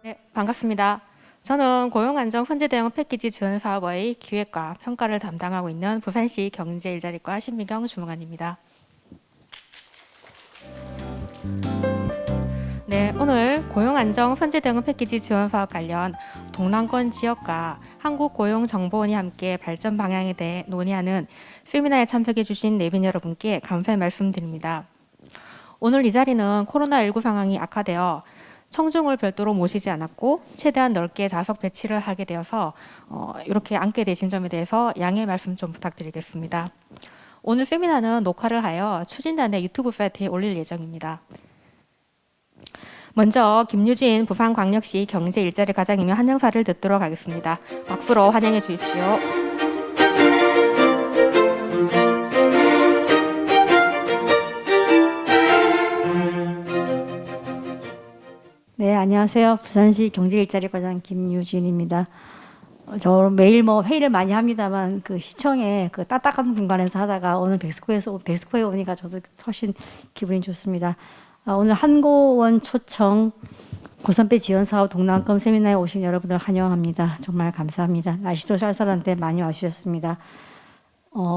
네, 반갑습니다. 저는 고용안정 선제대응 패키지 지원 사업의 기획과 평가를 담당하고 있는 부산시 경제일자리과 신미경 주무관입니다. 네, 오늘 고용안정 선제대응 패키지 지원 사업 관련 동남권 지역과 한국고용정보원이 함께 발전 방향에 대해 논의하는 세미나에 참석해 주신 내빈 여러분께 감사의 말씀드립니다. 오늘 이 자리는 코로나19 상황이 악화되어 청중을 별도로 모시지 않았고 최대한 넓게 좌석 배치를 하게 되어서 이렇게 앉게 되신 점에 대해서 양해 말씀 좀 부탁드리겠습니다. 오늘 세미나는 녹화를 하여 추진단의 유튜브 사이트에 올릴 예정입니다. 먼저 김유진 부산광역시 경제일자리 과장이며 환영사를 듣도록 하겠습니다. 박수로 환영해 주십시오. 네, 안녕하세요. 부산시 경제일자리과장 김유진입니다. 저 매일 회의를 많이 합니다만 그 시청에 그 딱딱한 공간에서 하다가 오늘 백스코에 오니까 저도 훨씬 기분이 좋습니다. 오늘 한고원 초청 고선배 지원 사업 동남권 세미나에 오신 여러분들 환영합니다. 정말 감사합니다. 날씨도 쌀쌀한데 많이 와주셨습니다.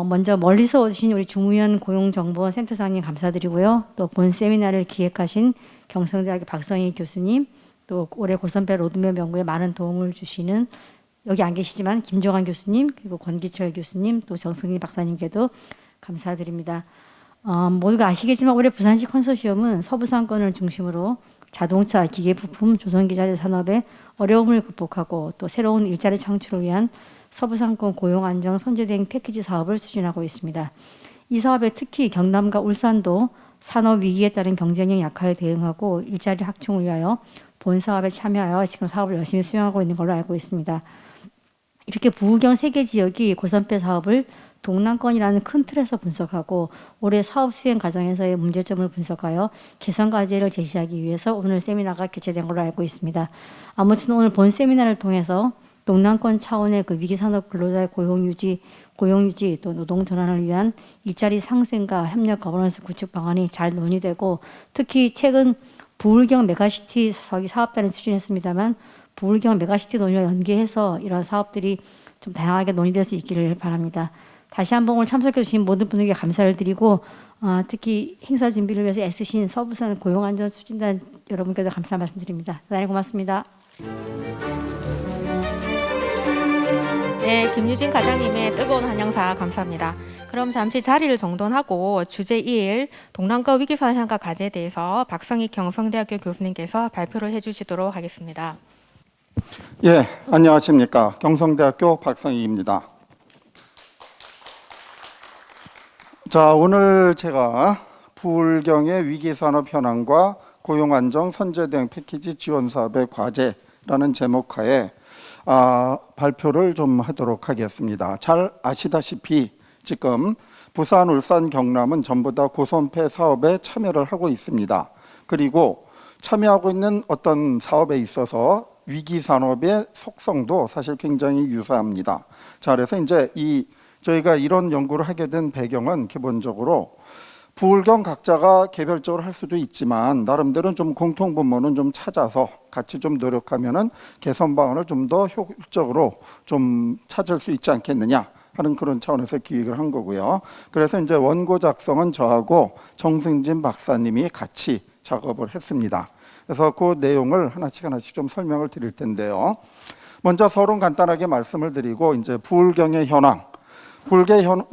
먼저 멀리서 오신 우리 주무현 고용정보원 센터장님 감사드리고요. 또 본 세미나를 기획하신 경성대학교 박성희 교수님, 또 올해 고선배 로드맵 연구에 많은 도움을 주시는 여기 안 계시지만 김종환 교수님, 그리고 권기철 교수님, 또 정승희 박사님께도 감사드립니다. 모두가 아시겠지만 올해 부산시 컨소시엄은 서부상권을 중심으로 자동차, 기계부품, 조선기자재 산업의 어려움을 극복하고 또 새로운 일자리 창출을 위한 서부상권 고용안정 선제대응 패키지 사업을 추진하고 있습니다. 이 사업에 특히 경남과 울산도 산업 위기에 따른 경쟁력 약화에 대응하고 일자리 확충을 위하여 본 사업에 참여하여 지금 사업을 열심히 수행하고 있는 걸로 알고 있습니다. 이렇게 부우경 3개 지역이 고선배 사업을 동남권이라는 큰 틀에서 분석하고 올해 사업 수행 과정에서의 문제점을 분석하여 개선 과제를 제시하기 위해서 오늘 세미나가 개최된 걸로 알고 있습니다. 아무튼 오늘 본 세미나를 통해서 동남권 차원의 그 위기산업 근로자의 고용 유지 또 노동 전환을 위한 일자리 상생과 협력 거버넌스 구축 방안이 잘 논의되고 특히 최근 부울경 메가시티 사업단을 추진했습니다만 부울경 메가시티 논의와 연계해서 이런 사업들이 좀 다양하게 논의될 수 있기를 바랍니다. 다시 한번 오늘 참석해 주신 모든 분에게 감사를 드리고 특히 행사 준비를 위해서 애쓰신 서부산 고용안전 추진단 여러분께도 감사 말씀드립니다. 대단히 고맙습니다. 네, 김유진 과장님의 뜨거운 환영사 감사합니다. 그럼 잠시 자리를 정돈하고 주제 1 동남권 위기 상황과 과제에 대해서 박성희 경성대학교 교수님께서 발표를 해주시도록 하겠습니다. 예, 안녕하십니까. 경성대학교 박성희입니다. 자, 오늘 제가 부울경의 위기산업 현황과 고용안정 선제대응 패키지 지원 사업의 과제라는 제목하에 발표를 좀 하도록 하겠습니다. 잘 아시다시피 지금 부산, 울산, 경남은 전부 다 고선배 사업에 참여를 하고 있습니다. 그리고 참여하고 있는 어떤 사업에 있어서 위기 산업의 속성도 사실 굉장히 유사합니다. 자, 그래서 이제 저희가 이런 연구를 하게 된 배경은 기본적으로 부울경 각자가 개별적으로 할 수도 있지만 나름대로 좀 공통분모는 좀 찾아서 같이 좀 노력하면은 개선 방안을 좀 더 효율적으로 좀 찾을 수 있지 않겠느냐 하는 그런 차원에서 기획을 한 거고요. 그래서 이제 원고 작성은 저하고 정승진 박사님이 같이 작업을 했습니다. 그래서 그 내용을 하나씩 좀 설명을 드릴 텐데요. 먼저 서론 간단하게 말씀을 드리고 이제 부울경의 현황,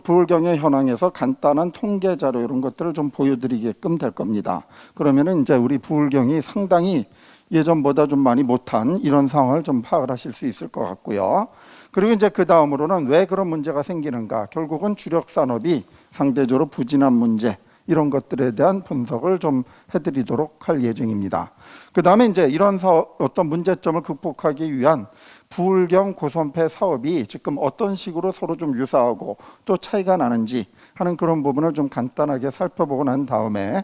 부울경의 현황에서 간단한 통계 자료 이런 것들을 좀 보여드리게끔 될 겁니다. 그러면은 이제 우리 부울경이 상당히 예전보다 좀 많이 못한 이런 상황을 좀 파악을 하실 수 있을 것 같고요. 그리고 이제 그 다음으로는 왜 그런 문제가 생기는가, 결국은 주력 산업이 상대적으로 부진한 문제, 이런 것들에 대한 분석을 좀 해드리도록 할 예정입니다. 그 다음에 이제 이런 어떤 문제점을 극복하기 위한 부울경 고선배 사업이 지금 어떤 식으로 서로 좀 유사하고 또 차이가 나는지 하는 그런 부분을 좀 간단하게 살펴보고 난 다음에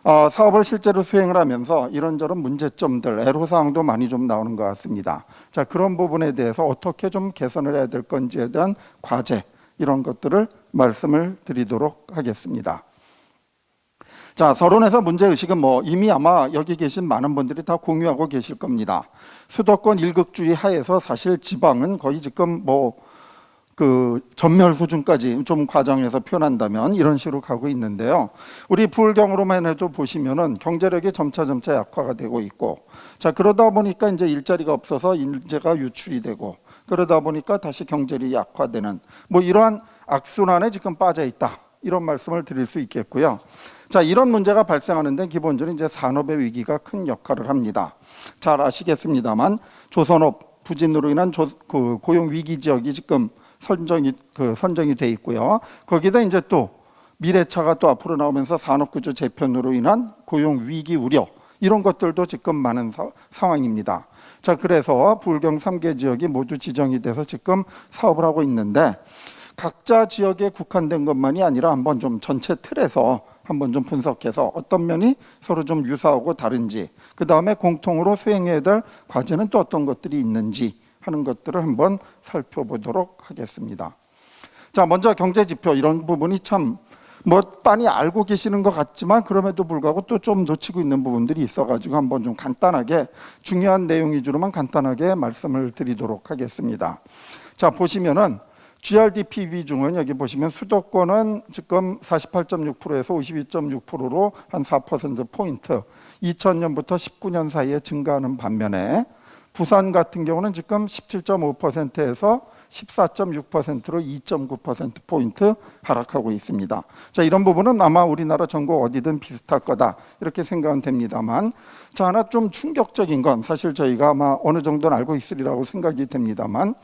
사업을 실제로 수행을 하면서 이런저런 문제점들, 애로사항도 많이 좀 나오는 것 같습니다. 자, 그런 부분에 대해서 어떻게 좀 개선을 해야 될 건지에 대한 과제, 이런 것들을 말씀을 드리도록 하겠습니다. 자, 서론에서 문제의식은 뭐 이미 아마 여기 계신 많은 분들이 다 공유하고 계실 겁니다. 수도권 일극주의 하에서 사실 지방은 거의 지금 뭐 그 전멸 수준까지 좀 과장해서 표현한다면 이런 식으로 가고 있는데요. 우리 부울경으로만 해도 보시면은 경제력이 점차 약화가 되고 있고, 자, 그러다 보니까 이제 일자리가 없어서 인재가 유출이 되고, 그러다 보니까 다시 경제력이 약화되는 뭐 이러한 악순환에 지금 빠져 있다, 이런 말씀을 드릴 수 있겠고요. 자, 이런 문제가 발생하는데 기본적으로 이제 산업의 위기가 큰 역할을 합니다. 잘 아시겠습니다만 조선업 부진으로 인한 그 고용 위기 지역이 지금 선정이 돼 있고요. 거기다 이제 또 미래차가 또 앞으로 나오면서 산업구조 재편으로 인한 고용 위기 우려, 이런 것들도 지금 많은 상황입니다. 자, 그래서 부울경 3개 지역이 모두 지정이 돼서 지금 사업을 하고 있는데, 각자 지역에 국한된 것만이 아니라 한번 좀 전체 틀에서 한번 좀 분석해서 어떤 면이 서로 좀 유사하고 다른지, 그 다음에 공통으로 수행해야 될 과제는 또 어떤 것들이 있는지 하는 것들을 한번 살펴보도록 하겠습니다. 자, 먼저 경제지표, 이런 부분이 참 뭐 빤히 알고 계시는 것 같지만 그럼에도 불구하고 또 좀 놓치고 있는 부분들이 있어가지고 한번 좀 간단하게 중요한 내용 위주로만 간단하게 말씀을 드리도록 하겠습니다. 자, 보시면은 GRDP 비중은 여기 보시면 수도권은 지금 48.6%에서 52.6%로 한 4%포인트 2000년부터 19년 사이에 증가하는 반면에, 부산 같은 경우는 지금 17.5%에서 14.6%로 2.9%포인트 하락하고 있습니다. 자, 이런 부분은 아마 우리나라 전국 어디든 비슷할 거다, 이렇게 생각은 됩니다만, 자, 하나 좀 충격적인 건 사실 저희가 아마 어느 정도는 알고 있으리라고 생각이 됩니다만,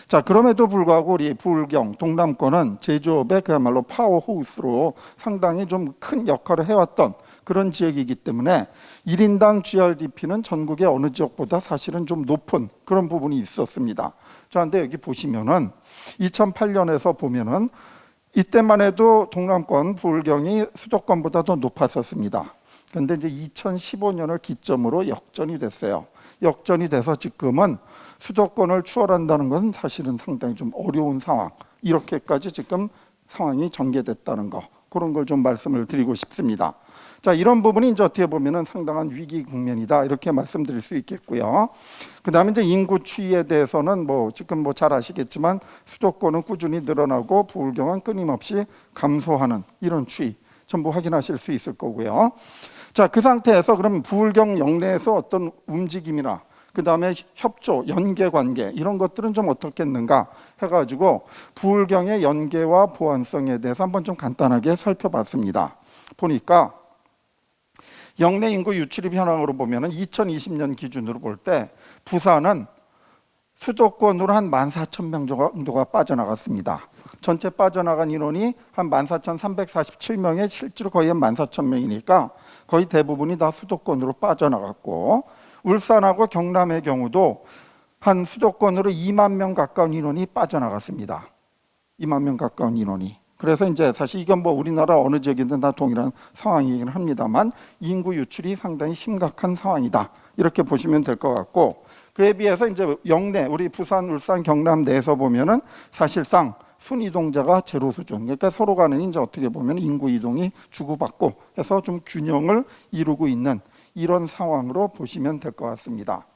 자, 그럼에도 불구하고 우리 부울경 동남권은 제조업의 그야말로 파워하우스로 상당히 좀 큰 역할을 해왔던 그런 지역이기 때문에 1인당 GRDP는 전국의 어느 지역보다 사실은 좀 높은 그런 부분이 있었습니다. 자, 근데 여기 보시면은 2008년에서 보면은 이때만 해도 동남권 부울경이 수도권보다 더 높았었습니다. 그런데 이제 2015년을 기점으로 역전이 됐어요. 역전이 돼서 지금은 수도권을 추월한다는 것은 사실은 상당히 좀 어려운 상황, 이렇게까지 지금 상황이 전개됐다는 거, 그런 걸 좀 말씀을 드리고 싶습니다. 자, 이런 부분이 이제 어떻게 보면은 상당한 위기 국면이다, 이렇게 말씀드릴 수 있겠고요. 그 다음에 이제 인구 추이에 대해서는 뭐 지금 뭐 잘 아시겠지만 수도권은 꾸준히 늘어나고 부울경은 끊임없이 감소하는 이런 추이 전부 확인하실 수 있을 거고요. 자, 그 상태에서 그럼 부울경 영내에서 어떤 움직임이나 그 다음에 협조, 연계관계, 이런 것들은 좀 어떻겠는가 해가지고 부울경의 연계와 보완성에 대해서 한번 좀 간단하게 살펴봤습니다. 보니까 영내 인구 유출입 현황으로 보면은 2020년 기준으로 볼 때 부산은 수도권으로 한 14,000명 정도가 빠져나갔습니다. 전체 빠져나간 인원이 한 14,347명에 실제로 거의 한 14,000명이니까 거의 대부분이 다 수도권으로 빠져나갔고, 울산하고 경남의 경우도 한 수도권으로 2만 명 가까운 인원이 빠져나갔습니다. 2만 명 가까운 인원이. 그래서 이제 사실 이건 뭐 우리나라 어느 지역이든 다 동일한 상황이긴 합니다만 인구 유출이 상당히 심각한 상황이다, 이렇게 보시면 될 것 같고, 그에 비해서 이제 영내 우리 부산, 울산, 경남 내에서 보면은 사실상 순이동자가 제로 수준, 그러니까 서로 간에 이제 어떻게 보면 인구 이동이 주고받고 해서 좀 균형을 이루고 있는 이런 상황으로 보시면 될 것 같습니다.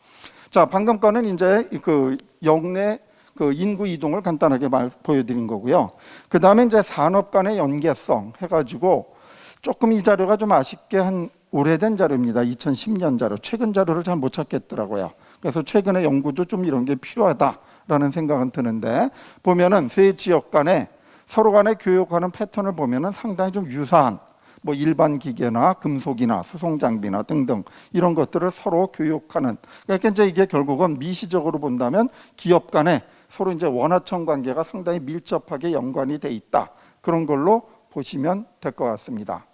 자, 방금 거는 이제 그 영내 그 인구 이동을 간단하게 보여드린 거고요. 그 다음에 이제 산업 간의 연계성 해가지고 조금 이 자료가 좀 아쉽게 한 오래된 자료입니다. 2010년 자료, 최근 자료를 잘 못 찾겠더라고요. 그래서 최근에 연구도 좀 이런 게 필요하다라는 생각은 드는데, 보면은 세 지역 간에 서로 간에 교육하는 패턴을 보면은 상당히 좀 유사한, 뭐 일반 기계나 금속이나 수송 장비나 등등 이런 것들을 서로 교육하는, 그러니까 이제 이게 결국은 미시적으로 본다면 기업 간에 서로 이제 원하청 관계가 상당히 밀접하게 연관이 돼 있다, 그런 걸로 보시면 될 것 같습니다.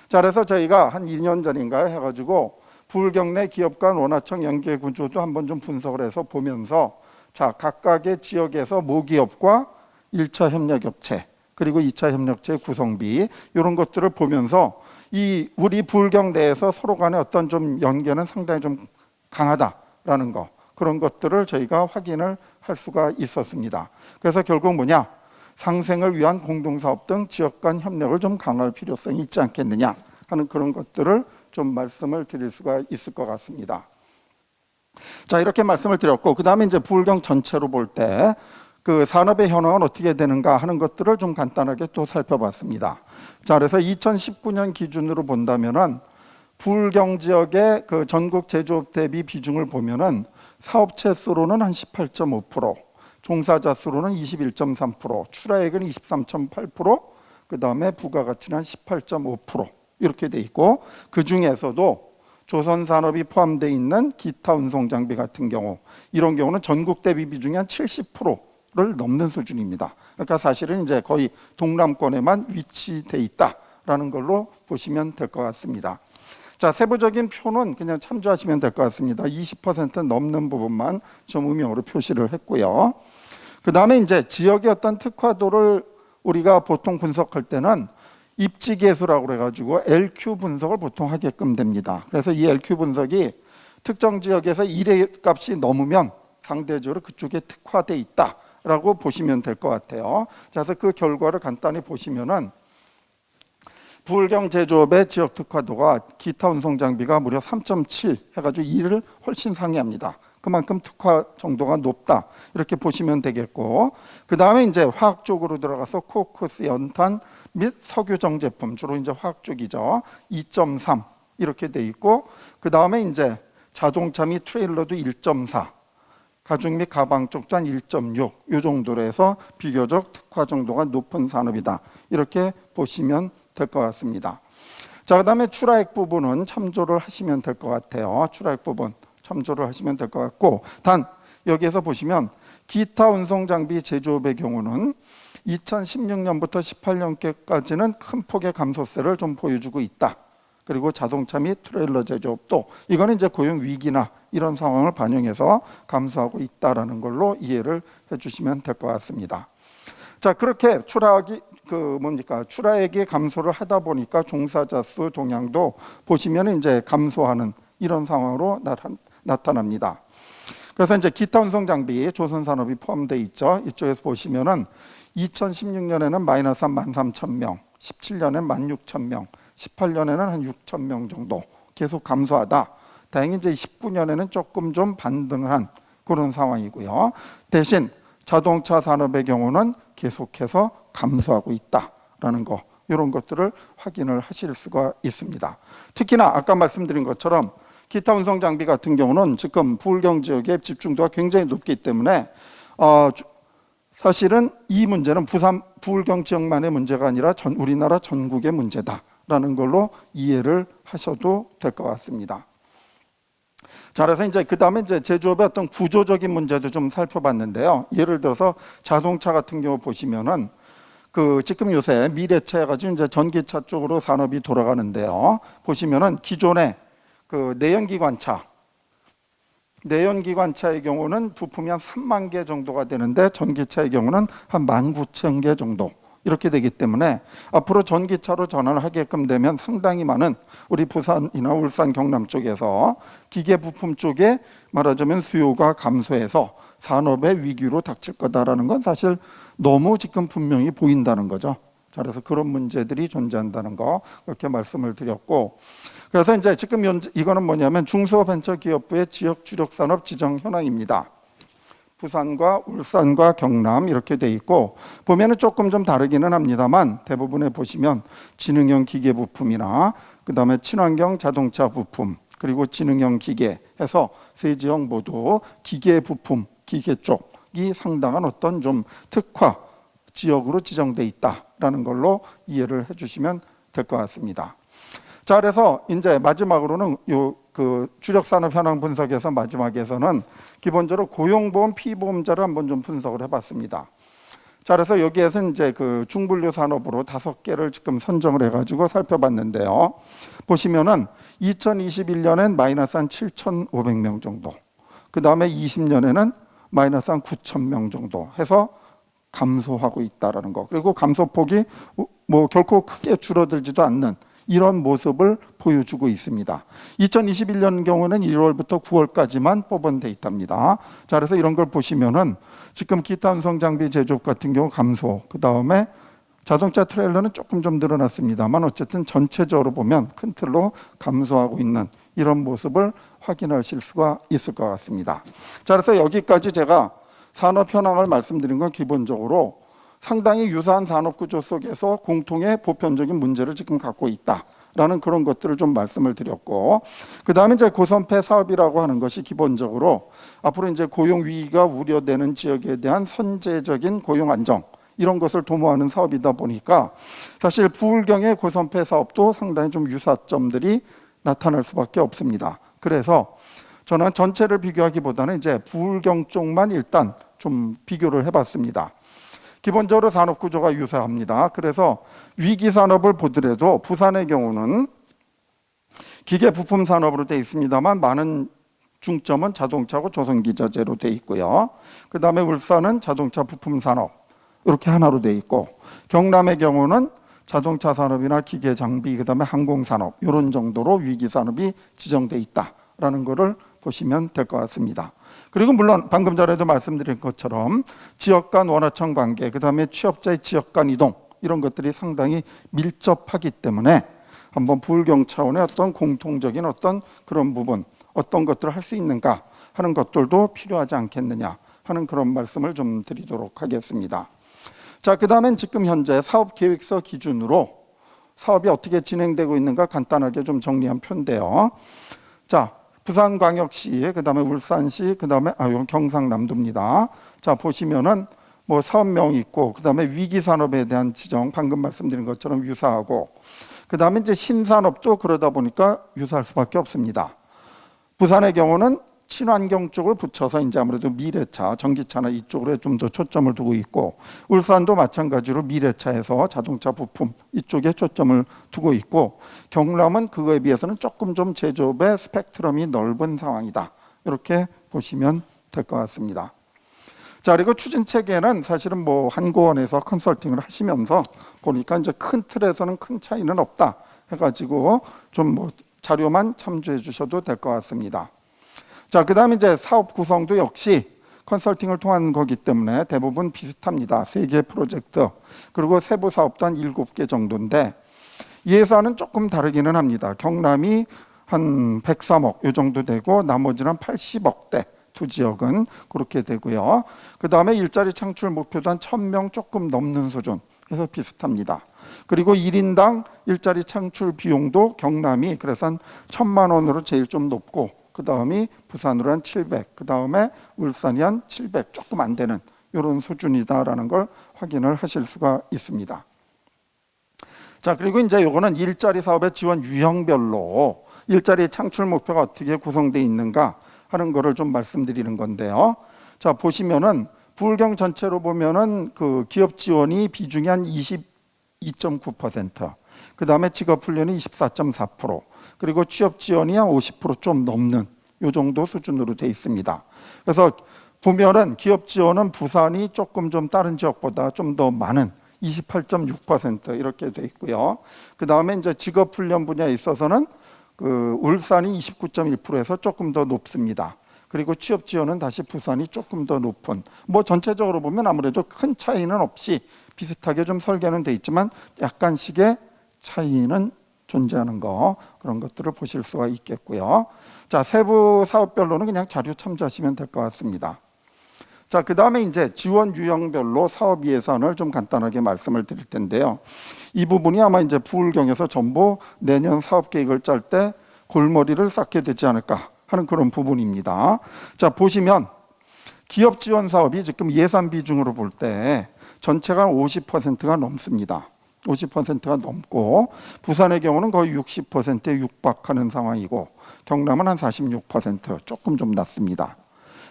자, 그래서 저희가 한 2년 전인가요 해가지고 부울경 내 기업 간 원하청 연계 구조도 한번 좀 분석을 해서 보면서, 자, 각각의 지역에서 모기업과 1차 협력업체 그리고 2차 협력체 구성비, 이런 것들을 보면서 이 우리 부울경 내에서 서로 간에 어떤 좀 연계는 상당히 좀 강하다라는 거, 그런 것들을 저희가 확인을 할 수가 있었습니다. 그래서 결국 뭐냐, 상생을 위한 공동사업 등 지역 간 협력을 좀 강화할 필요성이 있지 않겠느냐 하는 그런 것들을 좀 말씀을 드릴 수가 있을 것 같습니다. 자, 이렇게 말씀을 드렸고, 그 다음에 이제 부울경 전체로 볼 때 그 산업의 현황은 어떻게 되는가 하는 것들을 좀 간단하게 또 살펴봤습니다. 자, 그래서 2019년 기준으로 본다면은 부울경 지역의 그 전국 제조업 대비 비중을 보면은 사업체 수로는 한 18.5%, 종사자 수로는 21.3%, 출하액은 23.8%, 그 다음에 부가가치는 한 18.5% 이렇게 돼 있고, 그 중에서도 조선산업이 포함되어 있는 기타 운송장비 같은 경우, 이런 경우는 전국 대비 비중이 한 70%를 넘는 수준입니다. 그러니까 사실은 이제 거의 동남권에만 위치돼 있다라는 걸로 보시면 될 것 같습니다. 자, 세부적인 표는 그냥 참조하시면 될 것 같습니다. 20% 넘는 부분만 좀 음영으로 표시를 했고요. 그 다음에 이제 지역의 어떤 특화도를 우리가 보통 분석할 때는 입지계수라고 해가지고 LQ 분석을 보통 하게끔 됩니다. 그래서 이 LQ 분석이 특정 지역에서 1의 값이 넘으면 상대적으로 그쪽에 특화돼 있다라고 보시면 될 것 같아요. 자, 그래서 그 결과를 간단히 보시면은 부울경 제조업의 지역 특화도가 기타 운송 장비가 무려 3.7 해가지고 2를 훨씬 상회합니다. 그만큼 특화 정도가 높다 이렇게 보시면 되겠고, 그 다음에 이제 화학 쪽으로 들어가서 코크스, 연탄 및 석유정 제품, 주로 이제 화학 쪽이죠. 2.3 이렇게 돼 있고, 그 다음에 이제 자동차 및 트레일러도 1.4, 가죽 및 가방 쪽도 한 1.6, 이 정도로 해서 비교적 특화 정도가 높은 산업이다 이렇게 보시면 될 것 같습니다. 자, 그 다음에 출하액 부분은 참조를 하시면 될 것 같아요. 출하액 부분 참조를 하시면 될 것 같고, 단 여기에서 보시면 기타 운송 장비 제조업의 경우는 2016년부터 18년까지는 큰 폭의 감소세를 좀 보여주고 있다. 그리고 자동차 및 트레일러 제조업도 이거는 이제 고용 위기나 이런 상황을 반영해서 감소하고 있다라는 걸로 이해를 해주시면 될 것 같습니다. 자, 그렇게 출하액이 감소를 하다 보니까 종사자 수 동향도 보시면 이제 감소하는 이런 상황으로 나타납니다. 그래서 이제 기타 운송 장비 조선산업이 포함되어 있죠. 이쪽에서 보시면은 2016년에는 마이너스 한 13,000명, 17년에는 16,000명, 18년에는 한 6,000명 정도 계속 감소하다. 다행히 이제 19년에는 조금 좀 반등을 한 그런 상황이고요. 대신 자동차 산업의 경우는 계속해서 감소하고 있다라는 거, 이런 것들을 확인을 하실 수가 있습니다. 특히나 아까 말씀드린 것처럼 기타 운송 장비 같은 경우는 지금 부울경 지역의 집중도가 굉장히 높기 때문에 사실은 이 문제는 부울경 지역만의 문제가 아니라 우리나라 전국의 문제다라는 걸로 이해를 하셔도 될 것 같습니다. 자, 그래서 이제 그 다음에 이제 제조업의 어떤 구조적인 문제도 좀 살펴봤는데요. 예를 들어서 자동차 같은 경우 보시면은 지금 요새 미래차 해가지고 이제 전기차 쪽으로 산업이 돌아가는데요. 보시면은 기존의 내연기관차의 경우는 부품이 한 3만 개 정도가 되는데 전기차의 경우는 한 19,000개 정도 이렇게 되기 때문에 앞으로 전기차로 전환을 하게끔 되면 상당히 많은 우리 부산이나 울산, 경남 쪽에서 기계 부품 쪽에 말하자면 수요가 감소해서 산업의 위기로 닥칠 거다라는 건 사실 너무 지금 분명히 보인다는 거죠. 자, 그래서 그런 문제들이 존재한다는 거 그렇게 말씀을 드렸고, 그래서 이제 지금 이거는 뭐냐면 중소벤처기업부의 지역 주력 산업 지정 현황입니다. 부산과 울산과 경남 이렇게 돼 있고, 보면은 조금 좀 다르기는 합니다만 대부분에 보시면 지능형 기계 부품이나 그 다음에 친환경 자동차 부품 그리고 지능형 기계 해서 세 지역 모두 기계 부품, 기계 쪽이 상당한 어떤 좀 특화 지역으로 지정돼 있다라는 걸로 이해를 해주시면 될 것 같습니다. 자, 그래서 이제 마지막으로는 주력 산업 현황 분석에서 마지막에서는 기본적으로 고용보험 피보험자를 한번 좀 분석을 해봤습니다. 자, 그래서 여기에서 이제 중분류 산업으로 5개를 지금 선정을 해가지고 살펴봤는데요. 보시면은 2021년엔 마이너스 한 7,500명 정도, 그 다음에 20년에는 마이너스 한 9,000명 정도 해서 감소하고 있다라는 거. 그리고 감소폭이 뭐 결코 크게 줄어들지도 않는 이런 모습을 보여주고 있습니다. 2021년 경우는 1월부터 9월까지만 뽑은 데이터입니다. 자, 그래서 이런 걸 보시면은 지금 기타 운송 장비 제조업 같은 경우 감소, 그 다음에 자동차 트레일러는 조금 좀 늘어났습니다만 어쨌든 전체적으로 보면 큰 틀로 감소하고 있는 이런 모습을 확인하실 수가 있을 것 같습니다. 자, 그래서 여기까지 제가 산업 현황을 말씀드린 건 기본적으로 상당히 유사한 산업 구조 속에서 공통의 보편적인 문제를 지금 갖고 있다라는 그런 것들을 좀 말씀을 드렸고, 그 다음에 이제 고선폐 사업이라고 하는 것이 기본적으로 앞으로 이제 고용 위기가 우려되는 지역에 대한 선제적인 고용 안정 이런 것을 도모하는 사업이다 보니까 사실 부울경의 고선폐 사업도 상당히 좀 유사점들이 나타날 수밖에 없습니다. 그래서 저는 전체를 비교하기보다는 이제 부울경 쪽만 일단 좀 비교를 해봤습니다. 기본적으로 산업 구조가 유사합니다. 그래서 위기 산업을 보더라도 부산의 경우는 기계 부품 산업으로 되어 있습니다만 많은 중점은 자동차고 조선기자재로 되어 있고요. 그 다음에 울산은 자동차 부품 산업 이렇게 하나로 되어 있고, 경남의 경우는 자동차 산업이나 기계 장비, 그 다음에 항공 산업 이런 정도로 위기 산업이 지정되어 있다라는 것을 보시면 될 것 같습니다. 그리고 물론 방금 전에도 말씀드린 것처럼 지역 간 원화청 관계, 그 다음에 취업자의 지역 간 이동 이런 것들이 상당히 밀접하기 때문에 한번 부울경 차원의 어떤 공통적인 어떤 그런 부분, 어떤 것들을 할 수 있는가 하는 것들도 필요하지 않겠느냐 하는 그런 말씀을 좀 드리도록 하겠습니다. 자, 그 다음엔 지금 현재 사업계획서 기준으로 사업이 어떻게 진행되고 있는가 간단하게 좀 정리한 표인데요. 자, 부산광역시, 그 다음에 울산시, 그 다음에 이건 경상남도입니다. 자, 보시면은 뭐 사업명이 있고, 그 다음에 위기산업에 대한 지정, 방금 말씀드린 것처럼 유사하고, 그 다음에 이제 신산업도 그러다 보니까 유사할 수밖에 없습니다. 부산의 경우는 친환경 쪽을 붙여서 이제 아무래도 미래차, 전기차나 이쪽으로 좀 더 초점을 두고 있고, 울산도 마찬가지로 미래차에서 자동차 부품 이쪽에 초점을 두고 있고, 경남은 그거에 비해서는 조금 좀 제조업의 스펙트럼이 넓은 상황이다. 이렇게 보시면 될 것 같습니다. 자, 그리고 추진 체계는 사실은 뭐 한고원에서 컨설팅을 하시면서 보니까 이제 큰 틀에서는 큰 차이는 없다 해가지고 좀 뭐 자료만 참조해 주셔도 될 것 같습니다. 자, 그 다음에 이제 사업 구성도 역시 컨설팅을 통한 거기 때문에 대부분 비슷합니다. 3개 프로젝트, 그리고 세부 사업도 한 7개 정도인데 예산은 조금 다르기는 합니다. 경남이 한 103억 이 정도 되고 나머지는 80억대 두 지역은 그렇게 되고요. 그 다음에 일자리 창출 목표도 한 1000명 조금 넘는 수준 해서 비슷합니다. 그리고 1인당 일자리 창출 비용도 경남이 그래서 한 1000만 원으로 제일 좀 높고, 그 다음이 부산으로 한 700, 그 다음에 울산이 한 700 조금 안 되는 이런 수준이다라는 걸 확인을 하실 수가 있습니다. 자, 그리고 이제 요거는 일자리 사업의 지원 유형별로 일자리 창출 목표가 어떻게 구성되어 있는가 하는 거를 좀 말씀드리는 건데요. 자, 보시면은 부울경 전체로 보면은 그 기업 지원이 비중이 한 22.9%, 그 다음에 직업훈련이 24.4%, 그리고 취업 지원이 한 50% 좀 넘는 이 정도 수준으로 돼 있습니다. 그래서 보면은 기업 지원은 부산이 조금 좀 다른 지역보다 좀 더 많은 28.6% 이렇게 돼 있고요. 그 다음에 이제 직업훈련 분야에 있어서는 그 울산이 29.1%에서 조금 더 높습니다. 그리고 취업 지원은 다시 부산이 조금 더 높은, 뭐 전체적으로 보면 아무래도 큰 차이는 없이 비슷하게 좀 설계는 돼 있지만 약간씩의 차이는 존재하는 거, 그런 것들을 보실 수가 있겠고요. 자, 세부 사업별로는 그냥 자료 참조하시면 될 것 같습니다. 자, 그 다음에 이제 지원 유형별로 사업 예산을 좀 간단하게 말씀을 드릴 텐데요. 이 부분이 아마 이제 부울경에서 전부 내년 사업 계획을 짤 때 골머리를 쌓게 되지 않을까 하는 그런 부분입니다. 자, 보시면 기업 지원 사업이 지금 예산 비중으로 볼 때 전체가 50%가 넘습니다. 50%가 넘고 부산의 경우는 거의 60%에 육박하는 상황이고 경남은 한 46%, 조금 좀 낮습니다.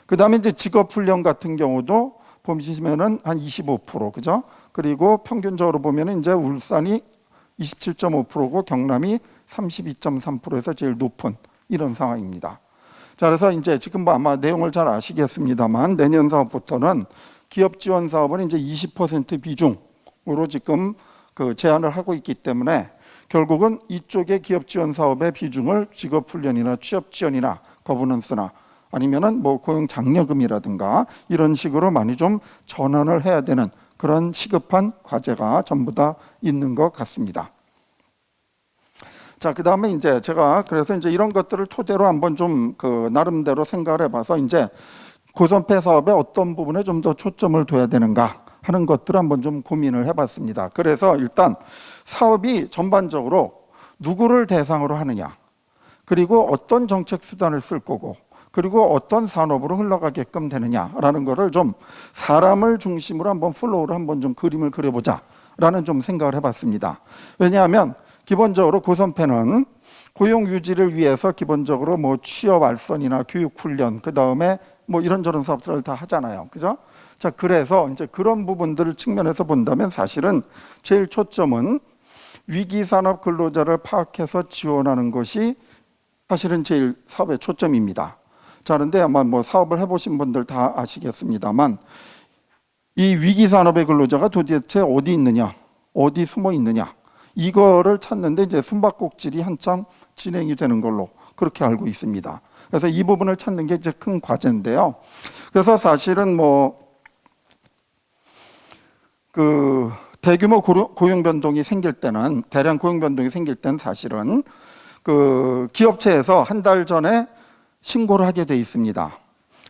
그 다음에 이제 직업훈련 같은 경우도 보시면은 한 25%, 그죠? 그리고 평균적으로 보면은 이제 울산이 27.5%고 경남이 32.3%에서 제일 높은 이런 상황입니다. 자, 그래서 이제 지금 뭐 아마 내용을 잘 아시겠습니다만 내년 사업부터는 기업 지원 사업은 이제 20% 비중으로 지금 그 제한을 하고 있기 때문에 결국은 이쪽의 기업 지원 사업의 비중을 직업 훈련이나 취업 지원이나 거버넌스나 아니면은 뭐 고용 장려금이라든가 이런 식으로 많이 좀 전환을 해야 되는 그런 시급한 과제가 전부 다 있는 것 같습니다. 자, 그 다음에 이제 제가 그래서 이제 이런 것들을 토대로 한번 좀 나름대로 생각을 해봐서 이제 고선폐 사업의 어떤 부분에 좀 더 초점을 둬야 되는가 하는 것들을 한번 좀 고민을 해봤습니다. 그래서 일단 사업이 전반적으로 누구를 대상으로 하느냐, 그리고 어떤 정책 수단을 쓸 거고, 그리고 어떤 산업으로 흘러가게끔 되느냐라는 거를 좀 사람을 중심으로 한번 플로우를 한번 좀 그림을 그려보자라는 좀 생각을 해봤습니다. 왜냐하면 기본적으로 고선폐는 고용 유지를 위해서 기본적으로 뭐 취업 알선이나 교육 훈련, 그 다음에 뭐 이런저런 사업들을 다 하잖아요. 그죠? 자, 그래서 이제 그런 부분들 측면에서 본다면 사실은 제일 초점은 위기산업 근로자를 파악해서 지원하는 것이 사실은 제일 사업의 초점입니다. 자, 그런데 아마 뭐 사업을 해보신 분들 다 아시겠습니다만 이 위기산업의 근로자가 도대체 어디 있느냐, 어디 숨어 있느냐, 이거를 찾는데 이제 숨바꼭질이 한참 진행이 되는 걸로 그렇게 알고 있습니다. 그래서 이 부분을 찾는 게 이제 큰 과제인데요. 그래서 사실은 뭐 대규모 고용 변동이 생길 때는, 대량 고용 변동이 생길 때는 사실은 기업체에서 한 달 전에 신고를 하게 돼 있습니다.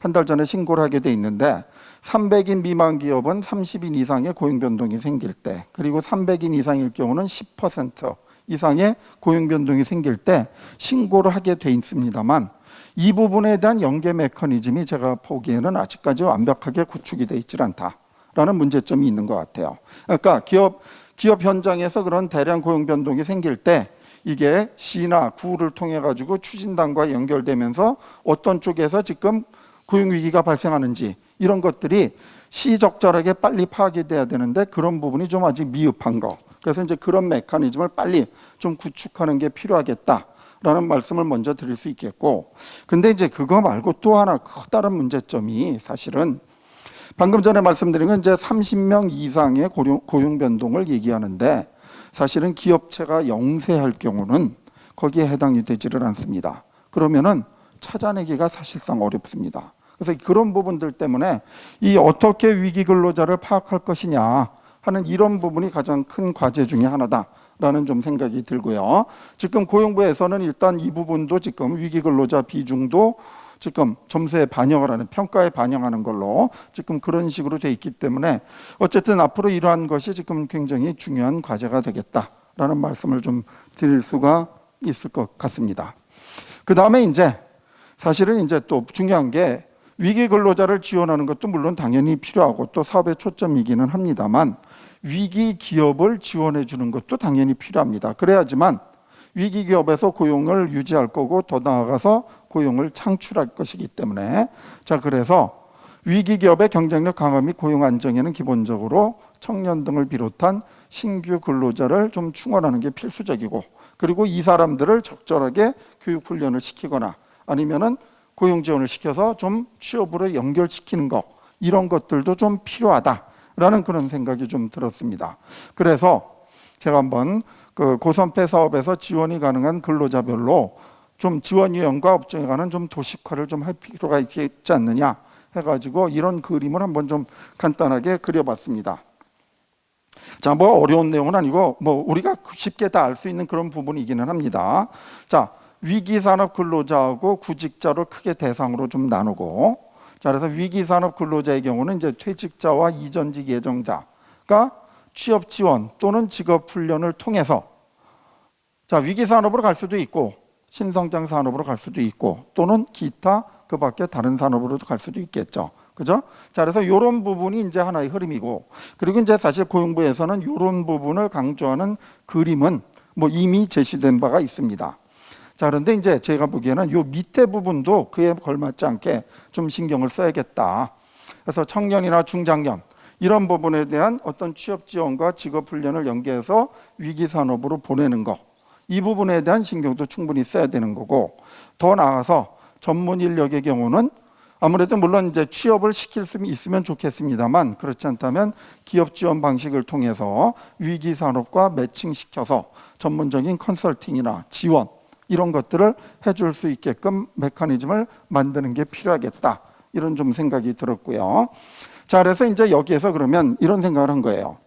한 달 전에 신고를 하게 돼 있는데 300인 미만 기업은 30인 이상의 고용 변동이 생길 때, 그리고 300인 이상일 경우는 10% 이상의 고용 변동이 생길 때 신고를 하게 돼 있습니다만 이 부분에 대한 연계 메커니즘이 제가 보기에는 아직까지 완벽하게 구축이 돼 있질 않다라는 문제점이 있는 것 같아요. 그러니까 기업 현장에서 그런 대량 고용 변동이 생길 때 이게 시나 구를 통해 가지고 추진단과 연결되면서 어떤 쪽에서 지금 고용 위기가 발생하는지 이런 것들이 시적절하게 빨리 파악이 돼야 되는데 그런 부분이 좀 아직 미흡한 거. 그래서 이제 그런 메커니즘을 빨리 좀 구축하는 게 필요하겠다라는 말씀을 먼저 드릴 수 있겠고, 근데 이제 그거 말고 또 하나 커다란 문제점이 사실은 방금 전에 말씀드린 건 이제 30명 이상의 고용 변동을 얘기하는데 사실은 기업체가 영세할 경우는 거기에 해당이 되지를 않습니다. 그러면은 찾아내기가 사실상 어렵습니다. 그래서 그런 부분들 때문에 이 어떻게 위기 근로자를 파악할 것이냐 하는 이런 부분이 가장 큰 과제 중에 하나다라는 좀 생각이 들고요. 지금 고용부에서는 일단 이 부분도 지금 위기 근로자 비중도 지금 점수에 반영을 하는, 평가에 반영하는 걸로 지금 그런 식으로 돼 있기 때문에 어쨌든 앞으로 이러한 것이 지금 굉장히 중요한 과제가 되겠다라는 말씀을 좀 드릴 수가 있을 것 같습니다. 그 다음에 이제 사실은 이제 또 중요한 게 위기 근로자를 지원하는 것도 물론 당연히 필요하고 또 사업의 초점이기는 합니다만 위기 기업을 지원해 주는 것도 당연히 필요합니다. 그래야지만 위기 기업에서 고용을 유지할 거고 더 나아가서 고용을 창출할 것이기 때문에, 자, 그래서 위기 기업의 경쟁력 강화 및 고용 안정에는 기본적으로 청년 등을 비롯한 신규 근로자를 좀 충원하는 게 필수적이고, 그리고 이 사람들을 적절하게 교육 훈련을 시키거나 아니면은 고용 지원을 시켜서 좀 취업으로 연결시키는 것, 이런 것들도 좀 필요하다라는 그런 생각이 좀 들었습니다. 그래서 제가 한번 고선폐 사업에서 지원이 가능한 근로자별로 좀 지원 유형과 업종에 관한 좀 도식화를 좀 할 필요가 있지 않느냐 해가지고 이런 그림을 한번 좀 간단하게 그려봤습니다. 자, 뭐 어려운 내용은 아니고 뭐 우리가 쉽게 다 알 수 있는 그런 부분이기는 합니다. 자, 위기산업 근로자하고 구직자를 크게 대상으로 좀 나누고, 자, 그래서 위기산업 근로자의 경우는 이제 퇴직자와 이전직 예정자가 취업 지원 또는 직업 훈련을 통해서, 자, 위기산업으로 갈 수도 있고 신성장 산업으로 갈 수도 있고 또는 기타 그 밖에 다른 산업으로도 갈 수도 있겠죠. 그죠? 자, 그래서 이런 부분이 이제 하나의 흐름이고, 그리고 이제 사실 고용부에서는 이런 부분을 강조하는 그림은 뭐 이미 제시된 바가 있습니다. 자, 그런데 이제 제가 보기에는 요 밑에 부분도 그에 걸맞지 않게 좀 신경을 써야겠다. 그래서 청년이나 중장년 이런 부분에 대한 어떤 취업 지원과 직업 훈련을 연계해서 위기 산업으로 보내는 거, 이 부분에 대한 신경도 충분히 써야 되는 거고, 더 나아가서 전문 인력의 경우는 아무래도 물론 이제 취업을 시킬 수 있으면 좋겠습니다만 그렇지 않다면 기업 지원 방식을 통해서 위기 산업과 매칭시켜서 전문적인 컨설팅이나 지원 이런 것들을 해줄 수 있게끔 메커니즘을 만드는 게 필요하겠다, 이런 좀 생각이 들었고요. 자, 그래서 이제 여기에서 그러면 이런 생각을 한 거예요.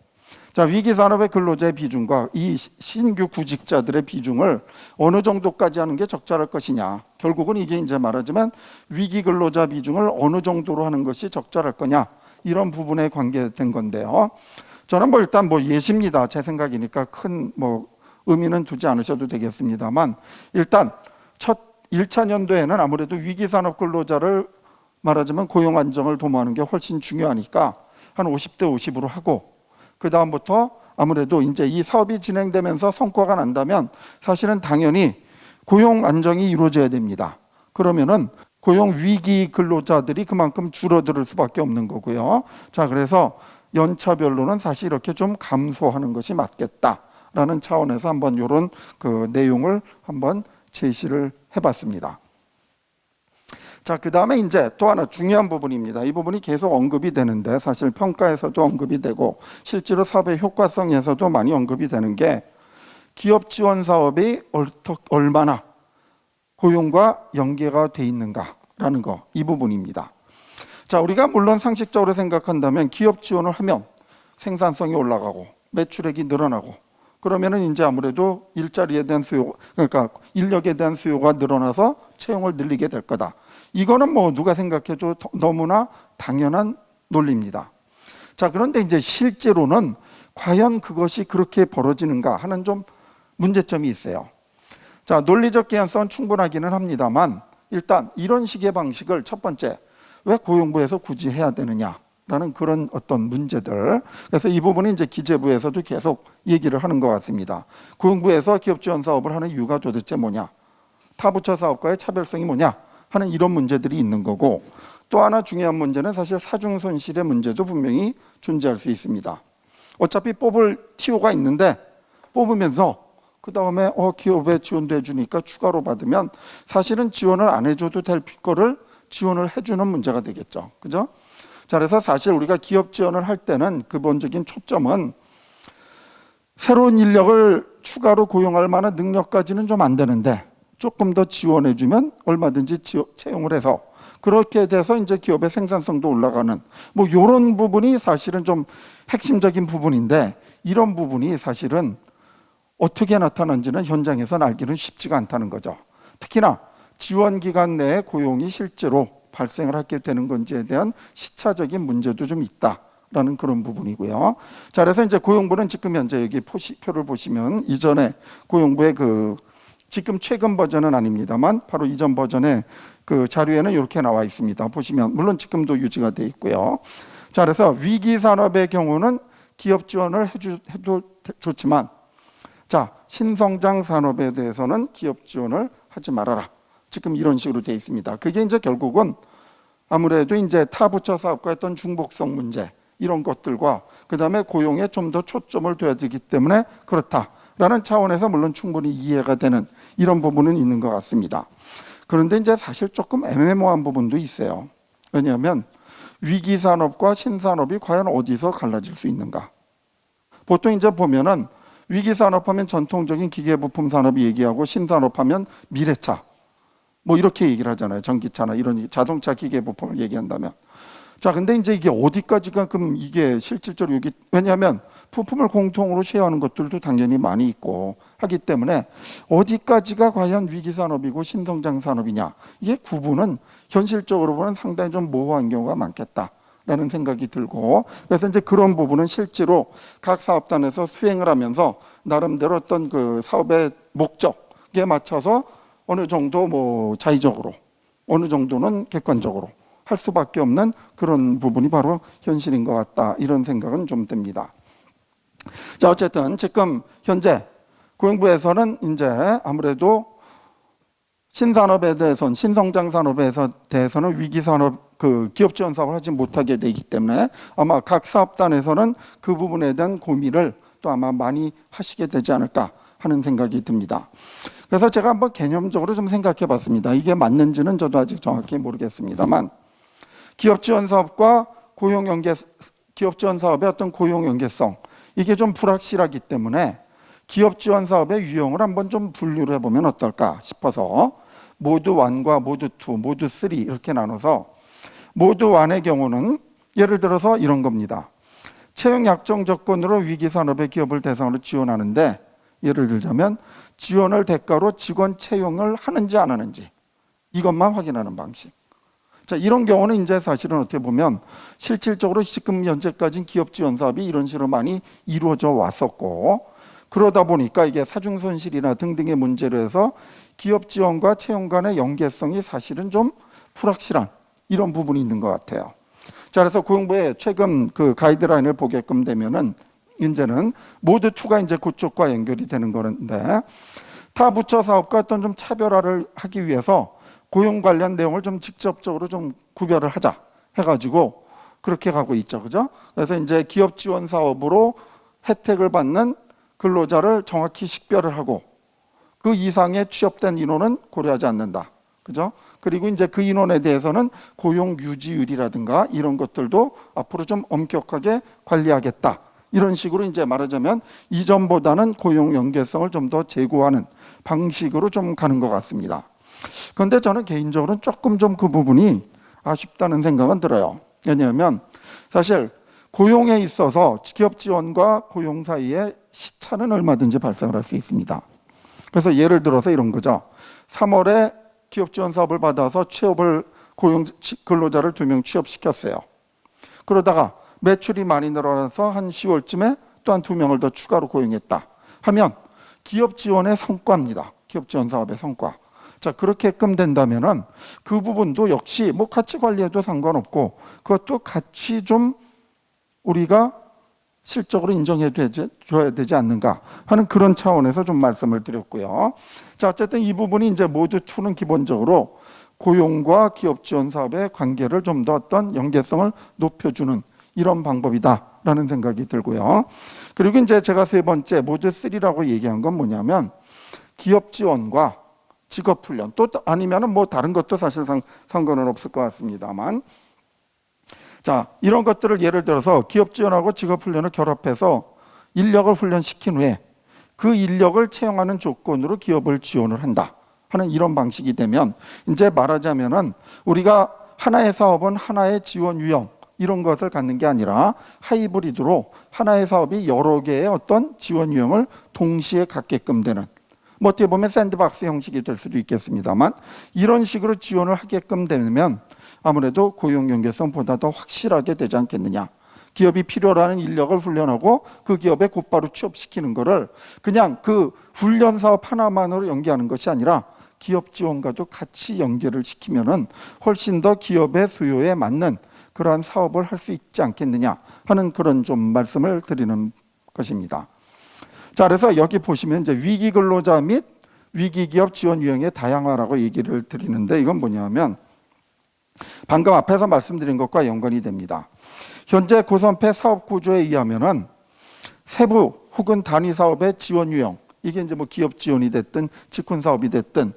자, 위기 산업의 근로자의 비중과 이 신규 구직자들의 비중을 어느 정도까지 하는 게 적절할 것이냐. 결국은 이게 이제 말하자면 위기 근로자 비중을 어느 정도로 하는 것이 적절할 거냐. 이런 부분에 관계된 건데요. 저는 뭐 일단 뭐 예시입니다. 제 생각이니까 큰 뭐 의미는 두지 않으셔도 되겠습니다만, 일단 첫 1차 년도에는 아무래도 위기 산업 근로자를 말하자면 고용 안정을 도모하는 게 훨씬 중요하니까 한 50대 50으로 하고, 그 다음부터 아무래도 이제 이 사업이 진행되면서 성과가 난다면 사실은 당연히 고용 안정이 이루어져야 됩니다. 그러면은 고용 위기 근로자들이 그만큼 줄어들 수밖에 없는 거고요. 자, 그래서 연차별로는 사실 이렇게 좀 감소하는 것이 맞겠다라는 차원에서 한번 이런 그 내용을 한번 제시를 해봤습니다. 자, 그 다음에 이제 또 하나 중요한 부분입니다. 이 부분이 계속 언급이 되는데 사실 평가에서도 언급이 되고 실제로 사업의 효과성에서도 많이 언급이 되는 게 기업 지원 사업이 얼마나 고용과 연계가 돼 있는가라는 거, 이 부분입니다. 자, 우리가 물론 상식적으로 생각한다면 기업 지원을 하면 생산성이 올라가고 매출액이 늘어나고 그러면은 이제 아무래도 일자리에 대한 수요, 그러니까 인력에 대한 수요가 늘어나서 채용을 늘리게 될 거다. 이거는 뭐 누가 생각해도 너무나 당연한 논리입니다. 자, 그런데 이제 실제로는 과연 그것이 그렇게 벌어지는가 하는 좀 문제점이 있어요. 자, 논리적 개연성은 충분하기는 합니다만 일단 이런 식의 방식을 첫 번째, 왜 고용부에서 굳이 해야 되느냐라는 그런 어떤 문제들. 그래서 이 부분은 이제 기재부에서도 계속 얘기를 하는 것 같습니다. 고용부에서 기업 지원 사업을 하는 이유가 도대체 뭐냐? 타 부처 사업과의 차별성이 뭐냐? 하는 이런 문제들이 있는 거고, 또 하나 중요한 문제는 사실 사중 손실의 문제도 분명히 존재할 수 있습니다. 어차피 뽑을 TO가 있는데 뽑으면서 그 다음에 기업에 지원도 해주니까 추가로 받으면 사실은 지원을 안 해줘도 될 거를 지원을 해주는 문제가 되겠죠. 그죠? 자, 그래서 사실 우리가 기업 지원을 할 때는 기본적인 초점은 새로운 인력을 추가로 고용할 만한 능력까지는 좀 안 되는데 조금 더 지원해주면 얼마든지 채용을 해서 그렇게 돼서 이제 기업의 생산성도 올라가는 뭐 이런 부분이 사실은 좀 핵심적인 부분인데, 이런 부분이 사실은 어떻게 나타난지는 현장에서는 알기는 쉽지가 않다는 거죠. 특히나 지원 기간 내에 고용이 실제로 발생을 하게 되는 건지에 대한 시차적인 문제도 좀 있다라는 그런 부분이고요. 자, 그래서 이제 고용부는 지금 현재 여기 표를 보시면 이전에 고용부의 지금 최근 버전은 아닙니다만 바로 이전 버전의 그 자료에는 이렇게 나와 있습니다. 보시면 물론 지금도 유지가 돼 있고요. 자, 그래서 위기 산업의 경우는 기업 지원을 해도 좋지만, 자, 신성장 산업에 대해서는 기업 지원을 하지 말아라. 지금 이런 식으로 돼 있습니다. 그게 이제 결국은 아무래도 이제 타 부처 사업과 했던 중복성 문제 이런 것들과 그 다음에 고용에 좀 더 초점을 둬야 되기 때문에 그렇다라는 차원에서 물론 충분히 이해가 되는 이런 부분은 있는 것 같습니다. 그런데 이제 사실 조금 애매모호한 부분도 있어요. 왜냐하면 위기 산업과 신산업이 과연 어디서 갈라질 수 있는가? 보통 이제 보면은 위기 산업하면 전통적인 기계부품 산업이 얘기하고 신산업하면 미래차 뭐 이렇게 얘기를 하잖아요. 전기차나 이런 자동차 기계부품을 얘기한다면. 자, 근데 이제 이게 어디까지가 그럼 이게 실질적으로 여기, 왜냐하면 부품을 공통으로 쉐어하는 것들도 당연히 많이 있고 하기 때문에 어디까지가 과연 위기 산업이고 신성장 산업이냐, 이게 구분은 현실적으로 보면 상당히 좀 모호한 경우가 많겠다라는 생각이 들고, 그래서 이제 그런 부분은 실제로 각 사업단에서 수행을 하면서 나름대로 어떤 그 사업의 목적에 맞춰서 어느 정도 뭐 자의적으로 어느 정도는 객관적으로 할 수밖에 없는 그런 부분이 바로 현실인 것 같다, 이런 생각은 좀 듭니다. 자, 어쨌든 지금 현재 고용부에서는 이제 아무래도 신산업에 대해서는, 신성장 산업에 대해서는 위기 산업 기업 지원 사업을 하지 못하게 되기 때문에 아마 각 사업단에서는 그 부분에 대한 고민을 또 아마 많이 하시게 되지 않을까 하는 생각이 듭니다. 그래서 제가 한번 개념적으로 좀 생각해 봤습니다. 이게 맞는지는 저도 아직 정확히 모르겠습니다만, 기업 지원 사업과 기업 지원 사업의 어떤 고용 연계성, 이게 좀 불확실하기 때문에 기업 지원 사업의 유형을 한번 좀 분류를 해보면 어떨까 싶어서 모드 1과 모드 2, 모드 3 이렇게 나눠서 모드 1의 경우는 예를 들어서 이런 겁니다. 채용 약정 조건으로 위기 산업의 기업을 대상으로 지원하는데 예를 들자면 지원을 대가로 직원 채용을 하는지 안 하는지 이것만 확인하는 방식. 자, 이런 경우는 이제 사실은 어떻게 보면 실질적으로 지금 현재까지 기업 지원 사업이 이런 식으로 많이 이루어져 왔었고 그러다 보니까 이게 사중 손실이나 등등의 문제로 해서 기업 지원과 채용 간의 연계성이 사실은 좀 불확실한 이런 부분이 있는 것 같아요. 자, 그래서 고용부의 최근 그 가이드라인을 보게끔 되면은 이제는 모드 2가 이제 그쪽과 연결이 되는 거는데 타 부처 사업과 어떤 좀 차별화를 하기 위해서 고용 관련 내용을 좀 직접적으로 좀 구별을 하자 해가지고 그렇게 가고 있죠, 그죠? 그래서 이제 기업 지원 사업으로 혜택을 받는 근로자를 정확히 식별을 하고 그 이상의 취업된 인원은 고려하지 않는다, 그죠? 그리고 이제 그 인원에 대해서는 고용 유지율이라든가 이런 것들도 앞으로 좀 엄격하게 관리하겠다. 이런 식으로 이제 말하자면 이전보다는 고용 연계성을 좀 더 제고하는 방식으로 좀 가는 것 같습니다. 그런데 저는 개인적으로는 조금 좀 그 부분이 아쉽다는 생각은 들어요. 왜냐하면 사실 고용에 있어서 기업 지원과 고용 사이에 시차는 얼마든지 발생을 할 수 있습니다. 그래서 예를 들어서 이런 거죠. 3월에 기업 지원 사업을 받아서 취업을 고용 근로자를 2명 취업시켰어요. 그러다가 매출이 많이 늘어나서 한 10월쯤에 또 한 2명을 더 추가로 고용했다 하면 기업 지원의 성과입니다. 기업 지원 사업의 성과. 자, 그렇게끔 된다면은 그 부분도 역시 뭐 같이 관리해도 상관없고 그것도 같이 좀 우리가 실적으로 인정해 줘야 되지 않는가 하는 그런 차원에서 좀 말씀을 드렸고요. 자, 어쨌든 이 부분이 이제 모드 2는 기본적으로 고용과 기업 지원 사업의 관계를 좀 더 어떤 연계성을 높여주는 이런 방법이다라는 생각이 들고요. 그리고 이제 제가 세 번째 모드 3라고 얘기한 건 뭐냐면 기업 지원과 직업 훈련 또 아니면은 뭐 다른 것도 사실상 상관은 없을 것 같습니다만 자, 이런 것들을 예를 들어서 기업 지원하고 직업 훈련을 결합해서 인력을 훈련시킨 후에 그 인력을 채용하는 조건으로 기업을 지원을 한다 하는 이런 방식이 되면 이제 말하자면은 우리가 하나의 사업은 하나의 지원 유형 이런 것을 갖는 게 아니라 하이브리드로 하나의 사업이 여러 개의 어떤 지원 유형을 동시에 갖게끔 되는 뭐 어떻게 보면 샌드박스 형식이 될 수도 있겠습니다만 이런 식으로 지원을 하게끔 되면 아무래도 고용 연계성 보다 더 확실하게 되지 않겠느냐. 기업이 필요로 하는 인력을 훈련하고 그 기업에 곧바로 취업시키는 거를 그냥 그 훈련 사업 하나만으로 연계하는 것이 아니라 기업 지원과도 같이 연결을 시키면은 훨씬 더 기업의 수요에 맞는 그러한 사업을 할 수 있지 않겠느냐 하는 그런 좀 말씀을 드리는 것입니다. 자, 그래서 여기 보시면 이제 위기 근로자 및 위기 기업 지원 유형의 다양화라고 얘기를 드리는데 이건 뭐냐면 방금 앞에서 말씀드린 것과 연관이 됩니다. 현재 고선패 사업 구조에 의하면은 세부 혹은 단위 사업의 지원 유형 이게 이제 뭐 기업 지원이 됐든 직군 사업이 됐든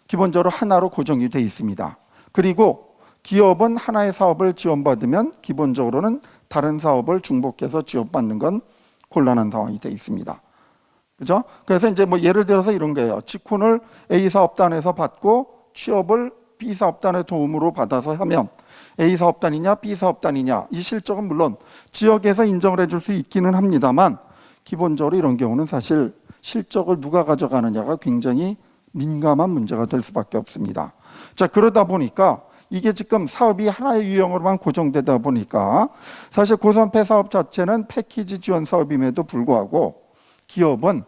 기본적으로 하나로 고정이 돼 있습니다. 그리고 기업은 하나의 사업을 지원받으면 기본적으로는 다른 사업을 중복해서 지원받는 건 곤란한 상황이 돼 있습니다. 그죠? 그래서 이제 뭐 예를 들어서 이런 거예요. 직군을 A 사업단에서 받고 취업을 B 사업단의 도움으로 받아서 하면 A 사업단이냐 B 사업단이냐 이 실적은 물론 지역에서 인정을 해줄 수 있기는 합니다만 기본적으로 이런 경우는 사실 실적을 누가 가져가느냐가 굉장히 민감한 문제가 될 수밖에 없습니다. 자, 그러다 보니까 이게 지금 사업이 하나의 유형으로만 고정되다 보니까 사실 고선패 사업 자체는 패키지 지원 사업임에도 불구하고 기업은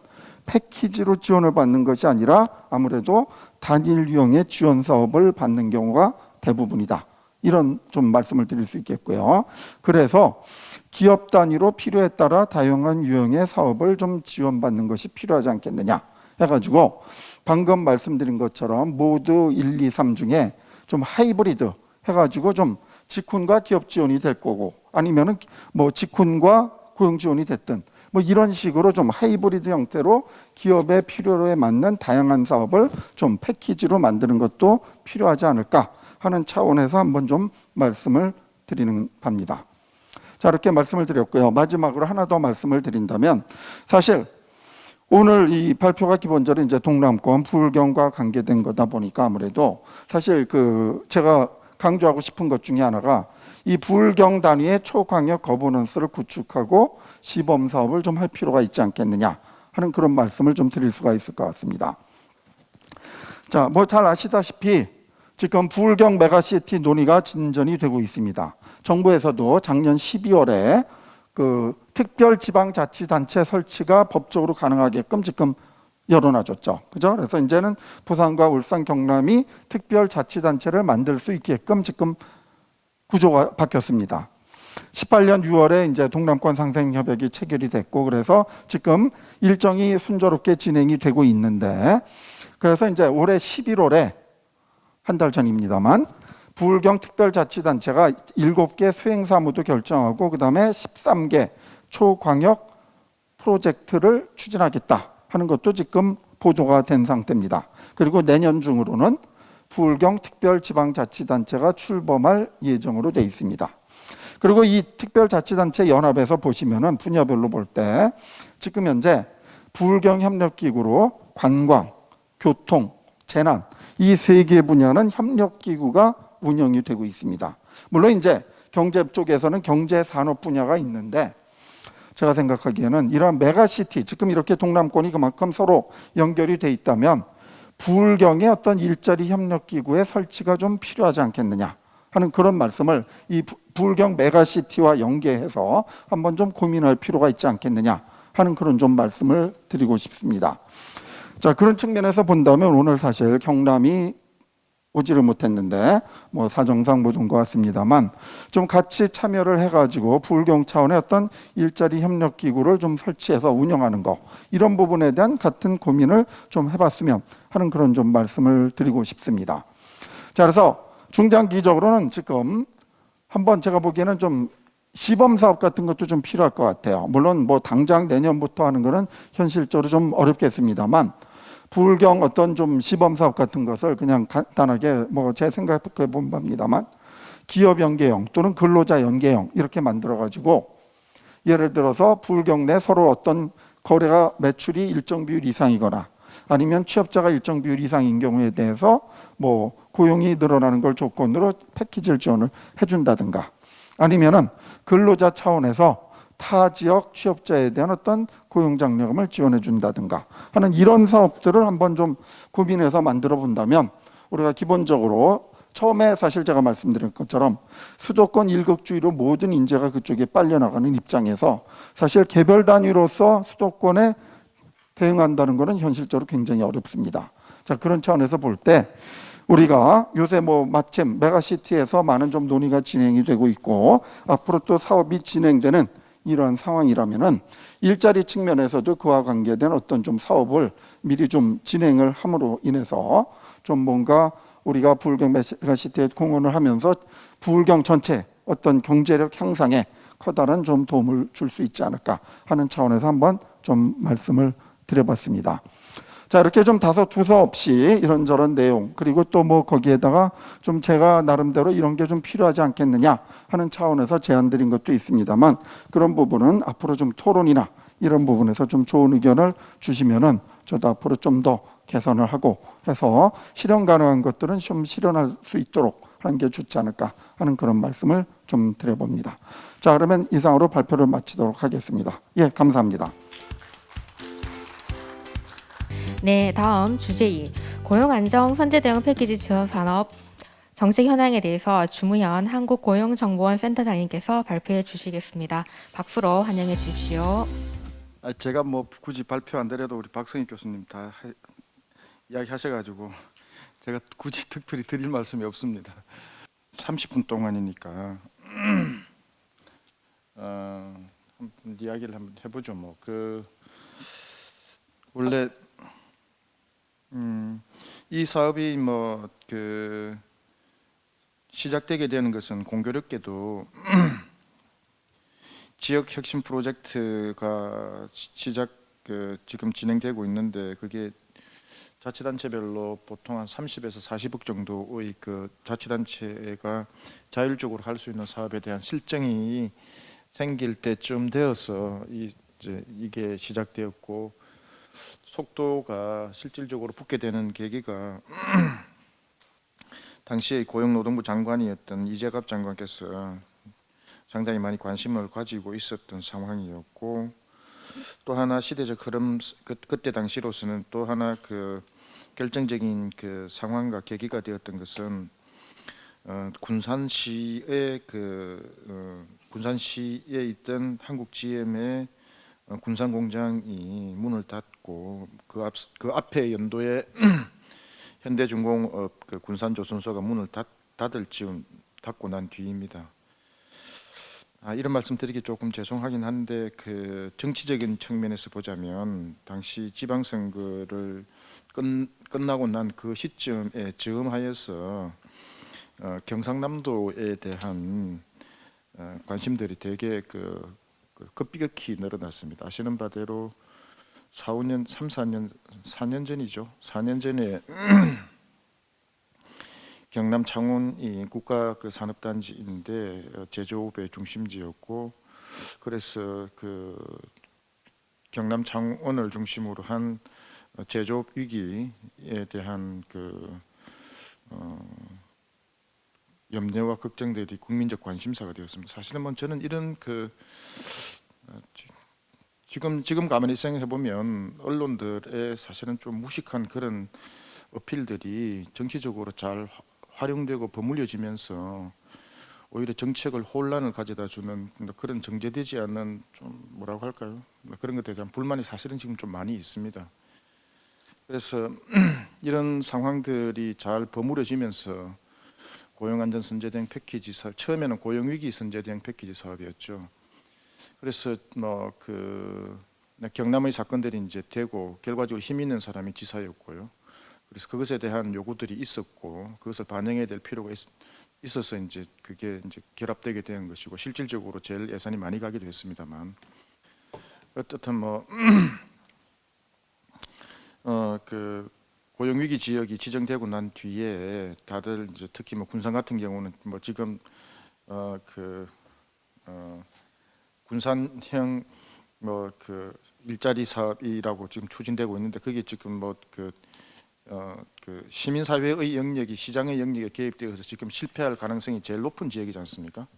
패키지로 지원을 받는 것이 아니라 아무래도 단일 유형의 지원 사업을 받는 경우가 대부분이다. 이런 좀 말씀을 드릴 수 있겠고요. 그래서 기업 단위로 필요에 따라 다양한 유형의 사업을 좀 지원받는 것이 필요하지 않겠느냐 해가지고 방금 말씀드린 것처럼 모두 1, 2, 3 중에 좀 하이브리드 해가지고 좀 직군과 기업 지원이 될 거고 아니면은 뭐 직군과 고용 지원이 됐든 뭐 이런 식으로 좀 하이브리드 형태로 기업의 필요에 맞는 다양한 사업을 좀 패키지로 만드는 것도 필요하지 않을까 하는 차원에서 한번 좀 말씀을 드리는 바입니다. 자, 이렇게 말씀을 드렸고요. 마지막으로 하나 더 말씀을 드린다면 사실 오늘 이 발표가 기본적으로 이제 동남권 불경과 관계된 거다 보니까 아무래도 사실 그 제가 강조하고 싶은 것 중에 하나가 이 부울경 단위의 초광역 거버넌스를 구축하고 시범 사업을 좀 할 필요가 있지 않겠느냐 하는 그런 말씀을 좀 드릴 수가 있을 것 같습니다. 자, 뭐 잘 아시다시피 지금 부울경 메가시티 논의가 진전이 되고 있습니다. 정부에서도 작년 12월에 그 특별지방자치단체 설치가 법적으로 가능하게끔 지금 열어놔줬죠. 그죠? 그래서 이제는 부산과 울산, 경남이 특별자치단체를 만들 수 있게끔 지금 구조가 바뀌었습니다. 18년 6월에 이제 동남권 상생협약이 체결이 됐고, 그래서 지금 일정이 순조롭게 진행이 되고 있는데, 그래서 이제 올해 11월에 한 달 전입니다만 부울경 특별자치단체가 7개 수행사무도 결정하고 그다음에 13개 초광역 프로젝트를 추진하겠다 하는 것도 지금 보도가 된 상태입니다. 그리고 내년 중으로는 부울경 특별지방자치단체가 출범할 예정으로 돼 있습니다. 그리고 이 특별자치단체 연합에서 보시면은 분야별로 볼 때 지금 현재 부울경 협력기구로 관광, 교통, 재난 이 3개 분야는 협력기구가 운영이 되고 있습니다. 물론 이제 경제 쪽에서는 경제산업 분야가 있는데 제가 생각하기에는 이러한 메가시티, 지금 이렇게 동남권이 그만큼 서로 연결이 돼 있다면 부울경의 어떤 일자리 협력기구의 설치가 좀 필요하지 않겠느냐 하는 그런 말씀을 이 부울경 메가시티와 연계해서 한번 좀 고민할 필요가 있지 않겠느냐 하는 그런 좀 말씀을 드리고 싶습니다. 자, 그런 측면에서 본다면 오늘 사실 경남이 오지를 못했는데 뭐 사정상 못 온 것 같습니다만 좀 같이 참여를 해가지고 부울경 차원의 어떤 일자리 협력 기구를 좀 설치해서 운영하는 거 이런 부분에 대한 같은 고민을 좀 해봤으면 하는 그런 좀 말씀을 드리고 싶습니다. 자, 그래서 중장기적으로는 지금 한번 제가 보기에는 좀 시범 사업 같은 것도 좀 필요할 것 같아요. 물론 뭐 당장 내년부터 하는 거는 현실적으로 좀 어렵겠습니다만 부울경 어떤 좀 시범 사업 같은 것을 그냥 간단하게 뭐 제 생각해 본 겁니다만 기업 연계형 또는 근로자 연계형 이렇게 만들어 가지고 예를 들어서 부울경 내 서로 어떤 거래가 매출이 일정 비율 이상이거나 아니면 취업자가 일정 비율 이상인 경우에 대해서 뭐 고용이 늘어나는 걸 조건으로 패키지를 지원을 해준다든가 아니면은 근로자 차원에서 타 지역 취업자에 대한 어떤 고용장려금을 지원해 준다든가 하는 이런 사업들을 한번 좀 고민해서 만들어 본다면 우리가 기본적으로 처음에 사실 제가 말씀드린 것처럼 수도권 일극주의로 모든 인재가 그쪽에 빨려나가는 입장에서 사실 개별 단위로서 수도권에 대응한다는 것은 현실적으로 굉장히 어렵습니다. 자, 그런 차원에서 볼 때 우리가 요새 뭐 마침 메가시티에서 많은 좀 논의가 진행이 되고 있고 앞으로 또 사업이 진행되는 이런 상황이라면은 일자리 측면에서도 그와 관계된 어떤 좀 사업을 미리 좀 진행을 함으로 인해서 좀 뭔가 우리가 부울경 메가시티에 공헌을 하면서 부울경 전체 어떤 경제력 향상에 커다란 좀 도움을 줄 수 있지 않을까 하는 차원에서 한번 좀 말씀을 드려봤습니다. 자, 이렇게 좀 다소 두서없이 이런저런 내용 그리고 또 뭐 거기에다가 좀 제가 나름대로 이런 게 좀 필요하지 않겠느냐 하는 차원에서 제안드린 것도 있습니다만 그런 부분은 앞으로 좀 토론이나 이런 부분에서 좀 좋은 의견을 주시면은 저도 앞으로 좀 더 개선을 하고 해서 실현 가능한 것들은 좀 실현할 수 있도록 하는 게 좋지 않을까 하는 그런 말씀을 좀 드려봅니다. 자, 그러면 이상으로 발표를 마치도록 하겠습니다. 예, 감사합니다. 네, 다음 주제 2. 고용안정 선제 대응 패키지 지원 산업 정책 현황에 대해서 주무현 한국고용정보원 센터장님께서 발표해 주시겠습니다. 박수로 환영해 주십시오. 제가 뭐 굳이 발표 안 드려도 우리 박성희 교수님 다 이야기하셔가지고 제가 굳이 특별히 드릴 말씀이 없습니다. 30분 동안이니까 한번 이야기를 한번 해보죠. 뭐 원래 이 사업이 뭐 시작되게 되는 것은 공교롭게도 지역 혁신 프로젝트가 지금 진행되고 있는데 그게 자치단체별로 보통 한 30에서 40억 정도의 자치단체가 자율적으로 할 수 있는 사업에 대한 실정이 생길 때쯤 되어서 이게 시작되었고 속도가 실질적으로 붙게 되는 계기가 당시에 고용노동부 장관이었던 이재갑 장관께서 상당히 많이 관심을 가지고 있었던 상황이었고, 또 하나 시대적 흐름, 그때 당시로서는 또 하나 그 결정적인 그 상황과 계기가 되었던 것은 군산시의 군산시에 있던 한국 GM의 군산 공장이 문을 닫고 그 앞에 연도에 현대중공업 그 군산조선소가 문을 닫을 즈음 닫고 난 뒤입니다. 이런 말씀 드리기 조금 죄송하긴 한데 그 정치적인 측면에서 보자면 당시 지방선거를 끝나고 난 그 시점에 즈음하여서 경상남도에 대한 관심들이 되게 급격히 늘어났습니다. 아시는 바대로 4년 전이죠. 4년 전에 경남 창원이 국가 그 산업단지인데 제조업의 중심지였고, 그래서 그 경남 창원을 중심으로 한 제조업 위기에 대한 염려와 걱정들이 국민적 관심사가 되었습니다. 사실은 뭐 저는 이런 지금 가만히 생각해 보면 언론들의 사실은 좀 무식한 그런 어필들이 정치적으로 잘 활용되고 버무려지면서 오히려 정책을 혼란을 가져다 주는 그런 정제되지 않는 좀 뭐라고 할까요? 그런 것에 대한 불만이 사실은 지금 좀 많이 있습니다. 그래서 이런 상황들이 잘 버무려지면서 고용안전 선제 대응 패키지 사업, 처음에는 고용위기 선제 대응 패키지 사업이었죠. 그래서 경남의 사건들이 이제 되고 결과적으로 힘 있는 사람이 지사였고요. 그래서 그것에 대한 요구들이 있었고 그것을 반영해야 될 필요가 있어서 이제 그게 이제 결합되게 된 것이고, 실질적으로 제일 예산이 많이 가기도 했습니다만, 어떻든 그 고용위기 지역이 지정되고 난 뒤에 다들 이제 특히 군산 같은 경우는 지금 군산형 일자리 사업이라고 지금 추진되고 있는데, 그게 지금 시민사회의 영역이 시장의 영역에 개입되어서 지금 실패할 가능성이 제일 높은 지역이지 않습니까?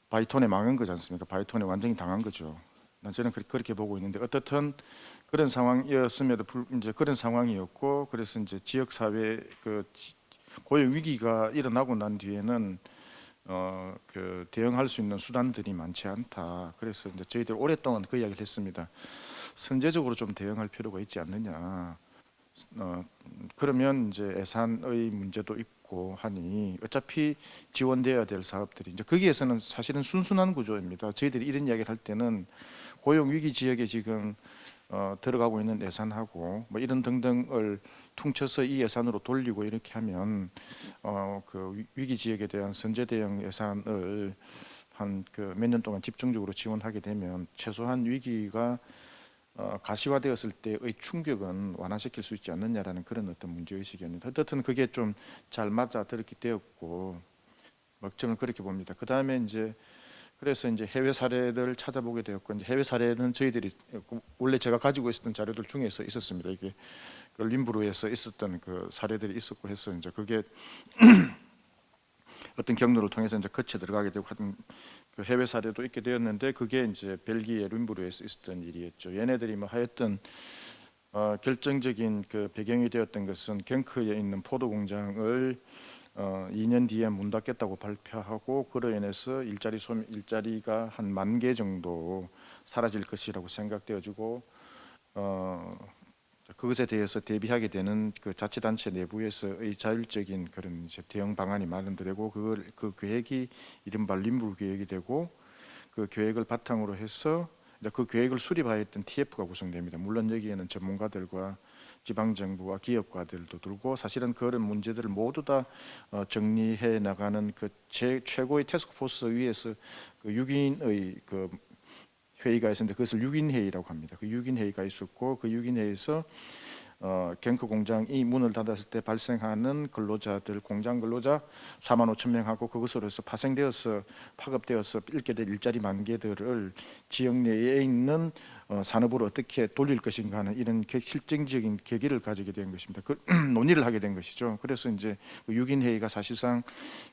바이톤에 망한 거지 않습니까? 바이톤에 완전히 당한 거죠. 저는 그렇게 보고 있는데, 어떻든 그런 상황이었음에도 이제 그런 상황이었고, 그래서 이제 지역 사회 고용 위기가 일어나고 난 뒤에는 대응할 수 있는 수단들이 많지 않다. 그래서 이제 저희들 오랫동안 그 이야기를 했습니다. 선제적으로 좀 대응할 필요가 있지 않느냐. 그러면 이제 예산의 문제도 있고 하니 어차피 지원돼야 될 사업들이 이제 거기에서는 사실은 순순한 구조입니다. 저희들이 이런 이야기를 할 때는 고용 위기 지역에 지금 들어가고 있는 예산하고 이런 등등을 퉁쳐서 이 예산으로 돌리고 이렇게 하면 그 위기 지역에 대한 선제 대응 예산을 한 몇 년 동안 집중적으로 지원하게 되면 최소한 위기가 가시화되었을 때의 충격은 완화시킬 수 있지 않느냐라는 그런 어떤 문제의식이었는데, 어떻든 그게 좀 잘 맞아 들었게 되었고, 저는 그렇게 봅니다. 그 다음에 이제 그래서 이제 해외 사례를 찾아보게 되었고, 이제 해외 사례는 저희들이 원래 제가 가지고 있었던 자료들 중에서 있었습니다. 이게 림부르에서 있었던 그 사례들이 있었고 해서 이제 그게 어떤 경로를 통해서 이제 거쳐 들어가게 되고 하던 그 해외 사례도 있게 되었는데, 그게 이제 벨기에 림부르에서 있었던 일이었죠. 얘네들이 하였던 결정적인 그 배경이 되었던 것은 겐크에 있는 포도 공장을 2년 뒤에 문 닫겠다고 발표하고, 그로 인해서 일자리가 한 10,000개 정도 사라질 것이라고 생각되어지고, 그것에 대해서 대비하게 되는 그 자치단체 내부에서의 자율적인 그런 이제 대응 방안이 마련되고, 그 계획이 이른바 림부르 계획이 되고, 그 계획을 바탕으로 해서 그 계획을 수립하였던 TF가 구성됩니다. 물론 여기에는 전문가들과 지방정부와 기업가들도 들고, 사실은 그런 문제들을 모두 다 정리해 나가는 그 최고의 태스크포스 위에서 그 6인의 그 회의가 있었는데, 그것을 6인 회의라고 합니다. 그 6인 회의가 있었고, 그 6인 회의에서 갱크 공장이 문을 닫았을 때 발생하는 근로자들, 공장 근로자 45,000명하고 그것으로 해서 파생되어서 파급되어서 잃게 될 일자리 10,000개들을 지역 내에 있는 산업으로 어떻게 돌릴 것인가 하는 이런 실증적인 계기를 가지게 된 것입니다. 그 논의를 하게 된 것이죠. 그래서 이제 6인 회의가 사실상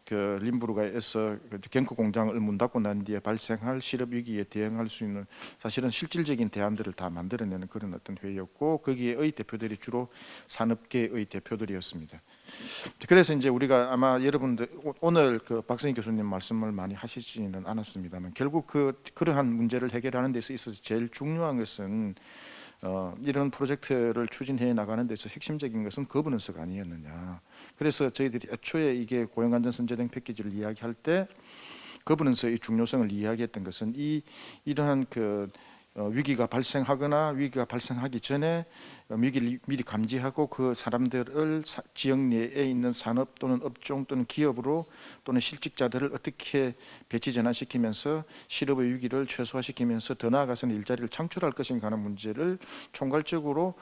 그 림부르가에서 갱크 공장을 문 닫고 난 뒤에 발생할 실업 위기에 대응할 수 있는 사실은 실질적인 대안들을 다 만들어내는 그런 어떤 회의였고, 거기에의 대표들이 주로 산업계의 대표들이었습니다. 그래서 이제 우리가 아마 여러분들 오늘 그 박성희 교수님 말씀을 많이 하시지는 않았습니다만, 결국 그러한 문제를 해결하는 데 있어서 제일 중요한 것은 이런 프로젝트를 추진해 나가는 데서 핵심적인 것은 거버넌스가 아니었느냐. 그래서 저희들이 애초에 이게 고용안전 선제등 패키지를 이야기할 때 거버넌스의 중요성을 이야기했던 것은 이러한 위기가 발생하거나 위기가 발생하기 전에 위기를 미리 감지하고 그 사람들을 지역 내에 있는 산업 또는 업종 또는 기업으로 또는 실직자들을 어떻게 배치 전환시키면서 실업의 위기를 최소화시키면서 더 나아가서는 일자리를 창출할 것인가 하는 문제를 총괄적으로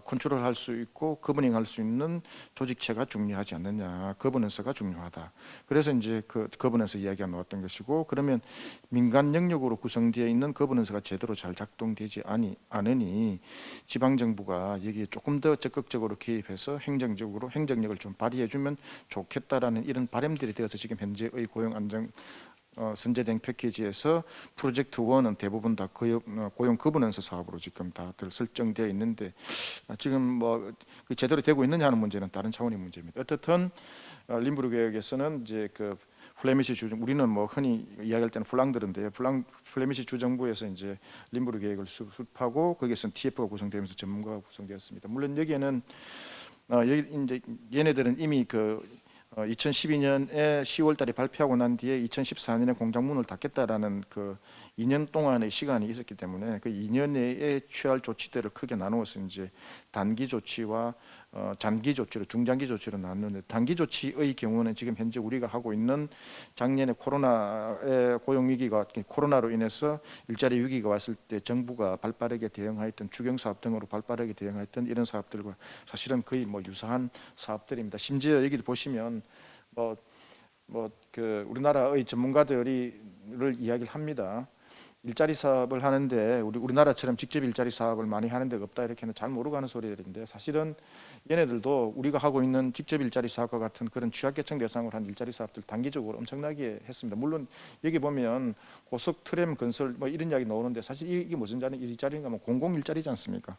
컨트롤할 수 있고 거버닝할 수 있는 조직체가 중요하지 않느냐, 거버넌스가 중요하다. 그래서 이제 그 거버넌스 이야기가 나왔던 것이고, 그러면 민간 영역으로 구성되어 있는 거버넌스가 제대로 잘 작동되지 않으니 지방정부가 여기에 조금 더 적극적으로 개입해서 행정적으로 행정력을 좀 발휘해주면 좋겠다라는 이런 바람들이 되어서 지금 현재의 고용안정 선제대응 패키지에서 프로젝트 1은 대부분 다 고용 거버넌스 사업으로 지금 다들 설정되어 있는데, 지금 뭐 제대로 되고 있느냐 하는 문제는 다른 차원의 문제입니다. 어떻든 림부르 계획에서는 이제 그 플레미시 주정, 우리는 뭐 흔히 이야기할 때는 플랑드르인데요. 플레미시 주정부에서 이제 림부르 계획을 수립하고 거기에서는 TF가 구성되면서 전문가가 구성되었습니다. 물론 여기에는 여기 이제 얘네들은 이미 2012년에 10월달에 발표하고 난 뒤에 2014년에 공장 문을 닫겠다라는 2년 동안의 시간이 있었기 때문에 그 2년 내에 취할 조치들을 크게 나누어서 이제 단기 조치와 장기 조치로, 중장기 조치로 나누는데, 단기 조치의 경우는 지금 현재 우리가 하고 있는 작년에 코로나의 고용 위기가, 코로나로 인해서 일자리 위기가 왔을 때 정부가 발빠르게 대응하였던 주경 사업 등으로 발빠르게 대응하였던 이런 사업들과 사실은 거의 뭐 유사한 사업들입니다. 심지어 여기 보시면 우리나라의 전문가들을 이야기를 합니다. 일자리 사업을 하는데 우리나라처럼 직접 일자리 사업을 많이 하는 데가 없다, 이렇게는 잘 모르고 하는 소리들인데, 사실은 얘네들도 우리가 하고 있는 직접 일자리 사업과 같은 그런 취약계층 대상으로 한 일자리 사업들 단기적으로 엄청나게 했습니다. 물론 여기 보면 고속 트램 건설 뭐 이런 이야기 나오는데, 사실 이게 무슨 일자리인가 하면 공공 일자리지 않습니까?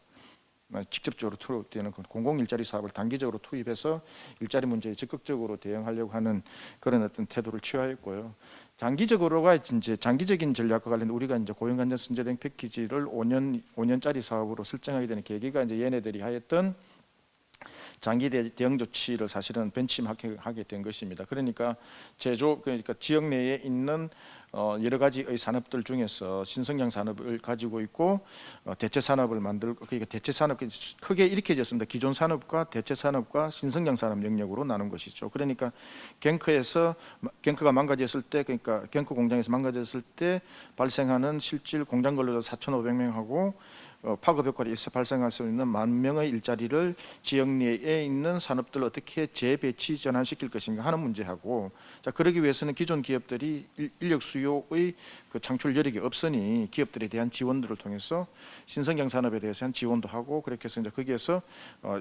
직접적으로 투입되는 공공 일자리 사업을 단기적으로 투입해서 일자리 문제에 적극적으로 대응하려고 하는 그런 어떤 태도를 취하였고요. 장기적으로가 이제 장기적인 전략과 관련 우리가 이제 고용안전 선제대응 패키지를 5년짜리 사업으로 설정하게 되는 계기가 이제 얘네들이 하였던 장기 대응 조치를 사실은 벤치마킹하게 된 것입니다. 그러니까 그러니까 지역 내에 있는 여러 가지의 산업들 중에서 신성장 산업을 가지고 있고 대체 산업을 만들고, 그러니까 대체 산업이 크게 이렇게 졌습니다. 기존 산업과 대체 산업과 신성장 산업 영역으로 나눈 것이죠. 그러니까 갱크가 망가졌을 때, 그러니까 갱크 공장에서 망가졌을 때 발생하는 실질 공장 근로자 4,500명하고 파급 효과를 있어 발생할 수 있는 10,000명의 일자리를 지역 내에 있는 산업들을 어떻게 재배치 전환시킬 것인가 하는 문제하고, 자, 그러기 위해서는 기존 기업들이 인력 수요의 창출 여력이 없으니 기업들에 대한 지원들을 통해서 신성장 산업에 대해서 한 지원도 하고, 그렇게 해서 이제 거기에서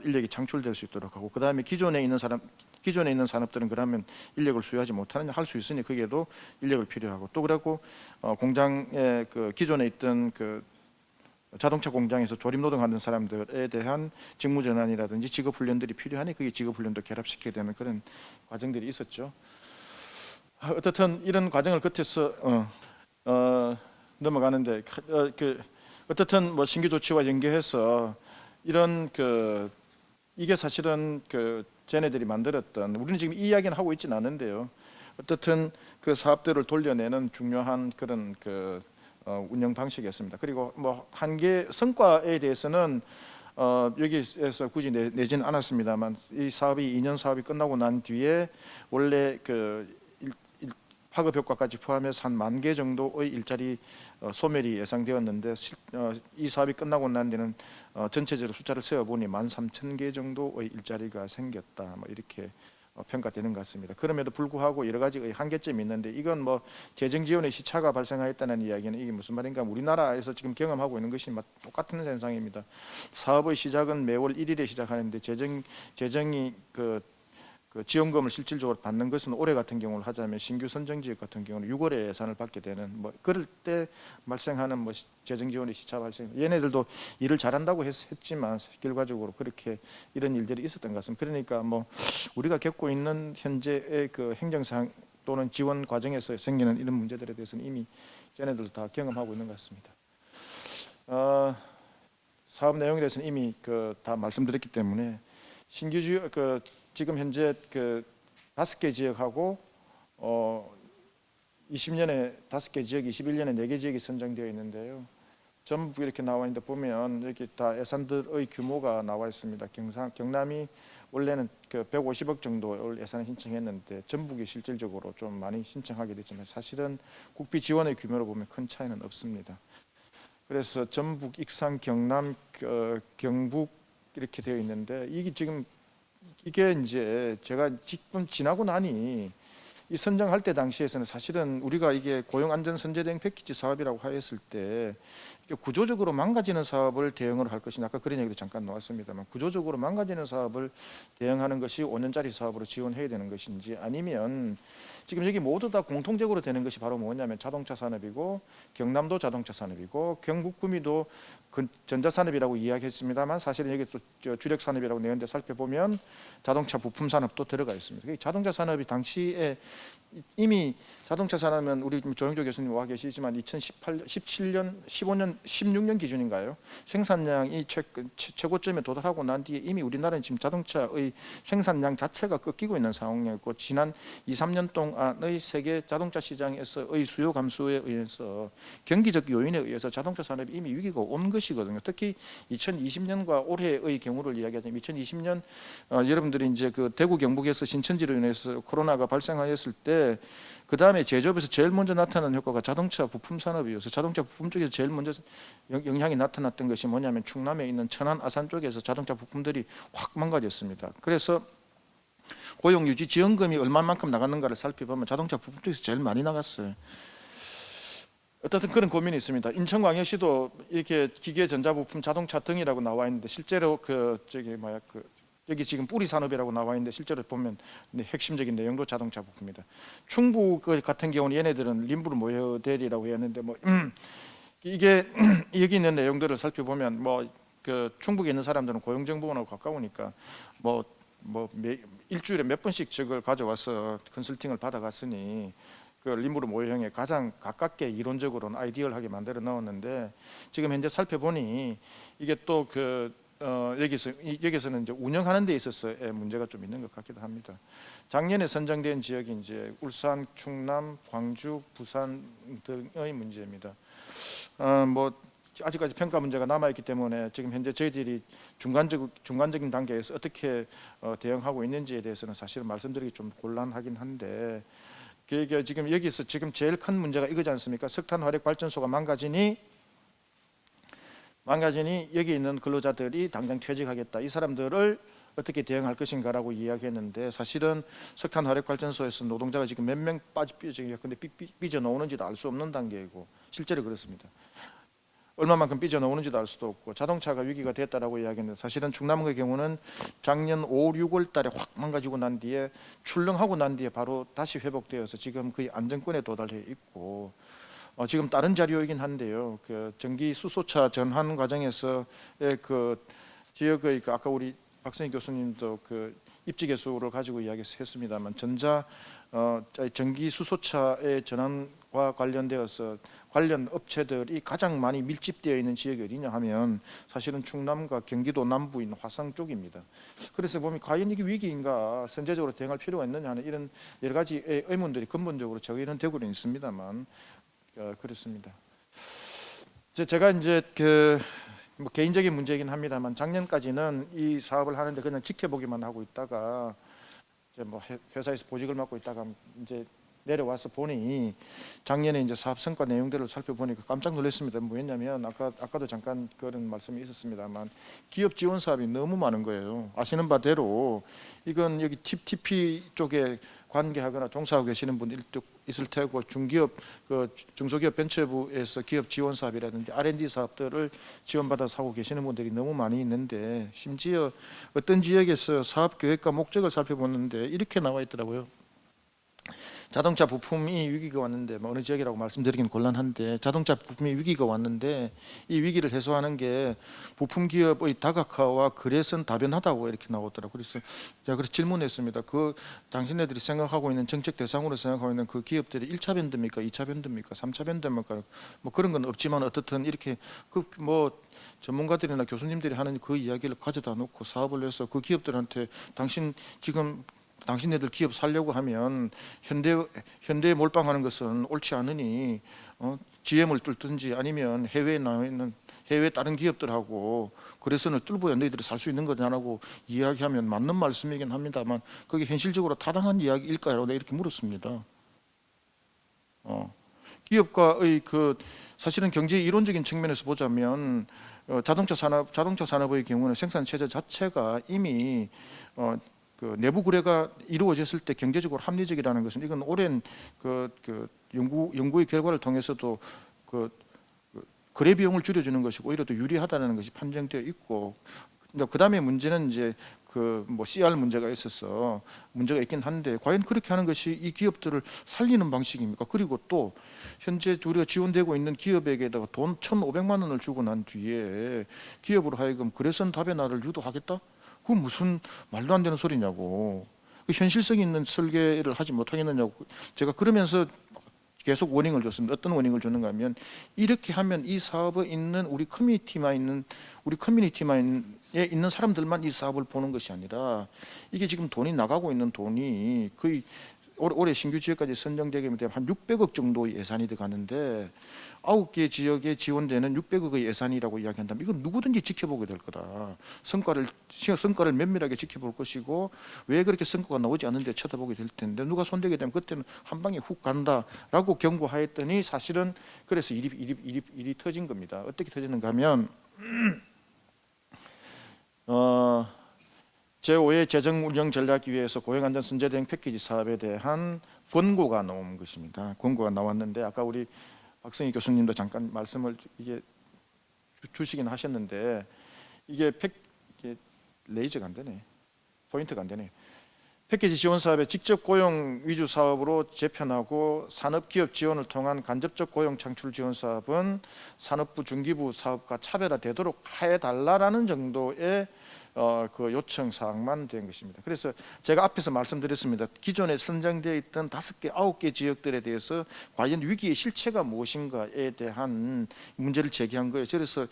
인력이 창출될 수 있도록 하고, 그 다음에 기존에 있는 산업들은 그러면 인력을 수요하지 못하느냐, 할 수 있으니 거기에도 인력을 필요하고, 또 그러고 공장에 기존에 있던 자동차 공장에서 조립 노동하는 사람들에 대한 직무 전환이라든지 직업 훈련들이 필요하니 그게 직업 훈련도 결합시켜야 되는 그런 과정들이 있었죠. 어떻든 이런 과정을 끝에서 넘어가는데, 어떻든 뭐 신규 조치와 연계해서 이런 이게 사실은 쟤네들이 만들었던, 우리는 지금 이 이야기는 하고 있지는 않은데요. 어떻든 그 사업들을 돌려내는 중요한 그런 운영 방식이었습니다. 그리고 뭐 한계 성과에 대해서는 여기에서 굳이 내지는 않았습니다만, 이 사업이 2년 사업이 끝나고 난 뒤에 원래 파급 효과까지 포함해서 한 10,000개 정도의 일자리 소멸이 예상되었는데, 이 사업이 끝나고 난 뒤는 전체적으로 숫자를 세어보니 13,000개 정도의 일자리가 생겼다, 뭐 이렇게 평가되는 것 같습니다. 그럼에도 불구하고 여러 가지 한계점이 있는데 이건 뭐 재정 지원의 시차가 발생하였다는 이야기는 이게 무슨 말인가? 우리나라에서 지금 경험하고 있는 것이 똑같은 현상입니다. 사업의 시작은 매월 1일에 시작하는데 재정이 그 지원금을 실질적으로 받는 것은 올해 같은 경우를 하자면 신규 선정 지역 같은 경우는 6월에 예산을 받게 되는 뭐 그럴 때 발생하는 뭐 재정 지원의 시차 발생. 얘네들도 일을 잘한다고 했지만 결과적으로 그렇게 이런 일들이 있었던 것 같습니다. 그러니까 뭐 우리가 겪고 있는 현재의 그 행정상 또는 지원 과정에서 생기는 이런 문제들에 대해서는 이미 얘네들도 다 경험하고 있는 것 같습니다. 사업 내용에 대해서는 이미 다 말씀드렸기 때문에 신규 지역 지금 현재 5개 지역하고 20년에 5개 지역, 21년에 4개 지역이 선정되어 있는데요. 전부 이렇게 나와 있는데 보면 이렇게 다 예산들의 규모가 나와 있습니다. 경남이 원래는 150억 정도 예산을 신청했는데 전북이 실질적으로 좀 많이 신청하게 됐지만 사실은 국비 지원의 규모로 보면 큰 차이는 없습니다. 그래서 전북, 익산, 경남, 경북 이렇게 되어 있는데 이게 이제 제가 지금 지나고 나니 이 선정할 때 당시에서는 사실은 우리가 이게 고용안전선제대응 패키지 사업이라고 하였을 때 구조적으로 망가지는 사업을 대응을 할 것이냐 아까 그런 얘기도 잠깐 나왔습니다만 구조적으로 망가지는 사업을 대응하는 것이 5년짜리 사업으로 지원해야 되는 것인지 아니면 지금 여기 모두 다 공통적으로 되는 것이 바로 뭐냐면 자동차 산업이고 경남도 자동차 산업이고 경북 구미도 전자산업이라고 이야기했습니다만 사실은 여기 또 주력 산업이라고 내는데 살펴보면 자동차 부품 산업도 들어가 있습니다. 자동차 산업이 당시에 이미 자동차 산업은 우리 조영조 교수님 와 계시지만 2017년, 15년, 16년 기준인가요? 생산량이 최고점에 도달하고 난 뒤에 이미 우리나라는 지금 자동차의 생산량 자체가 꺾이고 있는 상황이었고 지난 2, 3년 동안의 세계 자동차 시장에서의 수요 감소에 의해서 경기적 요인에 의해서 자동차 산업이 이미 위기가 온 것이거든요. 특히 2020년과 올해의 경우를 이야기하자면 2020년 여러분들이 이제 대구 경북에서 신천지로 인해서 코로나가 발생하였을 때 그 다음에 제조업에서 제일 먼저 나타난 효과가 자동차 부품 산업이어서 자동차 부품 쪽에서 제일 먼저 영향이 나타났던 것이 뭐냐면 충남에 있는 천안 아산 쪽에서 자동차 부품들이 확 망가졌습니다. 그래서 고용유지 지원금이 얼마만큼 나갔는가를 살펴보면 자동차 부품 쪽에서 제일 많이 나갔어요. 어떻든 그런 고민이 있습니다. 인천광역시도 이렇게 기계 전자부품 자동차 등이라고 나와 있는데 실제로 여기 지금 뿌리 산업이라고 나와 있는데 실제로 보면 핵심적인 내용도 자동차 부품입니다. 충북 같은 경우는 얘네들은 림부르 모델이라고 했는데 이게 여기 있는 내용들을 살펴보면 충북에 있는 사람들은 고용정보원하고 가까우니까 일주일에 몇 번씩 저걸 가져와서 컨설팅을 받아갔으니 림부르 모형에 가장 가깝게 이론적으로는 아이디얼하게 만들어 넣었는데 지금 현재 살펴보니 이게 또 여기서는 이제 운영하는 데 있어서의 문제가 좀 있는 것 같기도 합니다. 작년에 선정된 지역이 이제 울산, 충남, 광주, 부산 등의 문제입니다. 아직까지 평가 문제가 남아 있기 때문에 지금 현재 저희들이 중간적인 단계에서 어떻게 대응하고 있는지에 대해서는 사실은 말씀드리기 좀 곤란하긴 한데 그게 지금 여기서 지금 제일 큰 문제가 이거지 않습니까? 석탄 화력 발전소가 망가지니 여기 있는 근로자들이 당장 퇴직하겠다. 이 사람들을 어떻게 대응할 것인가라고 이야기했는데 사실은 석탄 화력 발전소에서 노동자가 지금 몇 명 삐져 나오는지도 알 수 없는 단계이고 실제로 그렇습니다. 얼마만큼 삐져 나오는지도 알 수도 없고 자동차가 위기가 됐다라고 이야기했는데 사실은 충남의 경우는 작년 5, 6월 달에 확 망가지고 난 뒤에 출렁하고 난 뒤에 바로 다시 회복되어서 지금 거의 안정권에 도달해 있고 지금 다른 자료이긴 한데요. 전기 수소차 전환 과정에서의 지역의 아까 우리 박선희 교수님도 입지 개수를 가지고 이야기했습니다만 전기 수소차의 전환과 관련되어서 관련 업체들이 가장 많이 밀집되어 있는 지역이 어디냐 하면 사실은 충남과 경기도 남부인 화성 쪽입니다. 그래서 보면 과연 이게 위기인가 선제적으로 대응할 필요가 있느냐 하는 이런 여러 가지 의문들이 근본적으로 저희는 되고는 있습니다만 그렇습니다. 제가 이제 개인적인 문제이긴 합니다만 작년까지는 이 사업을 하는데 그냥 지켜보기만 하고 있다가 이제 회사에서 보직을 맡고 있다가 이제 내려와서 보니 작년에 이제 사업 성과 내용들을 살펴보니까 깜짝 놀랐습니다. 뭐였냐면 아까도 잠깐 그런 말씀이 있었습니다만 기업 지원 사업이 너무 많은 거예요. 아시는 바대로 이건 여기 TP 쪽에 관계하거나 종사하고 계시는 분들도 있을 테고 중기업 중소기업 벤처부에서 기업 지원 사업이라든지 R&D 사업들을 지원받아서 하고 계시는 분들이 너무 많이 있는데 심지어 어떤 지역에서 사업 계획과 목적을 살펴보는데 이렇게 나와 있더라고요. 자동차 부품이 위기가 왔는데 뭐 어느 지역이라고 말씀드리긴 곤란한데 자동차 부품이 위기가 왔는데 이 위기를 해소하는 게 부품 기업의 다각화와 거래선 다변화다고 이렇게 나오더라고요. 그래서 제가 그래서 질문했습니다. 그 당신네들이 생각하고 있는 정책 대상으로 생각하고 있는 그 기업들이 1차 밴드입니까? 2차 밴드입니까? 3차 밴드입니까? 뭐 그런 건 없지만 어떻든 이렇게 그 뭐 전문가들이나 교수님들이 하는 그 이야기를 가져다 놓고 사업을 해서 그 기업들한테 당신네들 기업 살려고 하면 현대에 몰빵하는 것은 옳지 않으니 GM을 뚫든지 아니면 해외에 나와 있는 해외 다른 기업들하고 거래선을 뚫어야 너희들이 살 수 있는 거냐라고 이야기하면 맞는 말씀이긴 합니다만 그게 현실적으로 타당한 이야기일까요? 내가 이렇게 물었습니다. 기업과의 사실은 경제 이론적인 측면에서 보자면 자동차 산업의 경우는 생산 체제 자체가 이미 내부 거래가 이루어졌을 때 경제적으로 합리적이라는 것은 이건 오랜 연구의 결과를 통해서도 거래 비용을 줄여주는 것이고 오히려 더 유리하다는 것이 판정되어 있고 그 다음에 문제는 이제 뭐 CR 문제가 있어서 문제가 있긴 한데 과연 그렇게 하는 것이 이 기업들을 살리는 방식입니까? 그리고 또 현재 우리가 지원되고 있는 기업에게다가 돈 1,500만 원을 주고 난 뒤에 기업으로 하여금 거래선 다변화를 유도하겠다? 그건 무슨 말도 안 되는 소리냐고. 현실성 있는 설계를 하지 못하겠느냐고. 제가 그러면서 계속 워닝을 줬습니다. 어떤 워닝을 줬는가 하면 이렇게 하면 이 사업에 있는 우리 커뮤니티에 있는 사람들만 이 사업을 보는 것이 아니라 이게 지금 돈이 나가고 있는 돈이 거의 올해 신규 지역까지 선정되게 되면 한 600억 정도 예산이 들어가는데 9개 지역에 지원되는 600억의 예산이라고 이야기한다면 이건 누구든지 지켜보게 될 거다. 성과를 면밀하게 지켜볼 것이고 왜 그렇게 성과가 나오지 않는데 쳐다보게 될 텐데 누가 손대게 되면 그때는 한 방에 훅 간다라고 경고하였더니 사실은 그래서 일이 터진 겁니다. 어떻게 터지는가 하면 제5의 재정운영 전략위에서 고용안전선제대응 패키지 사업에 대한 권고가 나온 것입니다. 권고가 나왔는데 아까 우리 박성희 교수님도 잠깐 말씀을 이게 주시긴 하셨는데 이게 레이저가 안 되네. 포인트가 안 되네. 패키지 지원 사업의 직접 고용 위주 사업으로 재편하고 산업기업 지원을 통한 간접적 고용 창출 지원 사업은 산업부 중기부 사업과 차별화되도록 해달라는 정도의 요청 사항만 된 것입니다. 그래서 제가 앞에서 말씀드렸습니다. 기존에 선정되어 있던 5개, 9개 지역들에 대해서 과연 위기의 실체가 무엇인가에 대한 문제를 제기한 거예요. 그래서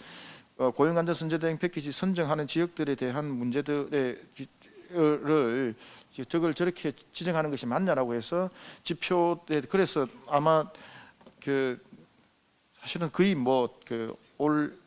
고용안전선제대응 패키지 선정하는 지역들에 대한 문제들을 저걸 저렇게 지정하는 것이 맞냐라고 해서 지표에 그래서 아마 사실은 거의 올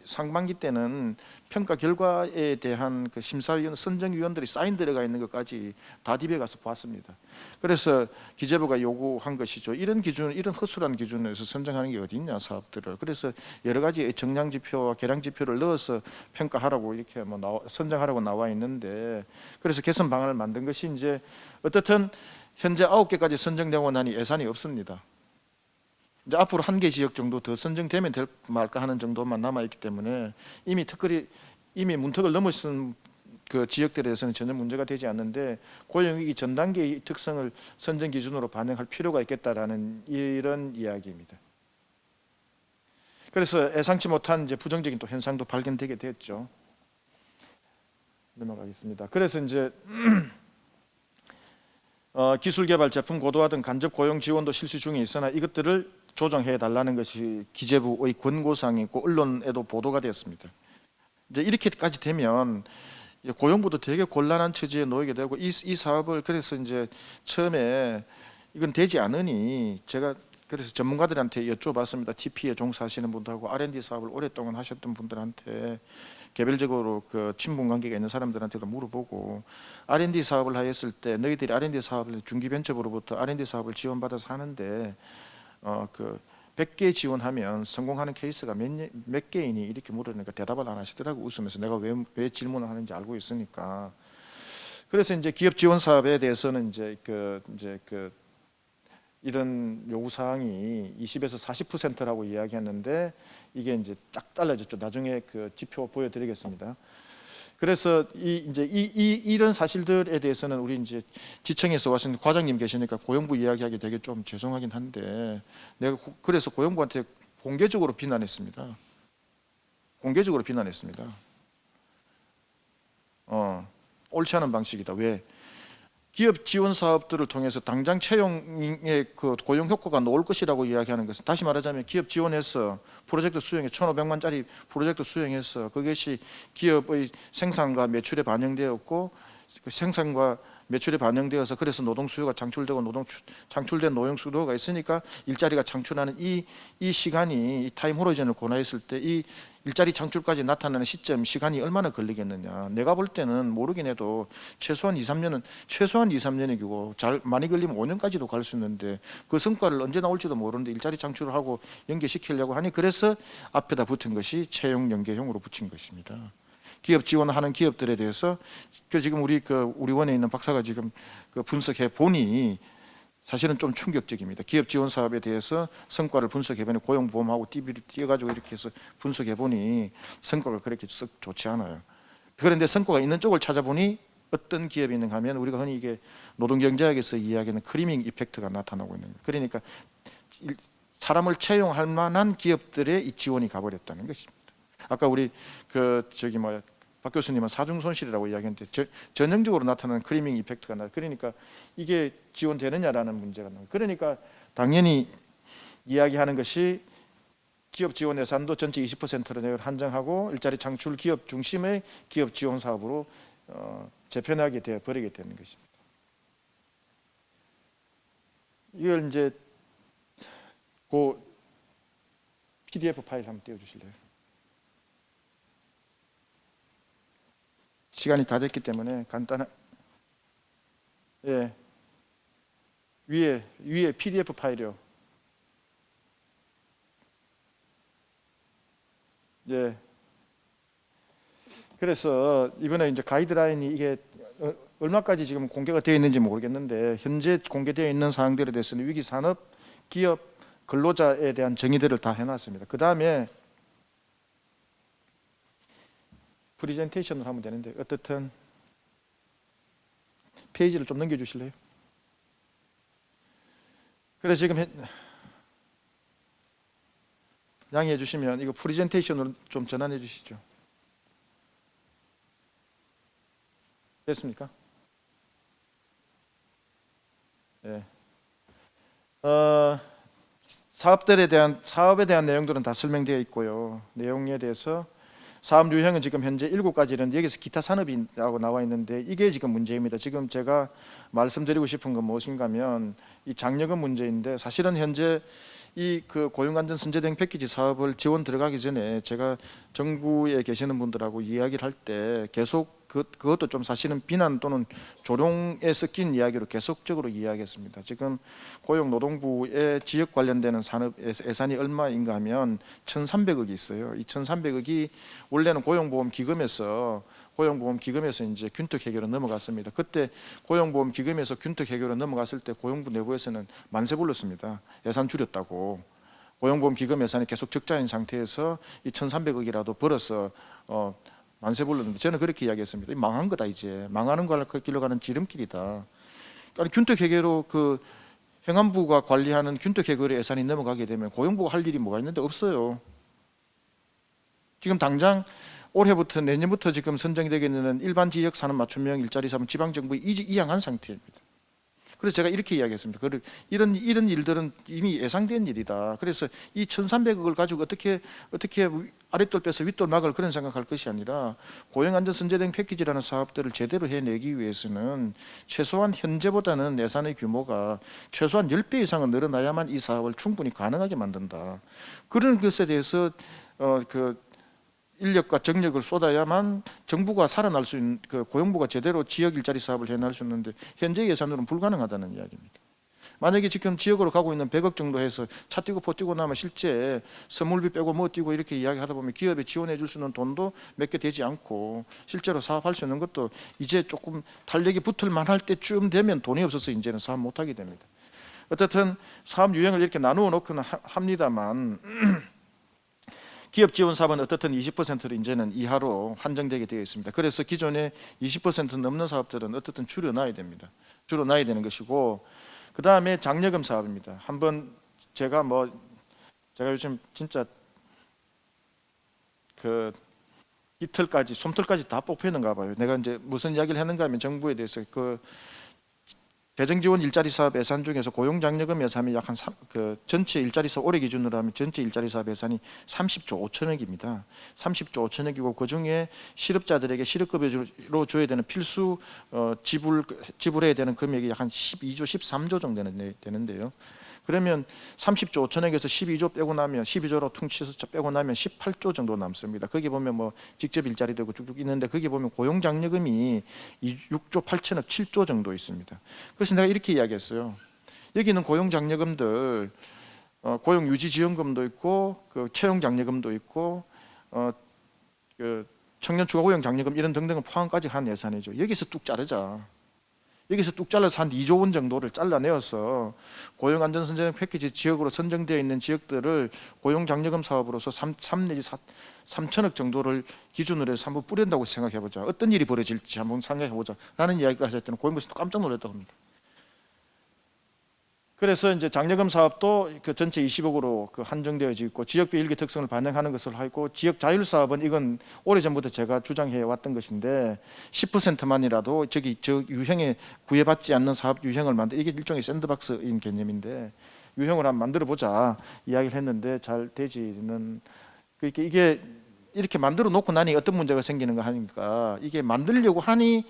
상반기 때는 평가 결과에 대한 심사위원 선정위원들이 사인 들어가 있는 것까지 다 디베 가서 봤습니다. 그래서 기재부가 요구한 것이죠. 이런 허술한 기준에서 선정하는 게 어디 있냐 사업들을. 그래서 여러 가지 정량 지표와 계량 지표를 넣어서 평가하라고 이렇게 선정하라고 나와 있는데 그래서 개선 방안을 만든 것이 이제 어떻든 현재 9개까지 선정되고 나니 예산이 없습니다. 이제 앞으로 1개 지역 정도 더 선정되면 될 말까 하는 정도만 남아 있기 때문에 이미 문턱을 넘어선 그 지역들에서는 전혀 문제가 되지 않는데 고용위기 전 단계의 특성을 선정 기준으로 반영할 필요가 있겠다라는 이런 이야기입니다. 그래서 예상치 못한 이제 부정적인 또 현상도 발견되게 됐죠. 넘어가겠습니다. 그래서 이제 기술개발 제품 고도화 등 간접 고용 지원도 실시 중에 있으나 이것들을 조정해 달라는 것이 기재부의 권고사항이고 언론에도 보도가 되었습니다. 이제 이렇게까지 되면 고용부도 되게 곤란한 처지에 놓이게 되고 이 사업을 그래서 이제 처음에 이건 되지 않으니 제가 그래서 전문가들한테 여쭤봤습니다. TP에 종사하시는 분들하고 R&D 사업을 오랫동안 하셨던 분들한테 개별적으로 그 친분 관계가 있는 사람들한테도 물어보고 R&D 사업을 하였을 때 너희들이 R&D 사업을 중기벤처부로부터 R&D 사업을 지원받아서 하는데 그 100개 지원하면 성공하는 케이스가 몇 개이니 이렇게 물으니까 대답을 안 하시더라고 웃으면서 내가 왜 질문을 하는지 알고 있으니까. 그래서 이제 기업 지원 사업에 대해서는 이제 이런 요구 사항이 20에서 40%라고 이야기했는데 이게 이제 쫙 달라졌죠. 나중에 그 지표 보여드리겠습니다. 그래서 이런 사실들에 대해서는 우리 이제 지청에서 와신 과장님 계시니까 고용부 이야기하기 되게 좀 죄송하긴 한데 내가 그래서 고용부한테 공개적으로 비난했습니다. 공개적으로 비난했습니다. 옳지 않은 방식이다. 왜? 기업 지원 사업들을 통해서 당장 채용의 그 고용 효과가 나올 것이라고 이야기하는 것은 다시 말하자면 기업 지원해서 프로젝트 수행해 1,500만짜리 프로젝트 수행해서 그것이 기업의 생산과 매출에 반영되었고 그 생산과 매출에 반영되어서 그래서 노동 수요가 창출되고 창출된 노동 수요가 있으니까 일자리가 창출하는 이 시간이 이 타임 호리즌을 고려했을 때 이 일자리 창출까지 나타나는 시간이 얼마나 걸리겠느냐. 내가 볼 때는 모르긴 해도 최소한 2, 3년이고 잘 많이 걸리면 5년까지도 갈 수 있는데 그 성과를 언제 나올지도 모르는데 일자리 창출을 하고 연계시키려고 하니 그래서 앞에다 붙은 것이 채용 연계형으로 붙인 것입니다. 기업 지원하는 기업들에 대해서 지금 우리 원에 있는 박사가 지금 그 분석해 보니 사실은 좀 충격적입니다. 기업 지원 사업에 대해서 성과를 분석해 보니 고용보험하고 DB를 띄어가지고 이렇게 해서 분석해 보니 성과가 그렇게 썩 좋지 않아요. 그런데 성과가 있는 쪽을 찾아보니 어떤 기업이 있는가 하면 우리가 흔히 이게 노동경제학에서 이야기하는 크리밍 이펙트가 나타나고 있는 거예요. 그러니까 사람을 채용할 만한 기업들에 이 지원이 가버렸다는 것입니다. 아까 우리 박 교수님은 사중손실이라고 이야기했는데 전형적으로 나타나는 크리밍 이펙트가 나. 그러니까 이게 지원되느냐라는 문제가 나요. 그러니까 당연히 이야기하는 것이 기업 지원 예산도 전체 20%를 한정하고 일자리 창출 기업 중심의 기업 지원 사업으로 재편하게 되어 버리게 되는 것입니다. 이걸 이제 그 PDF 파일 한번 띄워주실래요? 시간이 다 됐기 때문에 간단한 위에 PDF 파일이요. 그래서 이번에 이제 가이드라인이 이게 얼마까지 지금 공개가 되어 있는지 모르겠는데 현재 공개되어 있는 사항들에 대해서는 위기 산업, 기업, 근로자에 대한 정의들을 다 해놨습니다. 그 다음에 프리젠테이션을 하면 되는데 어떻든 페이지를 좀 넘겨주실래요? 그래서 지금 양해해 주시면 이거 프리젠테이션으로 좀 전환해 주시죠. 됐습니까? 네. 사업에 대한 내용들은 다 설명되어 있고요. 내용에 대해서 사업 유형은 지금 현재 7가지는 여기서 기타 산업이라고 나와 있는데 이게 지금 문제입니다. 지금 제가 말씀드리고 싶은 건 무엇인가 하면 이 장려금 문제인데 사실은 현재 이 그 고용안전 선제대응 패키지 사업을 지원 들어가기 전에 제가 정부에 계시는 분들하고 이야기를 할 때 계속 그것도 좀 사실은 비난 또는 조롱에 섞인 이야기로 계속적으로 이야기했습니다. 지금 고용노동부의 지역 관련되는 산업 예산이 얼마인가 하면 1,300억이 있어요. 이 1,300억이 원래는 고용보험기금에서 이제 균특 회계로 넘어갔습니다. 그때 고용보험기금에서 균특 회계로 넘어갔을 때 고용부 내부에서는 만세 불렀습니다. 예산 줄였다고. 고용보험기금 예산이 계속 적자인 상태에서 이 1,300억이라도 벌어서 만세 불렀는데 저는 그렇게 이야기했습니다. 망한 거다 이제. 망하는 걸 길로 가는 지름길이다. 그러니까 균특 회계로 그 행안부가 관리하는 균특 회계로 예산이 넘어가게 되면 고용부가 할 일이 뭐가 있는데 없어요. 지금 당장 올해부터 내년부터 지금 선정되게 있는 일반 지역 산업 맞춤형 일자리 사업 지방정부에 이양한 상태입니다. 그래서 제가 이렇게 이야기했습니다. 이런 일들은 이미 예상된 일이다. 그래서 이 1,300억을 가지고 어떻게 아랫돌 빼서 윗돌 막을 그런 생각할 것이 아니라 고용안전선제대응 패키지라는 사업들을 제대로 해내기 위해서는 최소한 현재보다는 예산의 규모가 최소한 10배 이상은 늘어나야만 이 사업을 충분히 가능하게 만든다. 그런 것에 대해서 인력과 정력을 쏟아야만 정부가 살아날 수 있는, 고용부가 제대로 지역 일자리 사업을 해낼 수 있는데 현재 예산으로는 불가능하다는 이야기입니다. 만약에 지금 지역으로 가고 있는 100억 정도 해서 차 뛰고 포 뛰고 나면 실제 선물비 빼고 뭐 뛰고 이렇게 이야기하다 보면 기업에 지원해 줄 수 있는 돈도 몇 개 되지 않고 실제로 사업할 수 있는 것도 이제 조금 달력이 붙을 만할 때쯤 되면 돈이 없어서 이제는 사업 못 하게 됩니다. 어쨌든 사업 유형을 이렇게 나누어 놓고는 합니다만 기업 지원 사업은 어떻든 20%를 이제는 이하로 한정되게 되어 있습니다. 그래서 기존에 20% 넘는 사업들은 어떻든 줄여놔야 됩니다. 줄여놔야 되는 것이고, 그 다음에 장려금 사업입니다. 한번 제가 요즘 진짜 이틀까지 솜털까지 다 뽑히는가 봐요. 내가 이제 무슨 이야기를 하는가 하면 정부에 대해서 재정지원 일자리 사업 예산 중에서 고용장려금 예산이 약 한 전체 일자리 사업 올해 기준으로 하면 전체 일자리 사업 예산이 30조 5천억입니다. 30조 5천억이고 그 중에 실업자들에게 실업급여로 줘야 되는 필수 지불해야 되는 금액이 약 한 12조 13조 정도 되는데요. 그러면 30조 5천억에서 12조 빼고 나면 12조로 퉁치서 빼고 나면 18조 정도 남습니다. 거기 보면 뭐 직접 일자리 되고 쭉쭉 있는데 거기 보면 고용장려금이 6조 8천억 7조 정도 있습니다. 그래서 내가 이렇게 이야기했어요. 여기는 고용장려금들 고용유지지원금도 있고 채용장려금도 있고 청년 추가고용장려금 이런 등등을 포함까지 한 예산이죠. 여기서 뚝 자르자. 여기서 뚝 잘라서 한 2조 원 정도를 잘라내어서 고용안전선제대응 패키지 지역으로 선정되어 있는 지역들을 고용장려금 사업으로서 3 내지 3천억 정도를 기준으로 해서 한번 뿌린다고 생각해보자. 어떤 일이 벌어질지 한번 생각해보자 라는 이야기를 하실 때는 고용부에서 깜짝 놀랐다고 합니다. 그래서 이제 장려금 사업도 전체 20억으로 한정되어져 있고 지역별 일기 특성을 반영하는 것을 하고 지역 자율 사업은 이건 오래전부터 제가 주장해 왔던 것인데 10%만이라도 저 유형에 구애받지 않는 사업 유형을 이게 일종의 샌드박스인 개념인데 유형을 한번 만들어 보자 이야기를 했는데 잘 되지는 이게 이렇게 만들어 놓고 나니 어떤 문제가 생기는가 하니까 이게 만들려고 하니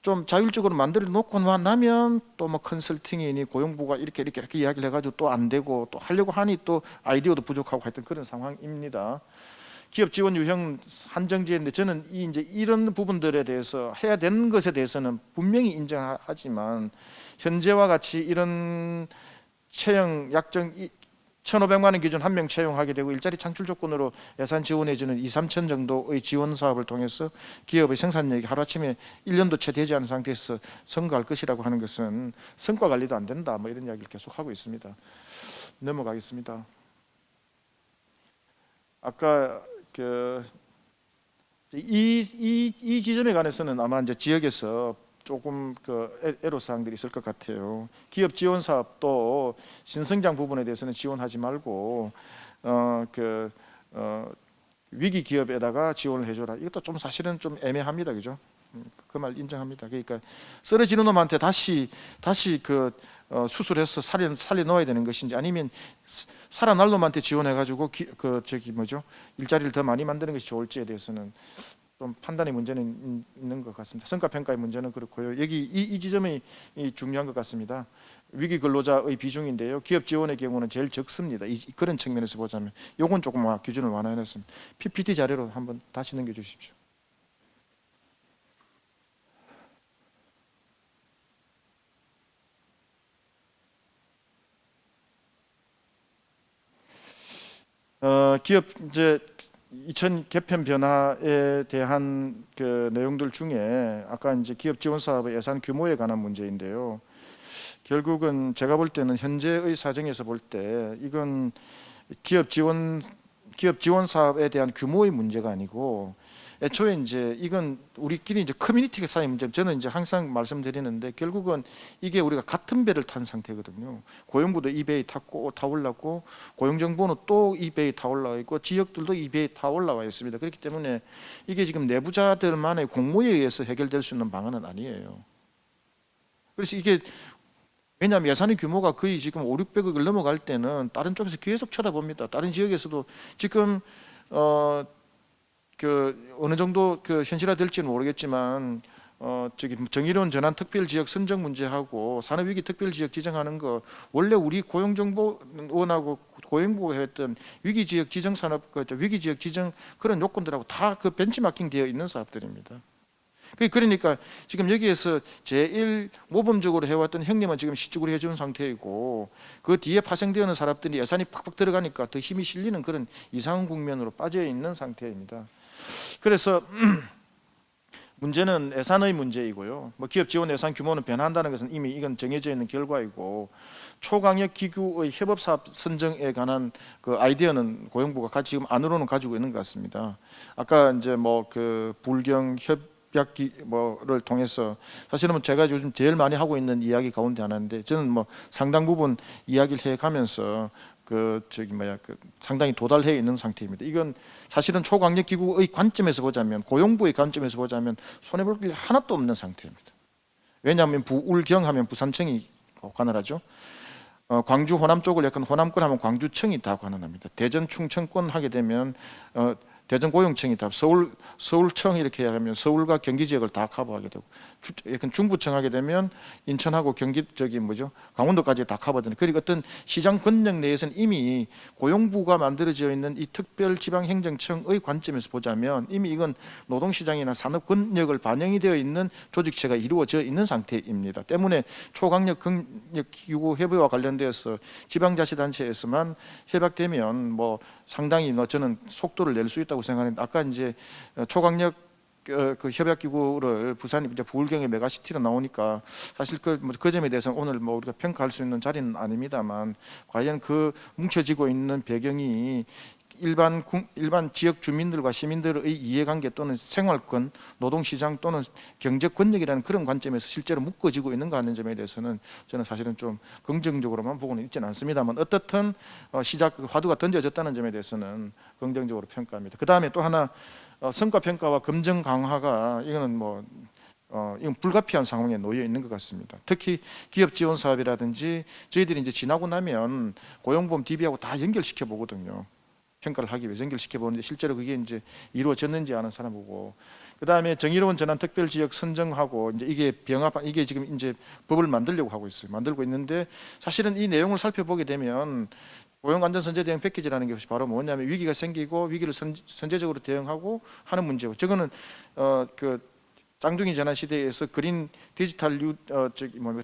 좀 자율적으로 만들어 놓고 나면 또 뭐 컨설팅이니 고용부가 이렇게 이야기를 해가지고 또 안 되고 또 하려고 하니 또 아이디어도 부족하고 하여튼 그런 상황입니다. 기업 지원 유형 한정지인데 저는 이제 이런 부분들에 대해서 해야 되는 것에 대해서는 분명히 인정하지만 현재와 같이 이런 채용 약정 1,500만 원 기준 한 명 채용하게 되고 일자리 창출 조건으로 예산 지원해주는 2, 3천 정도의 지원 사업을 통해서 기업의 생산력이 하루아침에 1년도 채 되지 않은 상태에서 성과할 것이라고 하는 것은 성과 관리도 안 된다 뭐 이런 이야기를 계속 하고 있습니다. 넘어가겠습니다. 아까 이 지점에 관해서는 아마 이제 지역에서 조금 애로사항들이 있을 것 같아요. 기업 지원 사업도 신성장 부분에 대해서는 지원하지 말고 위기 기업에다가 지원을 해줘라. 이것도 좀 사실은 좀 애매합니다, 그죠? 그 말 인정합니다. 그러니까 쓰러지는 놈한테 다시 수술해서 살려 놓아야 되는 것인지 아니면 살아날 놈한테 지원해가지고 일자리를 더 많이 만드는 것이 좋을지에 대해서는 좀 판단의 문제는 있는 것 같습니다. 성과평가의 문제는 그렇고요. 여기 이 지점이 중요한 것 같습니다. 위기 근로자의 비중인데요. 기업 지원의 경우는 제일 적습니다. 그런 측면에서 보자면 요건 조금 기준을 완화해놨습니다. PPT 자료로 한번 다시 넘겨주십시오. 기업 이제 2000 개편 변화에 대한 내용들 중에 아까 이제 기업 지원 사업의 예산 규모에 관한 문제인데요. 결국은 제가 볼 때는 현재의 사정에서 볼 때 이건 기업 지원 사업에 대한 규모의 문제가 아니고 애초에 이제 이건 우리끼리 이제 커뮤니티가 쌓인 문제. 저는 이제 항상 말씀드리는데 결국은 이게 우리가 같은 배를 탄 상태거든요. 고용부도 이 배에 타 올랐고 고용정보는 또 이 배에 타 올라와 있고 지역들도 이 배에 타 올라와 있습니다. 그렇기 때문에 이게 지금 내부자들만의 공모에 의해서 해결될 수 있는 방안은 아니에요. 그래서 이게 왜냐하면 예산의 규모가 거의 지금 5, 600억을 넘어갈 때는 다른 쪽에서 계속 쳐다봅니다. 다른 지역에서도 지금 그 어느 정도 그 현실화될지는 모르겠지만 저기 정의로운 전환 특별지역 선정 문제하고 산업위기 특별지역 지정하는 거 원래 우리 고용정보원하고 고용부가 했던 위기지역 지정 산업 위기지역 지정 그런 요건들하고 다 그 벤치마킹 되어 있는 사업들입니다. 그러니까 지금 여기에서 제일 모범적으로 해왔던 형님은 지금 시축을 해준 상태이고 그 뒤에 파생되어 있는 사람들이 예산이 팍팍 들어가니까 더 힘이 실리는 그런 이상한 국면으로 빠져 있는 상태입니다. 그래서 문제는 예산의 문제이고요. 뭐 기업 지원 예산 규모는 변한다는 것은 이미 이건 정해져 있는 결과이고 초강력 기구의 협업 사업 선정에 관한 그 아이디어는 고용부가 지금 안으로는 가지고 있는 것 같습니다. 아까 이제 뭐 그 불경 뭐를 통해서 사실은 제가 요즘 제일 많이 하고 있는 이야기 가운데 하나인데 저는 뭐 상당 부분 이야기를 해가면서 그 상당히 도달해 있는 상태입니다. 이건 사실은 초강력 기구의 관점에서 보자면 고용부의 관점에서 보자면 손해 볼 게 하나도 없는 상태입니다. 왜냐하면 부울경 하면 부산청이 관할하죠. 광주 호남 쪽을 약간 호남권 하면 광주청이 다 관할합니다. 대전 충청권 하게 되면 대전 고용청이 다 서울청 이렇게 하면 서울과 경기 지역을 다 커버하게 되고 약간 중부청 하게 되면 인천하고 경기 강원도까지 다 커버되는 그리고 어떤 시장 권역 내에서는 이미 고용부가 만들어져 있는 이 특별지방행정청의 관점에서 보자면 이미 이건 노동시장이나 산업 권역을 반영이 되어 있는 조직체가 이루어져 있는 상태입니다. 때문에 초강력 기구 협의와 관련되어서 지방자치단체에서만 협약되면 뭐 상당히 저는 속도를 낼 수 있다고 생각하는데 아까 이제 초강력 그 협약기구를 부산이 이제 부울경의 메가시티로 나오니까 사실 그 점에 대해서는 오늘 뭐 우리가 평가할 수 있는 자리는 아닙니다만 과연 그 뭉쳐지고 있는 배경이 일반 지역 주민들과 시민들의 이해관계 또는 생활권, 노동시장 또는 경제 권력이라는 그런 관점에서 실제로 묶어지고 있는가 하는 점에 대해서는 저는 사실은 좀 긍정적으로만 보고는 있지는 않습니다만 어떻든 시작 화두가 던져졌다는 점에 대해서는 긍정적으로 평가합니다. 그 다음에 또 하나 성과 평가와 검증 강화가 이거는 이건 불가피한 상황에 놓여 있는 것 같습니다. 특히 기업 지원 사업이라든지 저희들이 이제 지나고 나면 고용보험 DB하고 다 연결시켜 보거든요. 평가를 하기 위해서 연결시켜 보는데 실제로 그게 이제 이루어졌는지 아는 사람 보고 그 다음에 정의로운 전환 특별지역 선정하고 이제 이게 지금 이제 법을 만들려고 하고 있어요. 만들고 있는데 사실은 이 내용을 살펴보게 되면 고용안전선제 대응 패키지라는 것이 바로 뭐냐면 위기가 생기고 위기를 선제적으로 대응하고 하는 문제고 저거는 쌍둥이 전환 시대에서 그린 디지털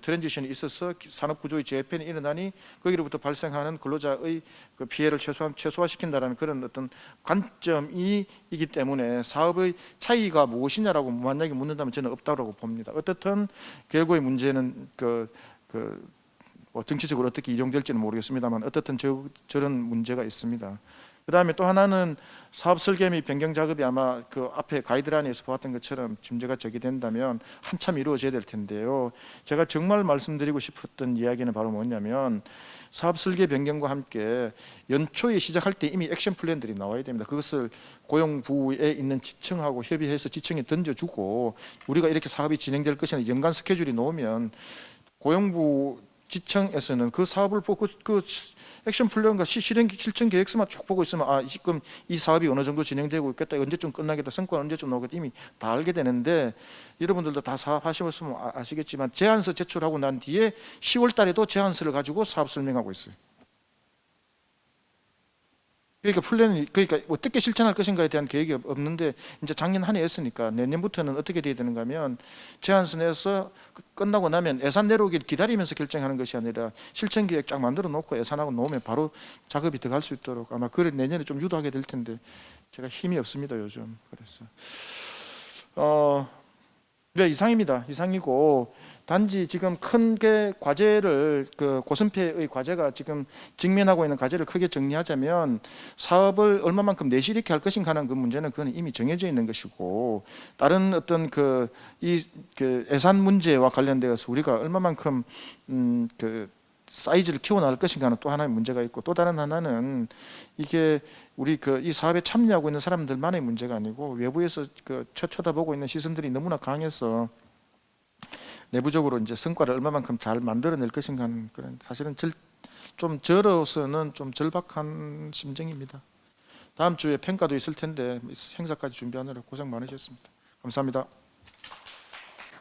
트랜지션이 있어서 산업 구조의 재편이 일어나니 거기로부터 발생하는 근로자의 그 피해를 최소화시킨다라는 그런 어떤 관점이기 때문에 사업의 차이가 무엇이냐라고 만약에 묻는다면 저는 없다고 봅니다. 어떻든 결국의 문제는 정치적으로 어떻게 이용될지는 모르겠습니다만 어떻든 저런 문제가 있습니다. 그 다음에 또 하나는 사업 설계 및 변경 작업이 아마 그 앞에 가이드라인에서 보았던 것처럼 문제가 제기된다면 한참 이루어져야 될 텐데요. 제가 정말 말씀드리고 싶었던 이야기는 바로 뭐냐면 사업 설계 변경과 함께 연초에 시작할 때 이미 액션 플랜들이 나와야 됩니다. 그것을 고용부에 있는 지청하고 협의해서 지청에 던져주고 우리가 이렇게 사업이 진행될 것이나 연간 스케줄이 나오면 고용부 지청에서는 그 사업을 보고 그 액션 플랜과 실천 계획서만 쭉 보고 있으면 지금 이 사업이 어느 정도 진행되고 있겠다, 언제쯤 끝나겠다, 성과는 언제쯤 나오겠다 이미 다 알게 되는데 여러분들도 다 사업하시면 아시겠지만 제안서 제출하고 난 뒤에 10월 달에도 제안서를 가지고 사업 설명하고 있어요. 그러니까 어떻게 실천할 것인가에 대한 계획이 없는데 이제 작년 한 해 했으니까 내년부터는 어떻게 돼야 되는가 하면 제안서 내서 끝나고 나면 예산 내려오길 기다리면서 결정하는 것이 아니라 실천 계획 쫙 만들어 놓고 예산하고 놓으면 바로 작업이 들어갈 수 있도록 아마 그걸 내년에 좀 유도하게 될 텐데 제가 힘이 없습니다 요즘. 그래서 네, 이상이고 단지 지금 큰 게 과제를 고선패의 과제가 지금 직면하고 있는 과제를 크게 정리하자면 사업을 얼마만큼 내실있게 할 것인가 하는 그 문제는 그건 이미 정해져 있는 것이고 다른 어떤 예산 문제와 관련되어서 우리가 얼마만큼 사이즈를 키워나갈 것인가 하는 또 하나의 문제가 있고 또 다른 하나는 이게 우리 이 사업에 참여하고 있는 사람들만의 문제가 아니고 외부에서 쳐다보고 있는 시선들이 너무나 강해서 내부적으로 이제 성과를 얼마만큼 잘 만들어낼 것인가 하는 그런 사실은 좀 저로서는 좀 절박한 심정입니다. 다음 주에 평가도 있을 텐데 행사까지 준비하느라 고생 많으셨습니다. 감사합니다.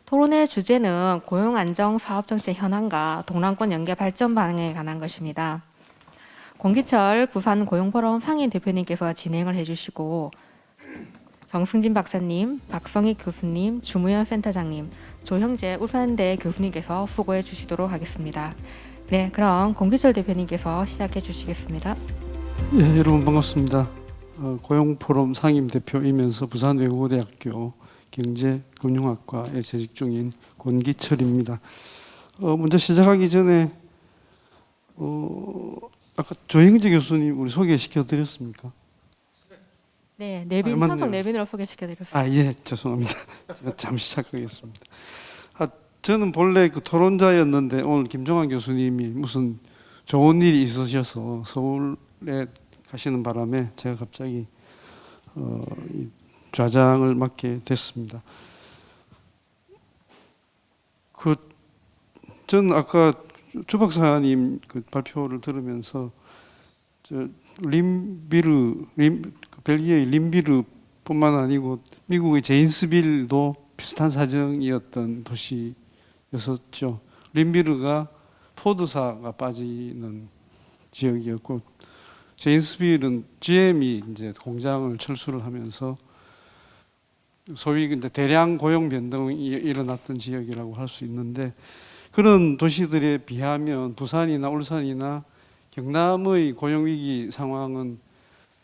토론의 주제는 고용안정 사업정책 현황과 동남권 연계 발전 방향에 관한 것입니다. 권기철 부산 고용포럼 상임 대표님께서 진행을 해주시고 정승진 박사님, 박성희 교수님, 주무현 센터장님, 조형재 울산대 교수님께서 수고해 주시도록 하겠습니다. 네, 그럼 권기철 대표님께서 시작해 주시겠습니다. 예, 여러분 반갑습니다. 고용포럼 상임 대표이면서 부산외국어대학교 경제금융학과에 재직 중인 권기철입니다. 먼저 시작하기 전에 아까 조형재 교수님 우리 소개시켜 드렸습니까? 네, 내빈 맞네요. 참석 내빈으로 소개시켜 드렸습니다. 예, 죄송합니다. 제가 잠시 착각했습니다. 저는 본래 그 토론자였는데 오늘 김종환 교수님이 무슨 좋은 일이 있으셔서 서울에 가시는 바람에 제가 갑자기 이 좌장을 맡게 됐습니다. 저는 아까 주 박사님 그 발표를 들으면서 벨기에의 림비르뿐만 아니고 미국의 제인스빌도 비슷한 사정이었던 도시였었죠. 림비르가 포드사가 빠지는 지역이었고 제인스빌은 GM이 이제 공장을 철수를 하면서 소위 이제 대량 고용 변동이 일어났던 지역이라고 할 수 있는데 그런 도시들에 비하면 부산이나 울산이나 경남의 고용 위기 상황은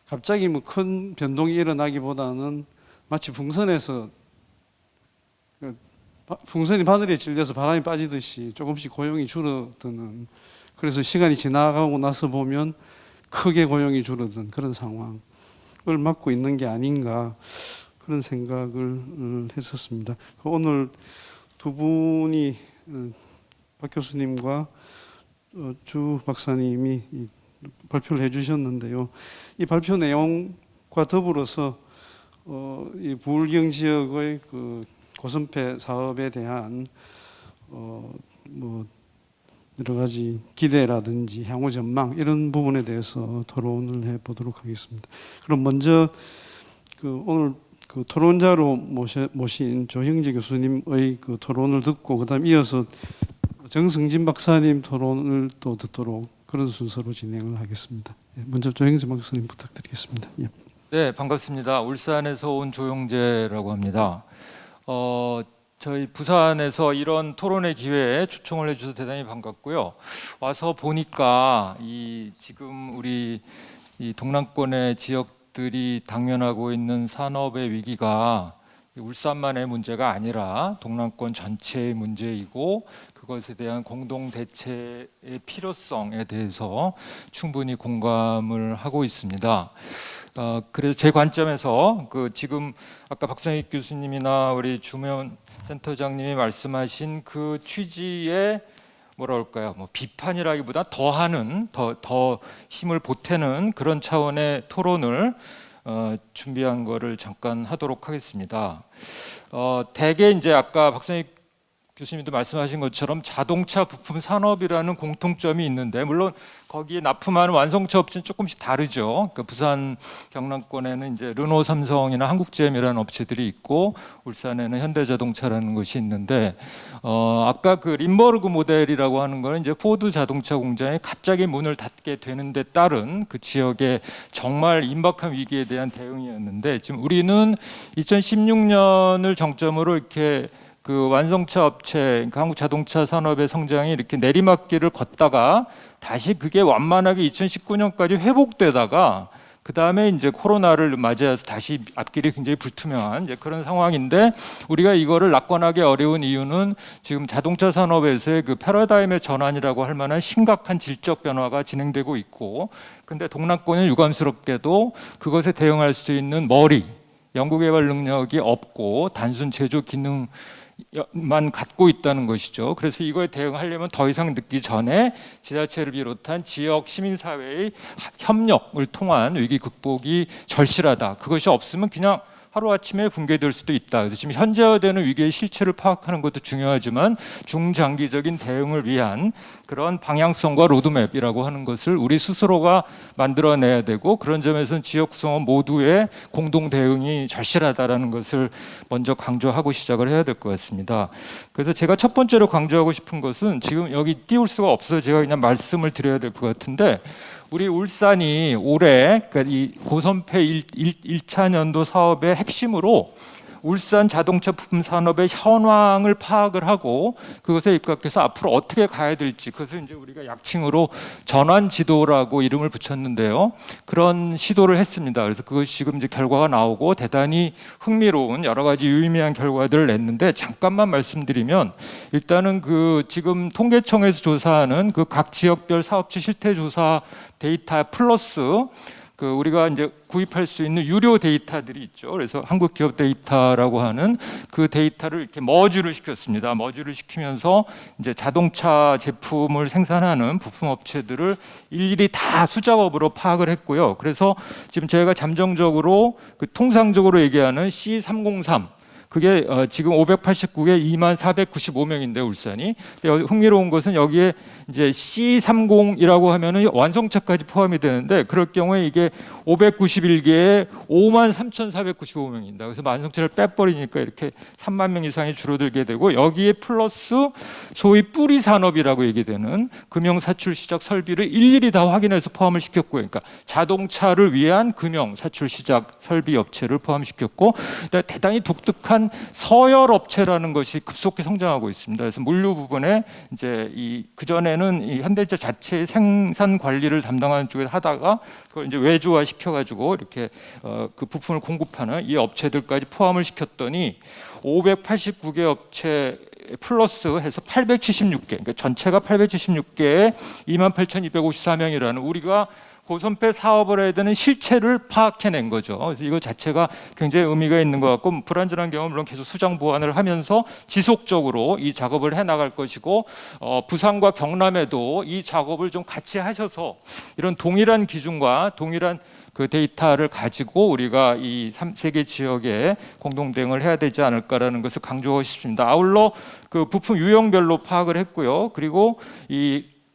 갑자기 뭐 큰 변동이 일어나기보다는 마치 풍선이 바늘에 찔려서 바람이 빠지듯이 조금씩 고용이 줄어드는, 그래서 시간이 지나가고 나서 보면 크게 고용이 줄어든 그런 상황을 맞고 있는 게 아닌가 그런 생각을 했었습니다. 오늘 두 분이 박 교수님과 주 박사님이 발표를 해주셨는데요. 이 발표 내용과 더불어서 이 부울경 지역의 그 고선폐 사업에 대한 뭐 여러 가지 기대라든지 향후 전망 이런 부분에 대해서 토론을 해보도록 하겠습니다. 그럼 먼저 오늘 그 토론자로 모신 조형재 교수님의 그 토론을 듣고 그다음 이어서 정승진 박사님 토론을 또 듣도록 그런 순서로 진행을 하겠습니다. 먼저 조형재 박사님 부탁드리겠습니다. 예. 네, 반갑습니다. 울산에서 온 조용재라고 합니다. 저희 부산에서 이런 토론의 기회에 초청을 해주셔서 대단히 반갑고요. 와서 보니까 지금 우리 이 동남권의 지역들이 당면하고 있는 산업의 위기가 울산만의 문제가 아니라 동남권 전체의 문제이고 그것에 대한 공동 대책의 필요성에 대해서 충분히 공감을 하고 있습니다. 그래서 제 관점에서 지금 아까 박성익 교수님이나 우리 주무현 센터장님이 말씀하신 그 취지의 뭐랄까요, 비판이라기보다 더 힘을 보태는 그런 차원의 토론을 준비한 거를 잠깐 하도록 하겠습니다. 대개 이제 아까 박성익 교수님도 말씀하신 것처럼 자동차 부품 산업이라는 공통점이 있는데 물론 거기에 납품하는 완성차 업체는 조금씩 다르죠. 그러니까 부산 경남권에는 이제 르노, 삼성이나 한국제임이라는 업체들이 있고 울산에는 현대자동차라는 것이 있는데 아까 그 림버르그 모델이라고 하는 거는 이제 포드 자동차 공장이 갑자기 문을 닫게 되는 데 따른 그 지역의 정말 임박한 위기에 대한 대응이었는데 지금 우리는 2016년을 정점으로 이렇게 그 완성차 업체, 그러니까 한국 자동차 산업의 성장이 이렇게 내리막길을 걷다가 다시 그게 완만하게 2019년까지 회복되다가 그 다음에 이제 코로나를 맞이해서 다시 앞길이 굉장히 불투명한 이제 그런 상황인데 우리가 이거를 낙관하기 어려운 이유는 지금 자동차 산업에서의 그 패러다임의 전환이라고 할 만한 심각한 질적 변화가 진행되고 있고, 근데 동남권은 유감스럽게도 그것에 대응할 수 있는 연구개발 능력이 없고 단순 제조 기능 만 갖고 있다는 것이죠. 그래서 이거에 대응하려면 더 이상 늦기 전에 지자체를 비롯한 지역 시민사회의 협력을 통한 위기 극복이 절실하다. 그것이 없으면 그냥 하루아침에 붕괴될 수도 있다. 그래서 지금 현재화되는 위기의 실체를 파악하는 것도 중요하지만 중장기적인 대응을 위한 그런 방향성과 로드맵이라고 하는 것을 우리 스스로가 만들어내야 되고, 그런 점에서는 지역 구성원 모두의 공동 대응이 절실하다라는 것을 먼저 강조하고 시작을 해야 될 것 같습니다. 그래서 제가 첫 번째로 강조하고 싶은 것은 지금 여기 띄울 수가 없어서 제가 그냥 말씀을 드려야 될 것 같은데, 우리 울산이 올해 그러니까 이 고선패 1차 년도 사업의 핵심으로 울산 자동차 부품 산업의 현황을 파악을 하고 그것에 입각해서 앞으로 어떻게 가야 될지, 그것을 이제 우리가 약칭으로 전환 지도라고 이름을 붙였는데요. 그런 시도를 했습니다. 그래서 그것이 지금 이제 결과가 나오고 대단히 흥미로운 여러 가지 유의미한 결과들을 냈는데, 잠깐만 말씀드리면, 일단은 그 지금 통계청에서 조사하는 그 각 지역별 사업체 실태 조사 데이터 플러스 그 우리가 이제 구입할 수 있는 유료 데이터들이 있죠. 그래서 한국 기업 데이터라고 하는 그 데이터를 이렇게 머지를 시켰습니다. 머지를 시키면서 이제 자동차 제품을 생산하는 부품 업체들을 일일이 다 숫자업으로 파악을 했고요. 그래서 지금 저희가 잠정적으로 그 통상적으로 얘기하는 C303, 그게 지금 589개 2495명인데 울산이. 근데 흥미로운 것은 여기에 이제 C30이라고 하면은 완성차까지 포함이 되는데, 그럴 경우에 이게 591개에 53,495명입니다. 그래서 완성차를 빼버리니까 이렇게 3만 명 이상이 줄어들게 되고, 여기에 플러스 소위 뿌리 산업이라고 얘기되는 금융 사출 시작 설비를 일일이 다 확인해서 포함을 시켰고요. 그러니까 자동차를 위한 금융 사출 시작 설비 업체를 포함시켰고, 대단히 독특한 서열 업체라는 것이 급속히 성장하고 있습니다. 그래서 물류 부분에 이제 그 전에는 이 현대차 자체의 생산 관리를 담당하는 쪽에 하다가 그걸 이제 외주화 시켜가지고 이렇게 그 부품을 공급하는 이 업체들까지 포함을 시켰더니 589개 업체 플러스 해서 876개, 그러니까 전체가 876개에 28,254명이라는 우리가 고선패 사업을 해야 되는 실체를 파악해낸 거죠. 그래서 이거 자체가 굉장히 의미가 있는 것 같고, 불완전한 경우는 물론 계속 수정 보완을 하면서 지속적으로 이 작업을 해나갈 것이고, 부산과 경남에도 이 작업을 좀 같이 하셔서 이런 동일한 기준과 동일한 그 데이터를 가지고 우리가 이 3개 지역에 공동 대응을 해야 되지 않을까라는 것을 강조하고 싶습니다. 아울러 그 부품 유형별로 파악을 했고요. 그리고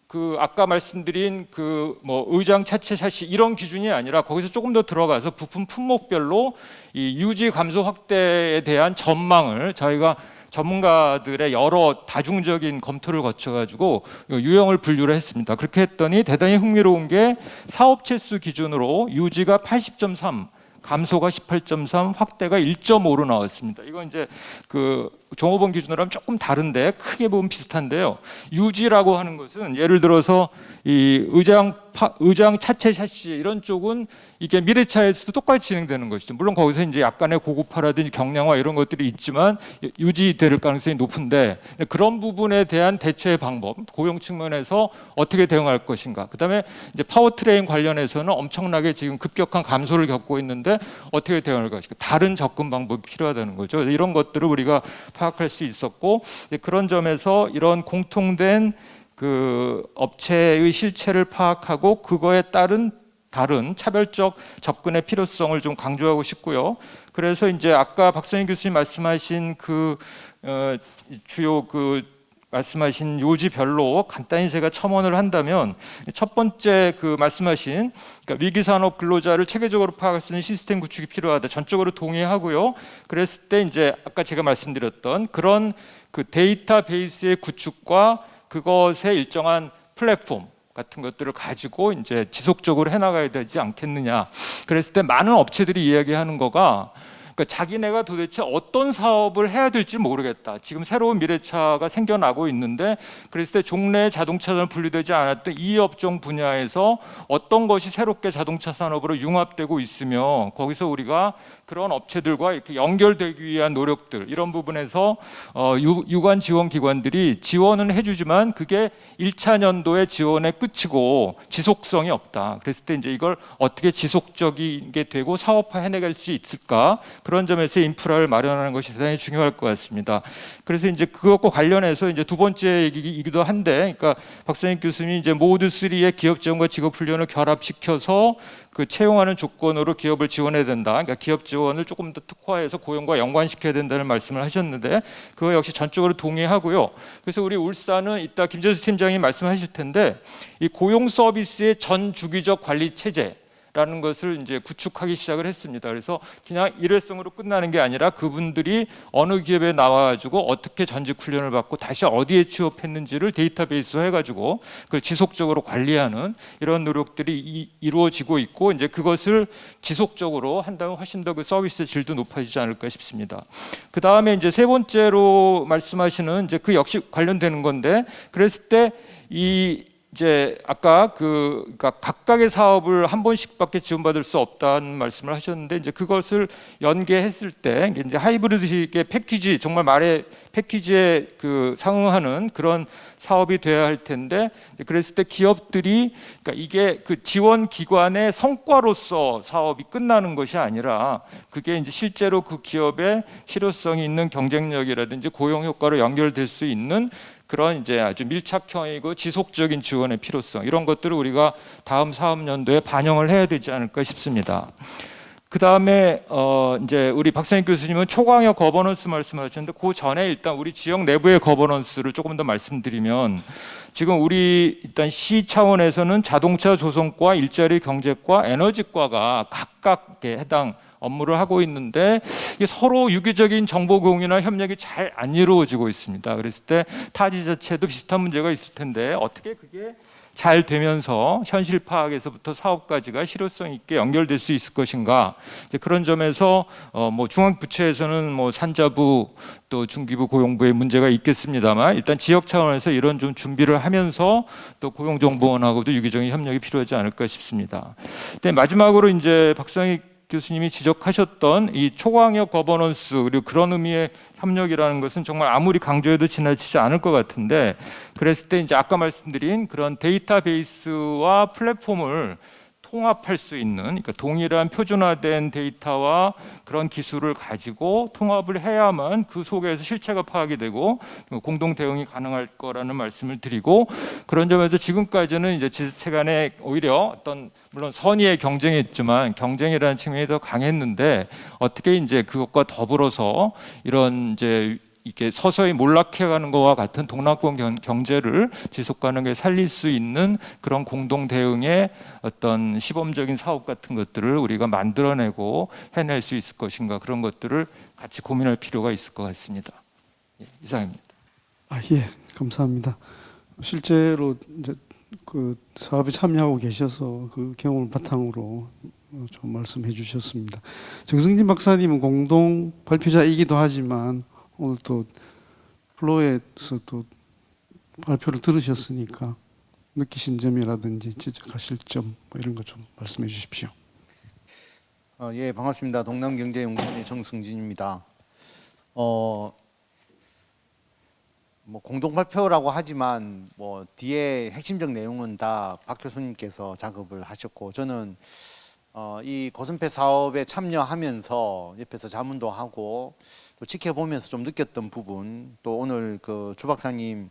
그 아까 말씀드린 그 뭐 의장 차체 샷시 이런 기준이 아니라 거기서 조금 더 들어가서 부품 품목별로 이 유지 감소 확대에 대한 전망을 저희가 전문가들의 여러 다중적인 검토를 거쳐가지고 유형을 분류를 했습니다. 그렇게 했더니 대단히 흥미로운 게 사업체 수 기준으로 유지가 80.3, 감소가 18.3, 확대가 1.5로 나왔습니다. 이건 이제 그 종업원 기준으로 하면 조금 다른데 크게 보면 비슷한데요. 유지라고 하는 것은 예를 들어서 이 의장 차체 샷시 이런 쪽은 이게 미래차에서도 똑같이 진행되는 것이죠. 물론 거기서 이제 약간의 고급화라든지 경량화 이런 것들이 있지만 유지될 가능성이 높은데, 그런 부분에 대한 대처의 방법, 고용 측면에서 어떻게 대응할 것인가. 그다음에 이제 파워트레인 관련해서는 엄청나게 지금 급격한 감소를 겪고 있는데 어떻게 대응할 것인가. 다른 접근 방법이 필요하다는 거죠. 이런 것들을 우리가 파악할 수 있었고, 그런 점에서 이런 공통된 그 업체의 실체를 파악하고 그거에 따른 다른 차별적 접근의 필요성을 좀 강조하고 싶고요. 그래서 이제 아까 박선희 교수님 말씀하신 그 주요 그 말씀하신 요지별로 간단히 제가 첨언을 한다면, 첫 번째 그 말씀하신 그러니까 위기산업 근로자를 체계적으로 파악할 수 있는 시스템 구축이 필요하다. 전적으로 동의하고요. 그랬을 때 이제 아까 제가 말씀드렸던 그런 그 데이터베이스의 구축과 그것의 일정한 플랫폼 같은 것들을 가지고 이제 지속적으로 해나가야 되지 않겠느냐. 그랬을 때 많은 업체들이 이야기하는 거가, 그러니까 자기네가 도대체 어떤 사업을 해야 될지 모르겠다. 지금 새로운 미래차가 생겨나고 있는데, 그랬을 때 종래 자동차 산업 분리되지 않았던 이 업종 분야에서 어떤 것이 새롭게 자동차 산업으로 융합되고 있으며, 거기서 우리가 그런 업체들과 이렇게 연결되기 위한 노력들, 이런 부분에서 유관 지원 기관들이 지원은 해주지만 그게 1차 년도의 지원의 끝이고 지속성이 없다. 그랬을 때 이제 이걸 어떻게 지속적이게 되고 사업화 해내갈 수 있을까? 그런 점에서 인프라를 마련하는 것이 대단히 중요할 것 같습니다. 그래서 이제 그것과 관련해서 이제 두 번째 얘기이기도 한데, 그러니까 박선익 교수님이 이제 모드 3의 기업 지원과 직업 훈련을 결합시켜서 그 채용하는 조건으로 기업을 지원해야 된다. 그러니까 기업 지원을 조금 더 특화해서 고용과 연관시켜야 된다는 말씀을 하셨는데, 그거 역시 전적으로 동의하고요. 그래서 우리 울산은 이따 김재수 팀장이 말씀하실 텐데, 이 고용 서비스의 전 주기적 관리 체제 라는 것을 이제 구축하기 시작을 했습니다. 그래서 그냥 일회성으로 끝나는 게 아니라 그분들이 어느 기업에 나와가지고 어떻게 전직 훈련을 받고 다시 어디에 취업했는지를 데이터베이스로 해가지고 그걸 지속적으로 관리하는 이런 노력들이 이루어지고 있고, 이제 그것을 지속적으로 한다면 훨씬 더 그 서비스의 질도 높아지지 않을까 싶습니다. 그 다음에 이제 세 번째로 말씀하시는 이제 그 역시 관련되는 건데, 그랬을 때 이제 아까 그러니까 각각의 사업을 한 번씩밖에 지원받을 수 없다는 말씀을 하셨는데, 이제 그것을 연계했을 때 이제 하이브리드식의 패키지, 정말 말의 패키지에 그 상응하는 그런 사업이 돼야 할 텐데, 그랬을 때 기업들이, 그러니까 이게 그 지원 기관의 성과로서 사업이 끝나는 것이 아니라 그게 이제 실제로 그 기업의 실효성이 있는 경쟁력이라든지 고용 효과로 연결될 수 있는 그런 이제 아주 밀착형이고 지속적인 지원의 필요성, 이런 것들을 우리가 다음 사업연도에 반영을 해야 되지 않을까 싶습니다. 그 다음에 이제 우리 박선익 교수님은 초광역 거버넌스 말씀하셨는데, 그 전에 일단 우리 지역 내부의 거버넌스를 조금 더 말씀드리면, 지금 우리 일단 시 차원에서는 자동차 조성과 일자리 경제과 에너지과가 각각에 해당 업무를 하고 있는데, 이게 서로 유기적인 정보 공유나 협력이 잘 안 이루어지고 있습니다. 그랬을 때 타지 자체도 비슷한 문제가 있을 텐데, 어떻게 그게 잘 되면서 현실 파악에서부터 사업까지가 실효성 있게 연결될 수 있을 것인가. 이제 그런 점에서 뭐 중앙부처에서는 뭐 산자부 또 중기부 고용부의 문제가 있겠습니다만, 일단 지역 차원에서 이런 좀 준비를 하면서 또 고용정보원하고도 유기적인 협력이 필요하지 않을까 싶습니다. 근데 마지막으로 이제 박선익 교수님이 지적하셨던 이 초광역 거버넌스, 그리고 그런 의미의 협력이라는 것은 정말 아무리 강조해도 지나치지 않을 것 같은데, 그랬을 때 이제 아까 말씀드린 그런 데이터베이스와 플랫폼을 통합할 수 있는, 그러니까 동일한 표준화된 데이터와 그런 기술을 가지고 통합을 해야만 그 속에서 실체가 파악이 되고 공동 대응이 가능할 거라는 말씀을 드리고, 그런 점에서 지금까지는 이제 지자체 간에 오히려 어떤, 물론 선의의 경쟁이 있지만 경쟁이라는 측면이 더 강했는데, 어떻게 이제 그것과 더불어서 이런 이제 이렇게 서서히 몰락해가는 것과 같은 동남권 경제를 지속 가능하게 살릴 수 있는 그런 공동 대응의 어떤 시범적인 사업 같은 것들을 우리가 만들어내고 해낼 수 있을 것인가, 그런 것들을 같이 고민할 필요가 있을 것 같습니다. 예, 이상입니다. 예, 감사합니다. 실제로 이제 그 사업에 참여하고 계셔서 그 경험을 바탕으로 좀 말씀해 주셨습니다. 정승진 박사님은 공동 발표자이기도 하지만 오늘 또 플로에서 또 발표를 들으셨으니까 느끼신 점이라든지 지적하실 점 뭐 이런 거 좀 말씀해 주십시오. 예, 반갑습니다. 동남경제연구원의 정승진입니다. 뭐 공동 발표라고 하지만 뭐 뒤에 핵심적 내용은 다 박 교수님께서 작업을 하셨고, 저는 이 고선패 사업에 참여하면서 옆에서 자문도 하고 또 지켜보면서 좀 느꼈던 부분, 또 오늘 그 주 박사님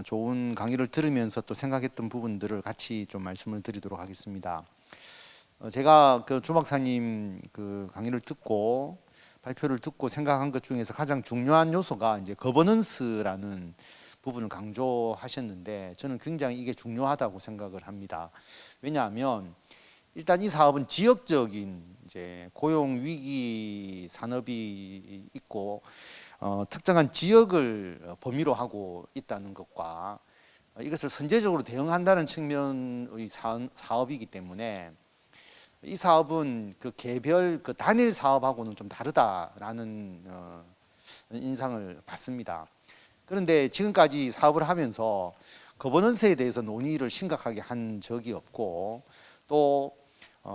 좋은 강의를 들으면서 또 생각했던 부분들을 같이 좀 말씀을 드리도록 하겠습니다. 제가 그 주 박사님 그 강의를 듣고 발표를 듣고 생각한 것 중에서 가장 중요한 요소가 이제 거버넌스라는 부분을 강조하셨는데, 저는 굉장히 이게 중요하다고 생각을 합니다. 왜냐하면 일단 이 사업은 지역적인 이제 고용 위기 산업이 있고 특정한 지역을 범위로 하고 있다는 것과 이것을 선제적으로 대응한다는 측면의 사업이기 때문에 이 사업은 그 개별 그 단일 사업하고는 좀 다르다라는 인상을 받습니다. 그런데 지금까지 사업을 하면서 거버넌스에 대해서 논의를 심각하게 한 적이 없고, 또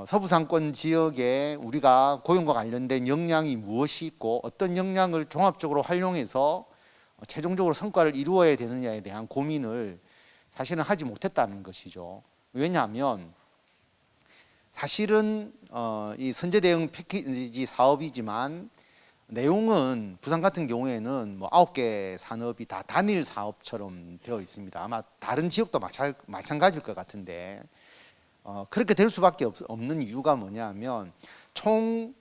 서부 상권 지역에 우리가 고용과 관련된 역량이 무엇이 있고 어떤 역량을 종합적으로 활용해서 최종적으로 성과를 이루어야 되느냐에 대한 고민을 사실은 하지 못했다는 것이죠. 왜냐하면 사실은 이 선제 대응 패키지 사업이지만 내용은 부산 같은 경우에는 뭐 9개 산업이 다 단일 사업처럼 되어 있습니다. 아마 다른 지역도 마찬가지일 것 같은데 그렇게 될 수밖에 없는 이유가 뭐냐면 총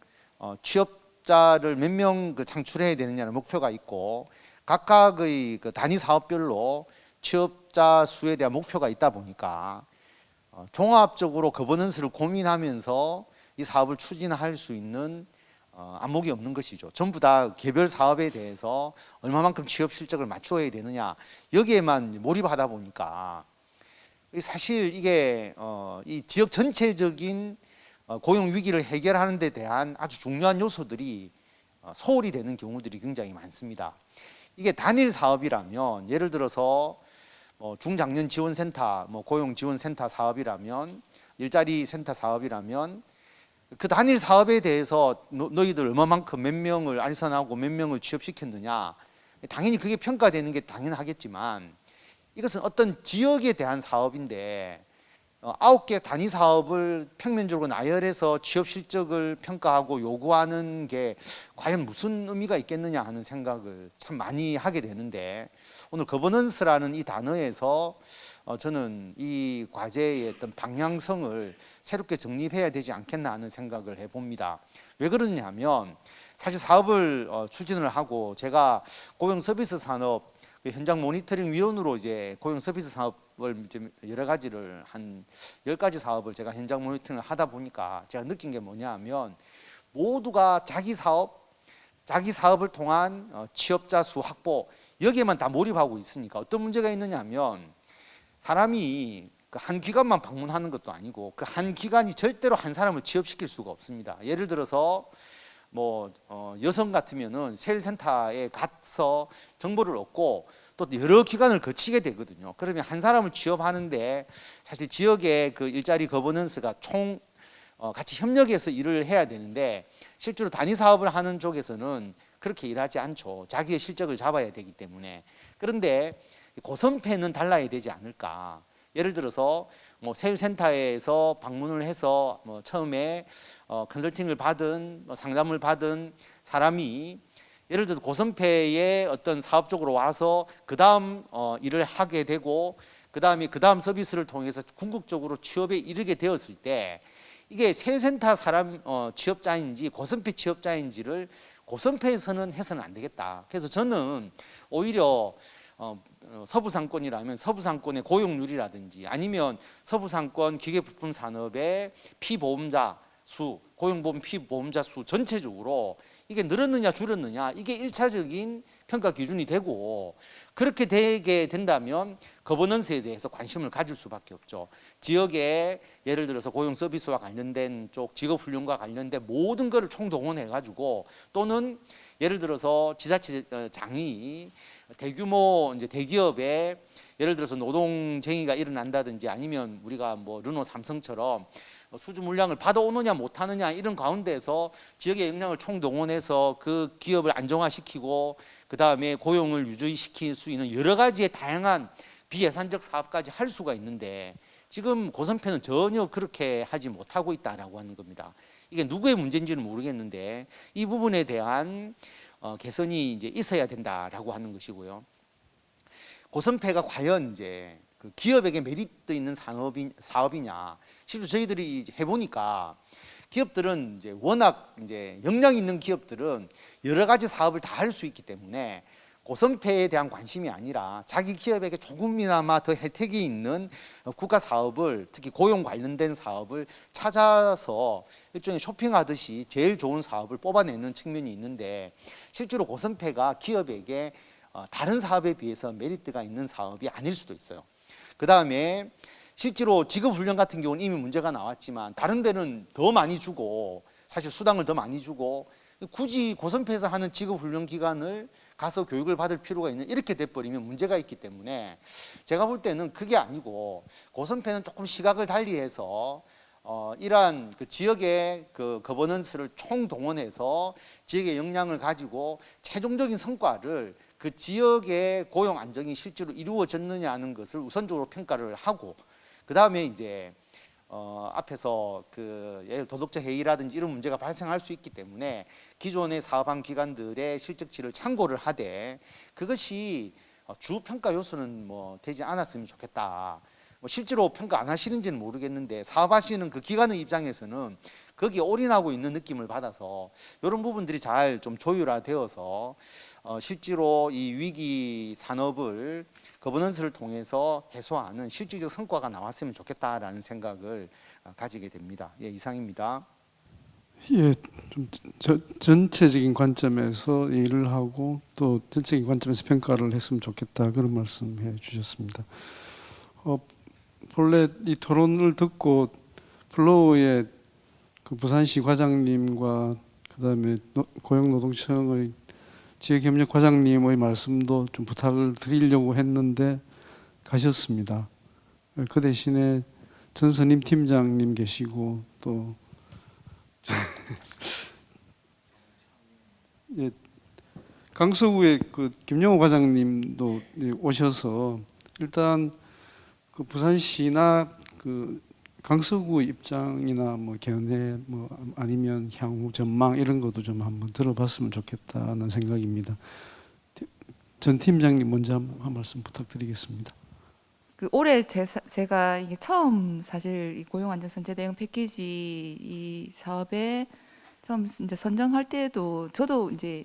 취업자를 몇 명 창출해야 되느냐는 목표가 있고 각각의 그 단위 사업별로 취업자 수에 대한 목표가 있다 보니까 종합적으로 거버넌스를 고민하면서 이 사업을 추진할 수 있는 안목이 없는 것이죠. 전부 다 개별 사업에 대해서 얼마만큼 취업 실적을 맞추어야 되느냐 여기에만 몰입하다 보니까 사실 이게 이 지역 전체적인 고용 위기를 해결하는 데 대한 아주 중요한 요소들이 소홀히 되는 경우들이 굉장히 많습니다. 이게 단일 사업이라면 예를 들어서 중장년 지원센터, 고용 지원센터 사업이라면 일자리 센터 사업이라면 그 단일 사업에 대해서 너희들 얼마만큼 몇 명을 알선하고 몇 명을 취업시켰느냐 당연히 그게 평가되는 게 당연하겠지만 이것은 어떤 지역에 대한 사업인데 9개 단위 사업을 평면적으로 나열해서 취업 실적을 평가하고 요구하는 게 과연 무슨 의미가 있겠느냐 하는 생각을 참 많이 하게 되는데 오늘 거버넌스라는 이 단어에서 저는 이 과제의 어떤 방향성을 새롭게 정립해야 되지 않겠나 하는 생각을 해봅니다. 왜 그러냐면 사실 사업을 추진을 하고 제가 고용 서비스 산업 현장 모니터링 위원으로 이제 고용 서비스 사업을 이제 여러 가지를 한 10가지 사업을 제가 현장 모니터링을 하다 보니까 제가 느낀 게 뭐냐면 모두가 자기 사업을 통한 취업자 수 확보 여기에만 다 몰입하고 있으니까 어떤 문제가 있느냐면 사람이 그 한 기관만 방문하는 것도 아니고 그 한 기관이 절대로 한 사람을 취업시킬 수가 없습니다. 예를 들어서 여성 같으면은 세일센터에 가서 정보를 얻고 또 여러 기관을 거치게 되거든요. 그러면 한 사람을 취업하는데 사실 지역의 그 일자리 거버넌스가 총 같이 협력해서 일을 해야 되는데 실제로 단위 사업을 하는 쪽에서는 그렇게 일하지 않죠. 자기의 실적을 잡아야 되기 때문에. 그런데 고선패는 달라야 되지 않을까. 예를 들어서 세일센터에서 방문을 해서 처음에 컨설팅을 받은 상담을 받은 사람이 예를 들어서 고선패의 어떤 사업 쪽으로 와서 그 다음 일을 하게 되고 그 다음 서비스를 통해서 궁극적으로 취업에 이르게 되었을 때 이게 세일센터 사람 취업자인지 고선패 취업자인지를 고선패에서는 해서는 안 되겠다. 그래서 저는 오히려 서부상권이라면 서부상권의 고용률이라든지 아니면 서부상권 기계부품 산업의 피보험자 수, 고용보험 피보험자 수 전체적으로 이게 늘었느냐 줄었느냐 이게 1차적인 평가 기준이 되고 그렇게 되게 된다면 거버넌스에 대해서 관심을 가질 수밖에 없죠. 지역에 예를 들어서 고용 서비스와 관련된 쪽 직업훈련과 관련된 모든 것을 총동원해 가지고 또는 예를 들어서 지자체장이 대규모 이제 대기업에 예를 들어서 노동쟁의가 일어난다든지 아니면 우리가 르노 삼성처럼 수주 물량을 받아오느냐 못하느냐 이런 가운데서 지역의 역량을 총동원해서 그 기업을 안정화시키고 그 다음에 고용을 유지시킬 수 있는 여러 가지의 다양한 비예산적 사업까지 할 수가 있는데 지금 고선패는 전혀 그렇게 하지 못하고 있다라고 하는 겁니다. 이게 누구의 문제인지는 모르겠는데 이 부분에 대한 개선이 이제 있어야 된다라고 하는 것이고요. 고선패가 과연 이제 그 기업에게 메리트 있는 사업이냐? 실제로 저희들이 해보니까 기업들은 이제 워낙 이제 역량 있는 기업들은 여러 가지 사업을 다 할 수 있기 때문에 고선패에 대한 관심이 아니라 자기 기업에게 조금이나마 더 혜택이 있는 국가 사업을 특히 고용 관련된 사업을 찾아서 일종의 쇼핑하듯이 제일 좋은 사업을 뽑아내는 측면이 있는데 실제로 고선패가 기업에게 다른 사업에 비해서 메리트가 있는 사업이 아닐 수도 있어요. 그 다음에 실제로 직업훈련 같은 경우는 이미 문제가 나왔지만 다른 데는 더 많이 주고 사실 수당을 더 많이 주고 굳이 고선패에서 하는 직업훈련 기간을 가서 교육을 받을 필요가 있는 이렇게 돼버리면 문제가 있기 때문에 제가 볼 때는 그게 아니고 고선패는 조금 시각을 달리해서 이러한 그 지역의 그 거버넌스를 총동원해서 지역의 역량을 가지고 최종적인 성과를 그 지역의 고용 안정이 실제로 이루어졌느냐 하는 것을 우선적으로 평가를 하고 그 다음에 이제 앞에서 그 예를 도덕적 해이라든지 이런 문제가 발생할 수 있기 때문에 기존의 사업한 기관들의 실적치를 참고를 하되 그것이 주 평가 요소는 뭐 되지 않았으면 좋겠다. 뭐 실제로 평가 안 하시는지는 모르겠는데 사업하시는 그 기관의 입장에서는 거기에 올인하고 있는 느낌을 받아서 이런 부분들이 잘 좀 조율화되어서 실제로 이 위기 산업을 거버넌스를 통해서 해소하는 실질적 성과가 나왔으면 좋겠다라는 생각을 가지게 됩니다. 예, 이상입니다. 예, 좀 전체적인 관점에서 일을 하고 또 전체적인 관점에서 평가를 했으면 좋겠다 그런 말씀해 주셨습니다. 본래 이 토론을 듣고 플로우의 그 부산시 과장님과 그다음에 고용노동청의 지역협력 과장님의 말씀도 좀 부탁을 드리려고 했는데 가셨습니다. 그 대신에 전선임 팀장님 계시고 또 예, 강서구의 그 김영호 과장님도 오셔서 일단 그 부산시나 그 강서구 입장이나 뭐 견해 뭐 아니면 향후 전망 이런 것도 좀 한번 들어봤으면 좋겠다는 생각입니다. 전 팀장님 먼저 한 말씀 부탁드리겠습니다. 그 올해 제가 이게 처음 사실 이 고용안전선제 대응 패키지 이 사업에 처음 이제 선정할 때도 저도 이제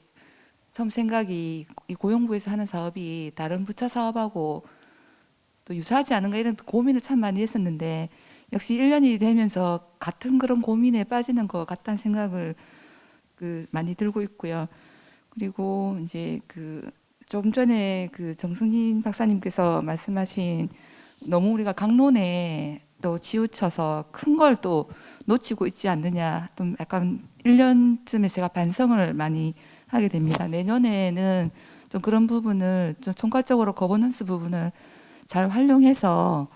처음 생각이 이 고용부에서 하는 사업이 다른 부처 사업하고 또 유사하지 않은가 이런 고민을 참 많이 했었는데 역시 1년이 되면서 같은 그런 고민에 빠지는 것 같다는 생각을 그 많이 들고 있고요. 그리고 이제 그 좀 전에 그 정승진 박사님께서 말씀하신 너무 우리가 강론에 또 치우쳐서 큰 걸 또 놓치고 있지 않느냐 좀 약간 1년쯤에 제가 반성을 많이 하게 됩니다. 내년에는 좀 그런 부분을 좀 총괄적으로 거버넌스 부분을 잘 활용해서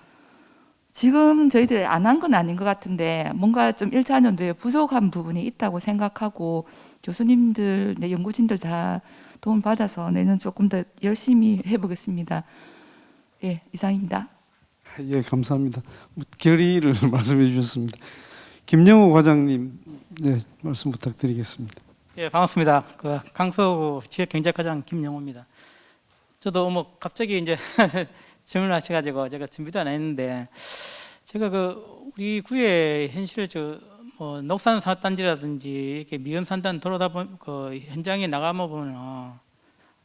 지금 저희들이 안 한 건 아닌 것 같은데 뭔가 좀 1차년도에 부족한 부분이 있다고 생각하고 교수님들, 내 연구진들 다 도움 받아서 내년 조금 더 열심히 해보겠습니다. 예, 이상입니다. 예, 감사합니다. 결의를 말씀해 주셨습니다. 김영호 과장님, 네, 말씀 부탁드리겠습니다. 예, 반갑습니다. 그 강서구 지역경제과장 김영호입니다. 저도 뭐 갑자기 이제 질문을 하셔가지고 제가 준비도 안 했는데 제가 그 우리 구의 현실을 뭐 녹산사업단지라든지 이렇게 미음산단 돌아다 보면 그 현장에 나가면 보면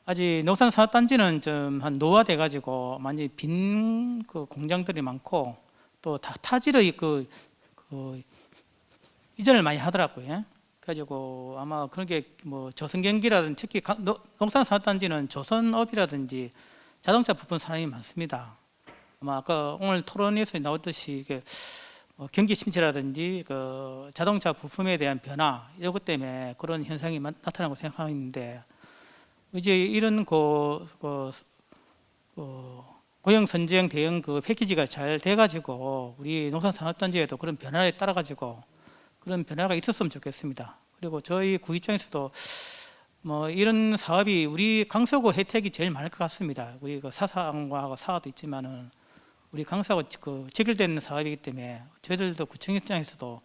아직 녹산사업단지는 좀 한 노화돼 가지고 많이 빈 그 공장들이 많고 또 다 타지의 그 이전을 많이 하더라고요. 그래가지고 아마 그런 게 뭐 조선경기라든지 특히 농산사업단지는 조선업이라든지 자동차 부품 산업이 많습니다. 아마 아까 오늘 토론에서 나왔듯이 이게 경기 침체라든지 그 자동차 부품에 대한 변화 이런 것 때문에 그런 현상이 나타나고 생각하는데 이제 이런 고용 선정 대응 그 패키지가 잘 돼가지고 우리 농산산업단지에도 그런 변화에 따라 가지고 그런 변화가 있었으면 좋겠습니다. 그리고 저희 구 입장에서도 뭐 이런 사업이 우리 강서구 혜택이 제일 많을 것 같습니다. 우리 그 사상과 사업도 있지만은 우리 강서구 그 직결되는 사업이기 때문에 저희들도 구청 입장에서도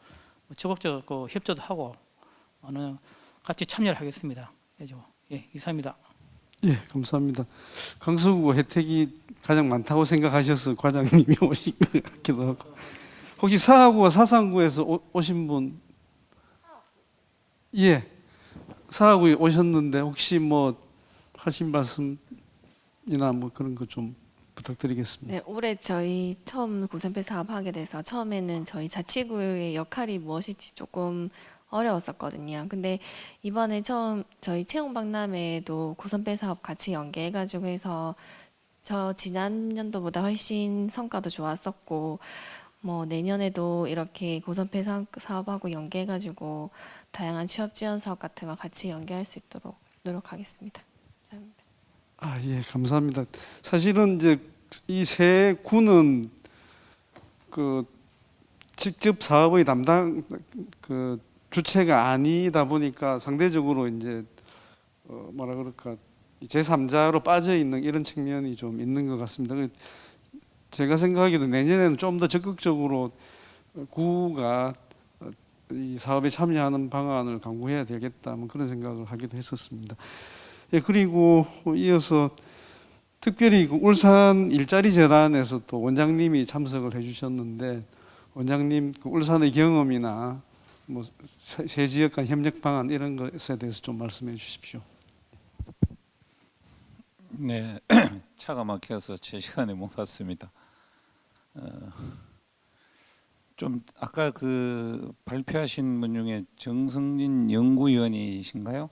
적극적으로 협조도 하고 같이 참여를 하겠습니다. 예, 이상입니다. 예, 감사합니다. 강서구 혜택이 가장 많다고 생각하셔서 과장님이 오신 것 같기도 하고 혹시 사하구와 사상구에서 오신 분? 예, 사하구에 오셨는데 혹시 뭐 하신 말씀이나 뭐 그런 거 좀 부탁드리겠습니다. 네, 올해 저희 처음 고선배 사업하게 돼서 처음에는 저희 자치구의 역할이 무엇일지 조금 어려웠었거든요. 근데 이번에 처음 저희 채용박람회에도 고선배 사업 같이 연계해가지고 해서 저 지난년도보다 훨씬 성과도 좋았었고 뭐 내년에도 이렇게 고선배 사업하고 연계해가지고 다양한 취업 지원 사업 같은 거 같이 연계할 수 있도록 노력하겠습니다. 감사합니다. 아, 예, 감사합니다. 사실은 이제 이 세 구는 그 직접 사업의 담당 그 주체가 아니다 보니까 상대적으로 이제 뭐라 그럴까 제3자로 빠져 있는 이런 측면이 좀 있는 것 같습니다. 제가 생각하기에도 내년에는 좀 더 적극적으로 구가 이 사업에 참여하는 방안을 강구해야 되겠다, 뭐 그런 생각을 하기도 했었습니다. 예, 그리고 이어서 특별히 그 울산 일자리 재단에서 또 원장님이 참석을 해주셨는데, 원장님 그 울산의 경험이나 뭐 세 지역 간 협력 방안 이런 것에 대해서 좀 말씀해 주십시오. 네, 차가 막혀서 제 시간에 못 왔습니다. 좀 아까 그 발표하신 분 중에 정성진 연구위원이신가요?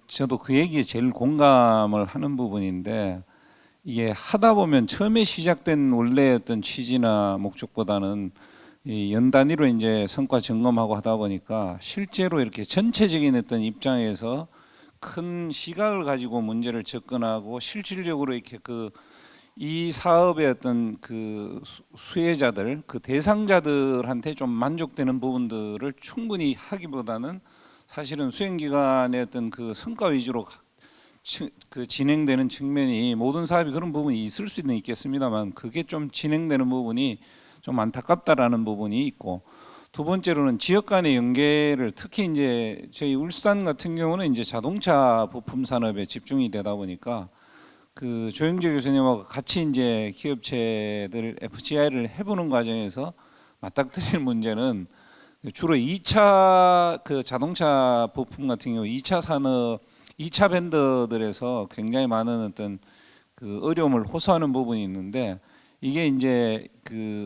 저도 그 얘기에 제일 공감을 하는 부분인데, 이게 하다 보면 처음에 시작된 원래 어떤 취지나 목적보다는 이 연 단위로 이제 성과 점검하고 하다 보니까 실제로 이렇게 전체적인 어떤 입장에서 큰 시각을 가지고 문제를 접근하고 실질적으로 이렇게 이 사업의 어떤 수혜자들, 그 대상자들한테 좀 만족되는 부분들을 충분히 하기보다는 사실은 수행기관의 어떤 그 성과 위주로 진행되는 측면이, 모든 사업이 그런 부분이 있을 수는 있겠습니다만 그게 좀 진행되는 부분이 좀 안타깝다라는 부분이 있고, 두 번째로는 지역 간의 연계를, 특히 이제 저희 울산 같은 경우는 이제 자동차 부품 산업에 집중이 되다 보니까 조영재 교수님하고 같이 이제 기업체들 FGI를 해보는 과정에서 맞닥뜨릴 문제는 주로 2차 자동차 부품 같은 경우 2차 산업, 2차 벤더들에서 굉장히 많은 어떤 어려움을 호소하는 부분이 있는데, 이게 이제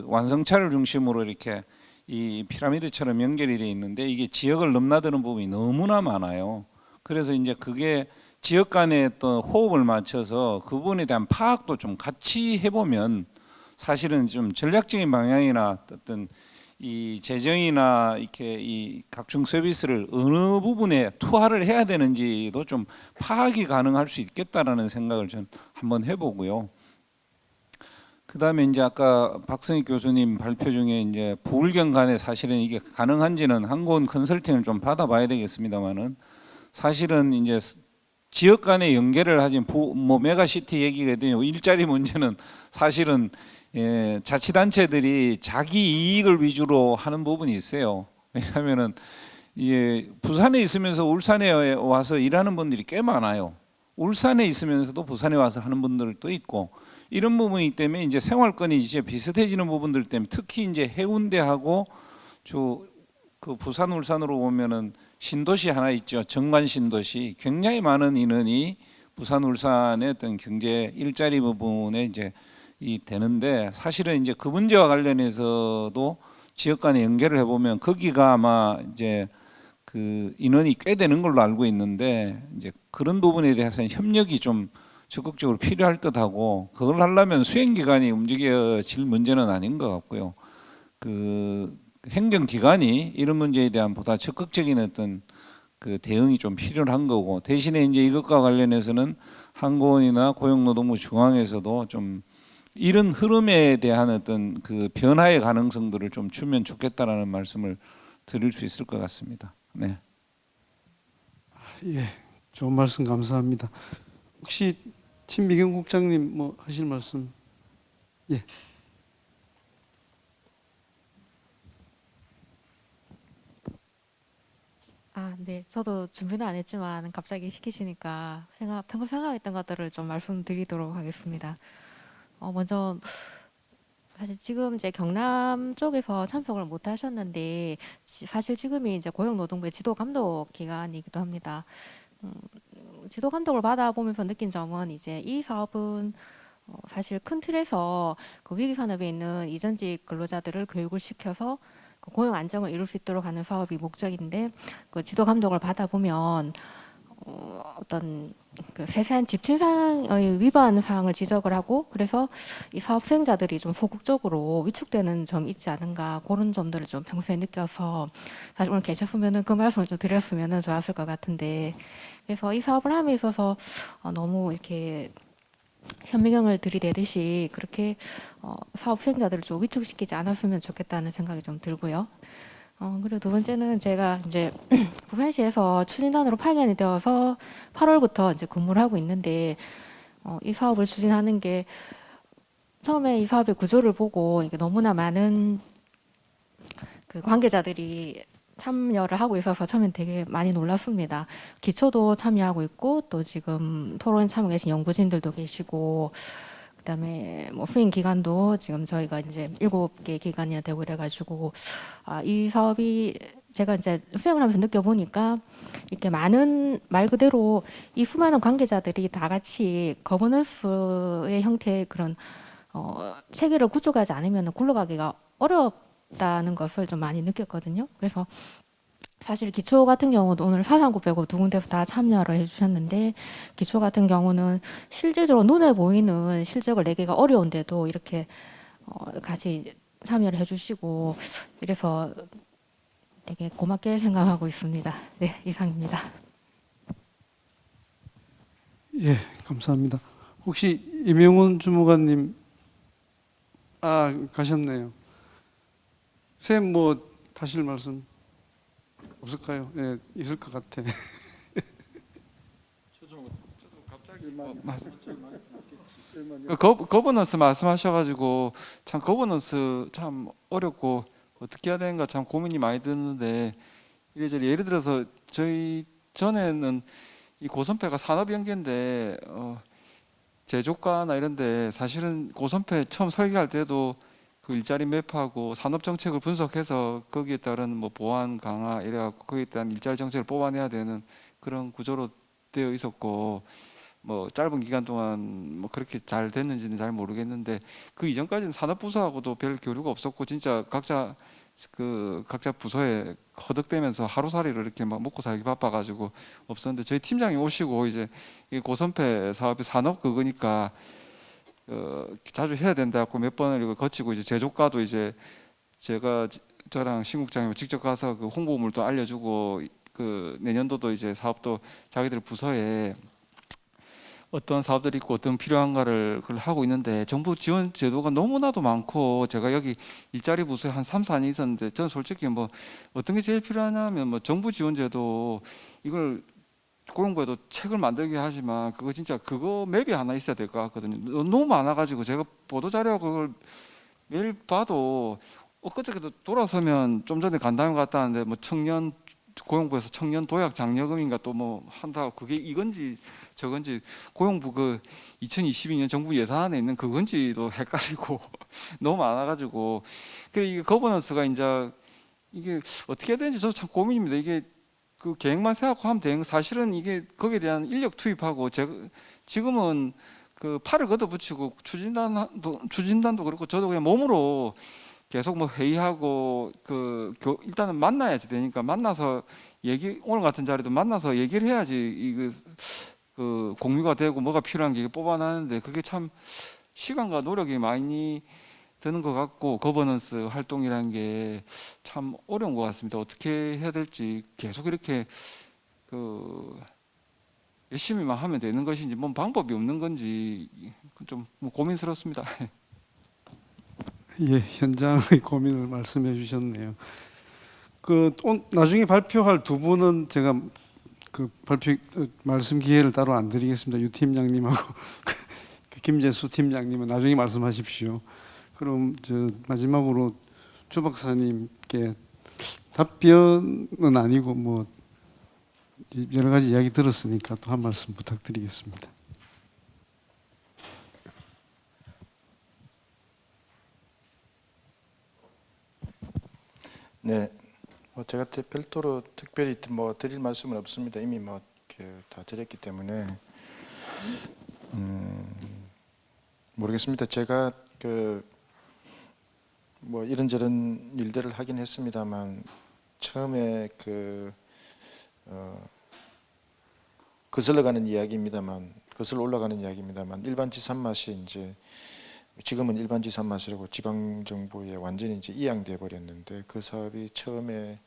완성차를 중심으로 이렇게 이 피라미드처럼 연결이 돼 있는데 이게 지역을 넘나드는 부분이 너무나 많아요. 그래서 이제 그게 지역 간의 또 호흡을 맞춰서 그 부분에 대한 파악도 좀 같이 해보면 사실은 좀 전략적인 방향이나 어떤 이 재정이나 이렇게 이 각종 서비스를 어느 부분에 투하를 해야 되는지도 좀 파악이 가능할 수 있겠다라는 생각을 전 한번 해보고요. 그다음에 이제 아까 박성익 교수님 발표 중에 이제 부울경 간에 사실은 이게 가능한지는 한국은 컨설팅을 좀 받아봐야 되겠습니다만은, 사실은 이제 지역 간의 연계를 하진 뭐 메가시티 얘기가 되면 일자리 문제는 사실은 자치단체들이 자기 이익을 위주로 하는 부분이 있어요. 왜냐하면은 부산에 있으면서 울산에 와서 일하는 분들이 꽤 많아요. 울산에 있으면서도 부산에 와서 하는 분들도 있고, 이런 부분이기 때문에 이제 생활권이 이제 비슷해지는 부분들 때문에, 특히 이제 해운대하고 부산 울산으로 보면은 신도시 하나 있죠. 정관 신도시. 굉장히 많은 인원이 부산 울산의 어떤 경제 일자리 부분에 이제 되는데, 사실은 이제 그 문제와 관련해서도 지역 간에 연결을 해보면 거기가 아마 이제 인원이 꽤 되는 걸로 알고 있는데, 이제 그런 부분에 대해서는 협력이 좀 적극적으로 필요할 듯하고, 그걸 하려면 수행기관이 움직여질 문제는 아닌 것 같고요. 행정기관이 이런 문제에 대한 보다 적극적인 어떤 대응이 좀 필요한 거고, 대신에 이제 이것과 관련해서는 한국원이나 고용노동부 중앙에서도 좀 이런 흐름에 대한 어떤 변화의 가능성들을 좀 주면 좋겠다라는 말씀을 드릴 수 있을 것 같습니다. 네. 예, 좋은 말씀 감사합니다. 혹시 신미경 국장님 뭐 하실 말씀? 예. 네. 저도 준비는 안 했지만 갑자기 시키시니까 평소 생각했던 것들을 좀 말씀드리도록 하겠습니다. 먼저 사실 지금 이제 경남 쪽에서 참석을 못 하셨는데, 사실 지금이 이제 고용노동부의 지도 감독 기간이기도 합니다. 지도 감독을 받아보면서 느낀 점은, 이제 이 사업은 사실 큰 틀에서 위기 산업에 있는 이전직 근로자들을 교육을 시켜서 고용 안정을 이룰 수 있도록 하는 사업이 목적인데, 지도 감독을 받아보면 어떤 세세한 집행사항의 위반 사항을 지적을 하고, 그래서 이 사업 수행자들이 좀 소극적으로 위축되는 점이 있지 않은가, 그런 점들을 좀 평소에 느껴서 사실 오늘 계셨으면은 그 말씀을 좀 드렸으면은 좋았을 것 같은데, 그래서 이 사업을 함에 있어서 너무 이렇게 현미경을 들이대듯이 그렇게 사업 수행자들을 좀 위축시키지 않았으면 좋겠다는 생각이 좀 들고요. 그리고 두 번째는 제가 이제 부산시에서 추진단으로 파견이 되어서 8월부터 이제 근무를 하고 있는데, 이 사업을 추진하는 게 처음에 이 사업의 구조를 보고 이게 너무나 많은 그 관계자들이 참여를 하고 있어서 처음엔 되게 많이 놀랐습니다. 기초도 참여하고 있고 또 지금 토론에 참여 계신 연구진들도 계시고 그다음에 뭐 후임 기관도 지금 저희가 이제 7개 기관이 되고 이래가지고 이 사업이 제가 이제 수행을 하면서 느껴보니까 이렇게 많은 말 그대로 이 수많은 관계자들이 다 같이 거버넌스의 형태의 그런 체계를 구축하지 않으면 굴러가기가 어렵다는 것을 좀 많이 느꼈거든요. 그래서 사실 기초 같은 경우도 오늘 사상구 빼고 두 군데서 다 참여를 해주셨는데 기초 같은 경우는 실질적으로 눈에 보이는 실적을 내기가 어려운데도 이렇게 같이 참여를 해주시고 이래서 되게 고맙게 생각하고 있습니다. 네, 이상입니다. 예, 감사합니다. 혹시 임영훈 주무관님 가셨네요. 선생님 뭐 하실 말씀 없을까요? 예, 있을 것 같아. 거버넌스 말씀하셔가지고 참 거버넌스 참 어렵고 어떻게 해야 되는가 참 고민이 많이 드는데 이래저래 예를 들어서 저희 전에는 이 고선패가 산업연계인데 제조과나 이런데 사실은 고선패 처음 설계할 때도 그 일자리 맵하고 산업 정책을 분석해서 거기에 따른 뭐 보안 강화 이래갖고 거기에 따른 일자리 정책을 뽑아내야 되는 그런 구조로 되어 있었고 뭐 짧은 기간 동안 뭐 그렇게 잘 됐는지는 잘 모르겠는데 그 이전까지는 산업부서하고도 별 교류가 없었고 진짜 각자 부서에 허덕대면서 하루살이를 이렇게 막 먹고 살기 바빠가지고 없었는데 저희 팀장이 오시고 이제 이 고선패 사업이 산업 그거니까 자주 해야 된다고 몇 번을 이거 거치고 이제 제조과도 이제 저랑 신국장님 직접 가서 그 홍보물도 알려주고 그 내년도도 이제 사업도 자기들 부서에 어떤 사업들이 있고 어떤 필요한가를 그걸 하고 있는데 정부 지원 제도가 너무나도 많고 제가 여기 일자리 부서에 한 3, 4년 있었는데 저는 솔직히 뭐 어떤 게 제일 필요하냐면 뭐 정부 지원 제도 이걸 고용부에도 책을 만들게 하지만 그거 진짜 그거 맵이 하나 있어야 될 것 같거든요. 너무 많아가지고 제가 보도자료 그걸 매일 봐도 엊그저께도 돌아서면 좀 전에 간담회 갔다 왔는데 뭐 청년 고용부에서 청년 도약 장려금인가 또 뭐 한다고 그게 이건지 저건지 고용부 그 2022년 정부 예산안에 있는 그건지도 헷갈리고 너무 많아가지고 그래 이게 거버넌스가 이제 이게 어떻게 해야 되는지 저도 참 고민입니다. 이게 그 계획만 생각하고 하면 되는 거 사실은 이게 거기에 대한 인력 투입하고 지금은 그 팔을 걷어붙이고 추진단도 그렇고 저도 그냥 몸으로 계속 뭐 회의하고 일단은 만나야지 되니까 만나서 오늘 같은 자리도 만나서 얘기를 해야지 그 공유가 되고 뭐가 필요한 게 뽑아나는데 그게 참 시간과 노력이 많이 드는 것 같고 거버넌스 활동이라는 게 참 어려운 것 같습니다. 어떻게 해야 될지 계속 이렇게 열심히만 하면 되는 것인지 뭔 방법이 없는 건지 좀 고민스럽습니다. 예, 현장의 고민을 말씀해 주셨네요. 나중에 발표할 두 분은 제가 그 말씀 기회를 따로 안 드리겠습니다. 유 팀장님하고 김재수 팀장님은 나중에 말씀하십시오. 그럼 마지막으로 주 박사님께 답변은 아니고 뭐 여러 가지 이야기 들었으니까 또 한 말씀 부탁드리겠습니다. 네, 뭐 제가 별도로 특별히 뭐 드릴 말씀은 없습니다. 이미 뭐 이렇게 다 드렸기 때문에 모르겠습니다. 제가 뭐 이런저런 일들을 하긴 했습니다만 처음에 거슬러 올라가는 이야기입니다만 일반 지산맛이 이제 지금은 일반 지산맛이라고 지방 정부에 완전히 이제 이양돼 버렸는데 그 사업이 처음에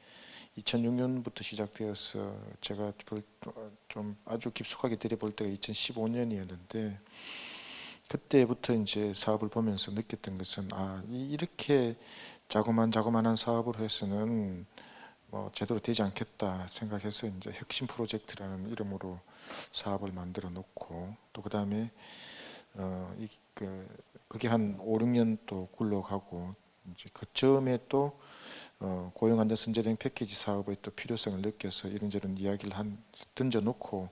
2006년부터 시작되어서 제가 그걸 좀 아주 깊숙하게 들여볼 때가 2015년이었는데 그때부터 이제 사업을 보면서 느꼈던 것은 이렇게 자그마한 사업을 해서는 뭐 제대로 되지 않겠다 생각해서 이제 혁신 프로젝트라는 이름으로 사업을 만들어 놓고 또 그다음에 그게 한 5, 6년 또 굴러가고 이제 그 처음에 또 고용안전 선제대응 패키지 사업의 또 필요성을 느껴서 이런저런 이야기를 던져놓고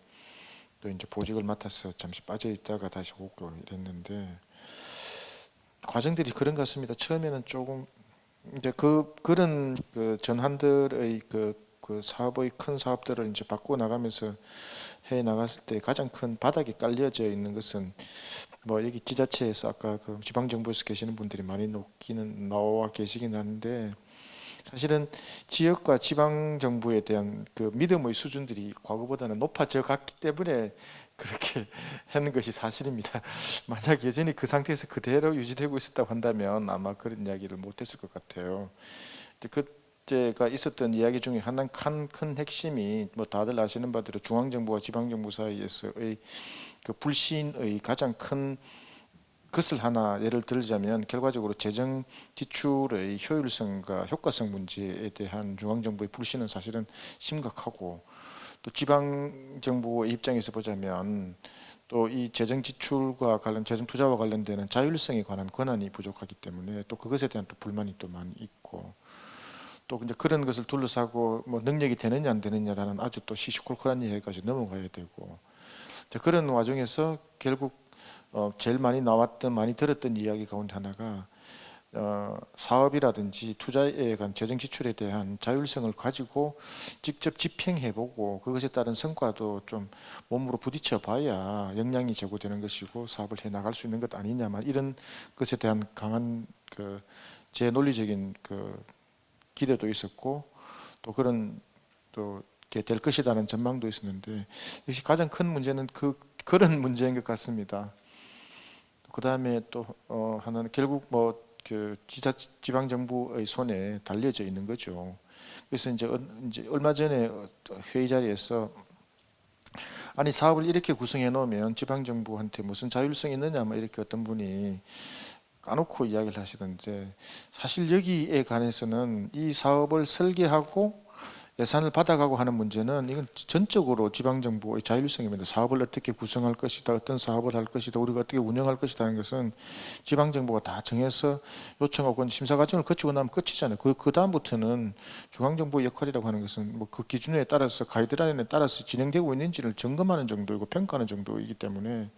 또 이제 보직을 맡아서 잠시 빠져 있다가 다시 오고 이랬는데 과정들이 그런 것 같습니다. 처음에는 조금 이제 그런 전환들의 그 사업의 큰 사업들을 이제 바꾸어 나가면서 해 나갔을 때 가장 큰 바닥이 깔려져 있는 것은 뭐 여기 지자체에서 아까 그 지방정부에서 계시는 분들이 많이 나와 계시긴 하는데 사실은 지역과 지방정부에 대한 그 믿음의 수준들이 과거보다는 높아져 갔기 때문에 그렇게 하는 것이 사실입니다. 만약 여전히 그 상태에서 그대로 유지되고 있었다고 한다면 아마 그런 이야기를 못했을 것 같아요. 그때가 있었던 이야기 중에 하나 큰 핵심이 뭐 다들 아시는 바대로 중앙정부와 지방정부 사이에서의 그 불신의 가장 큰 것을 하나 예를 들자면 결과적으로 재정 지출의 효율성과 효과성 문제에 대한 중앙정부의 불신은 사실은 심각하고 또 지방정부의 입장에서 보자면 또 이 재정 지출과 관련 재정 투자와 관련되는 자율성에 관한 권한이 부족하기 때문에 또 그것에 대한 또 불만이 또 많이 있고 또 이제 그런 것을 둘러싸고 뭐 능력이 되느냐 안 되느냐라는 아주 또 시시콜콜한 이야기까지 넘어가야 되고 그런 와중에서 결국 제일 많이 들었던 이야기 가운데 하나가 사업이라든지 투자에 관한 재정 지출에 대한 자율성을 가지고 직접 집행해보고 그것에 따른 성과도 좀 몸으로 부딪혀봐야 역량이 제고되는 것이고 사업을 해나갈 수 있는 것 아니냐만 이런 것에 대한 강한 그 제 논리적인 그 기대도 있었고 또 그런 또 이렇게 될 것이라는 전망도 있었는데 역시 가장 큰 문제는 그런 문제인 것 같습니다. 그 다음에 또 하나는 결국 뭐 그 지방 정부의 손에 달려져 있는 거죠. 그래서 이제 얼마 전에 회의 자리에서 아니 사업을 이렇게 구성해 놓으면 지방 정부한테 무슨 자율성이 있느냐 뭐 이렇게 어떤 분이 까놓고 이야기를 하시던데 사실 여기에 관해서는 이 사업을 설계하고 예산을 받아가고 하는 문제는 이건 전적으로 지방정부의 자율성입니다. 사업을 어떻게 구성할 것이다, 어떤 사업을 할 것이다, 우리가 어떻게 운영할 것이다 하는 것은 지방정부가 다 정해서 요청하고 심사 과정을 거치고 나면 끝이잖아요. 그 다음부터는 중앙정부의 역할이라고 하는 것은 뭐 그 기준에 따라서 가이드라인에 따라서 진행되고 있는지를 점검하는 정도이고 평가하는 정도이기 때문에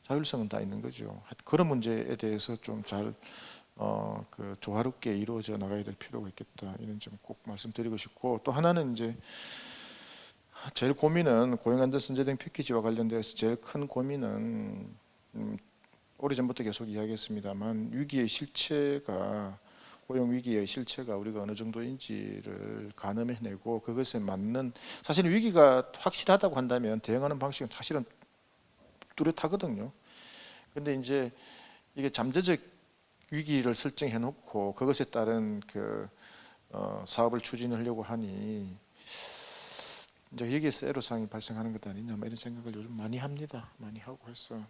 자율성은 다 있는 거죠. 그런 문제에 대해서 좀 잘 그 조화롭게 이루어져 나가야 될 필요가 있겠다 이런 점 꼭 말씀드리고 싶고 또 하나는 이제 제일 고민은 고용안전 선제대응 패키지와 관련돼서 제일 큰 고민은 오래전부터 계속 이야기했습니다만 위기의 실체가 고용 위기의 실체가 우리가 어느 정도인지를 가늠해내고 그것에 맞는 사실 위기가 확실하다고 한다면 대응하는 방식은 사실은 뚜렷하거든요. 근데 이제 이게 잠재적 위기를 설정해 놓고 그것에 따른 그 사업을 추진하려고 하니 이제 여기에서 애로사항이 발생하는 것 아니냐 이런 생각을 요즘 많이 합니다. 많이 하고 해서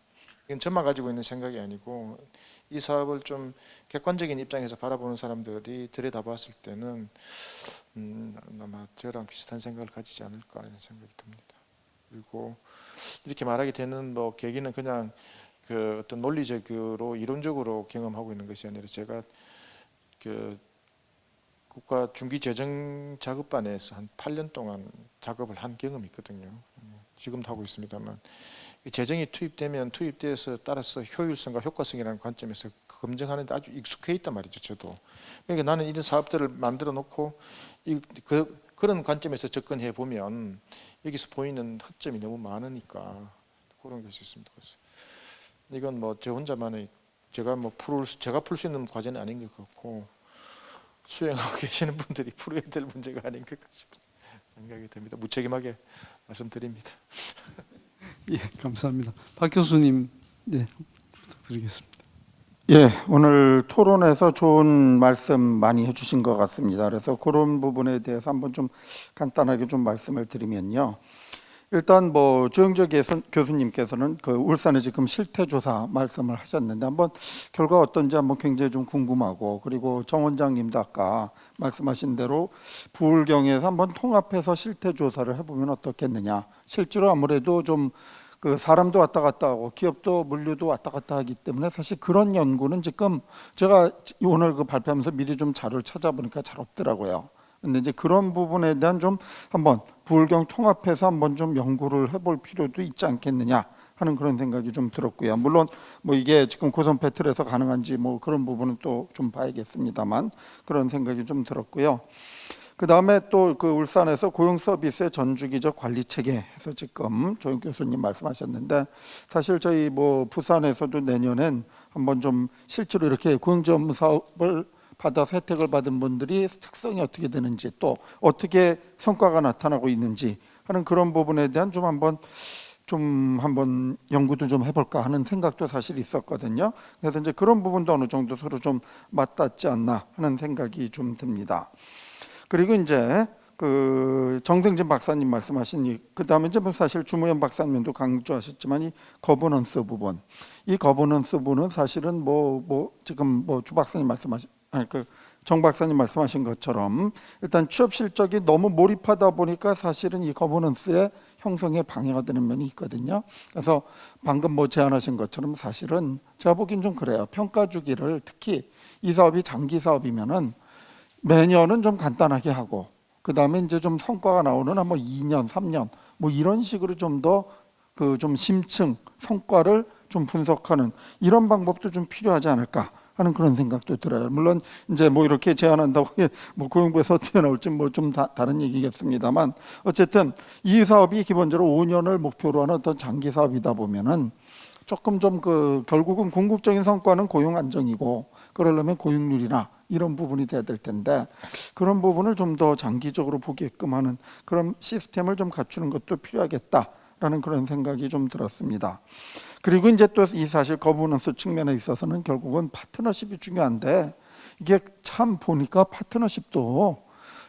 이건 저만 가지고 있는 생각이 아니고 이 사업을 좀 객관적인 입장에서 바라보는 사람들이 들여다봤을 때는 아마 저랑 비슷한 생각을 가지지 않을까 이런 생각이 듭니다. 그리고 이렇게 말하게 되는 뭐 계기는 그냥 그 어떤 논리적으로 이론적으로 경험하고 있는 것이 아니라 제가 그 국가 중기재정 작업반에서 한 8년 동안 작업을 한 경험이 있거든요. 지금도 하고 있습니다만 재정이 투입돼서 따라서 효율성과 효과성이라는 관점에서 검증하는 데 아주 익숙해 있단 말이죠. 저도. 그러니까 나는 이런 사업들을 만들어 놓고 그런 관점에서 접근해 보면 여기서 보이는 허점이 너무 많으니까 그런 것이 있습니다. 그래서 이건 뭐 제 혼자만의 제가 풀 수 있는 과제는 아닌 것 같고 수행하고 계시는 분들이 풀어야 될 문제가 아닌 것 같습니다. 생각이 듭니다. 무책임하게 말씀드립니다. 예, 감사합니다. 박 교수님, 네, 부탁드리겠습니다. 예, 오늘 토론에서 좋은 말씀 많이 해주신 것 같습니다. 그래서 그런 부분에 대해서 한번 좀 간단하게 좀 말씀을 드리면요. 일단 뭐 조영재 교수님께서는 그 울산에 지금 실태조사 말씀을 하셨는데 한번 결과 어떤지 한번 굉장히 좀 궁금하고 그리고 정 원장님도 아까 말씀하신 대로 부울경에서 한번 통합해서 실태조사를 해보면 어떻겠느냐. 실제로 아무래도 좀 그 사람도 왔다 갔다 하고 기업도 물류도 왔다 갔다 하기 때문에 사실 그런 연구는 지금 제가 오늘 그 발표하면서 미리 좀 자료를 찾아보니까 잘 없더라고요. 근데 이제 그런 부분에 대한 좀 한번 부울경 통합해서 한번 좀 연구를 해볼 필요도 있지 않겠느냐 하는 그런 생각이 좀 들었고요. 물론 뭐 이게 지금 고선 배틀에서 가능한지 뭐 그런 부분은 또 좀 봐야겠습니다만 그런 생각이 좀 들었고요. 그 다음에 또 그 울산에서 고용 서비스의 전주기적 관리 체계 해서 지금 조영 교수님 말씀하셨는데 사실 저희 뭐 부산에서도 내년엔 한번 좀 실제로 이렇게 고용지원 사업을 받아서 혜택을 받은 분들이 특성이 어떻게 되는지 또 어떻게 성과가 나타나고 있는지 하는 그런 부분에 대한 좀 한번 연구도 좀 해볼까 하는 생각도 사실 있었거든요. 그래서 이제 그런 부분도 어느 정도 서로 좀 맞닿지 않나 하는 생각이 좀 듭니다. 그리고 이제 그 정승진 박사님 말씀하신 그 다음에 이제 사실 주무현 박사님도 강조하셨지만 이 거버넌스 부분, 이 거버넌스 부분은 사실은 지금 주 박사님 말씀하신 정 박사님 말씀하신 것처럼 일단 취업 실적이 너무 몰입하다 보니까 사실은 이 거버넌스의 형성에 방해가 되는 면이 있거든요. 그래서 방금 제안하신 것처럼 사실은 제가 보기엔 좀 그래요. 평가 주기를 특히 이 사업이 장기 사업이면은 매년은 좀 간단하게 하고 그 다음에 이제 좀 성과가 나오는 한 2년, 3년 이런 식으로 좀 더 좀 심층 성과를 좀 분석하는 이런 방법도 좀 필요하지 않을까 하는 그런 생각도 들어요. 물론 이제 이렇게 제안한다고 고용부에서 어떻게 나올지 좀 다른 얘기겠습니다만 어쨌든 이 사업이 기본적으로 5년을 목표로 하는 어떤 장기 사업이다 보면은 조금 좀 결국은 궁극적인 성과는 고용 안정이고 그러려면 고용률이나 이런 부분이 돼야 될 텐데 그런 부분을 좀 더 장기적으로 보게끔 하는 그런 시스템을 좀 갖추는 것도 필요하겠다라는 그런 생각이 좀 들었습니다. 그리고 이제 또 이 사실 거버넌스 측면에 있어서는 결국은 파트너십이 중요한데 이게 참 보니까 파트너십도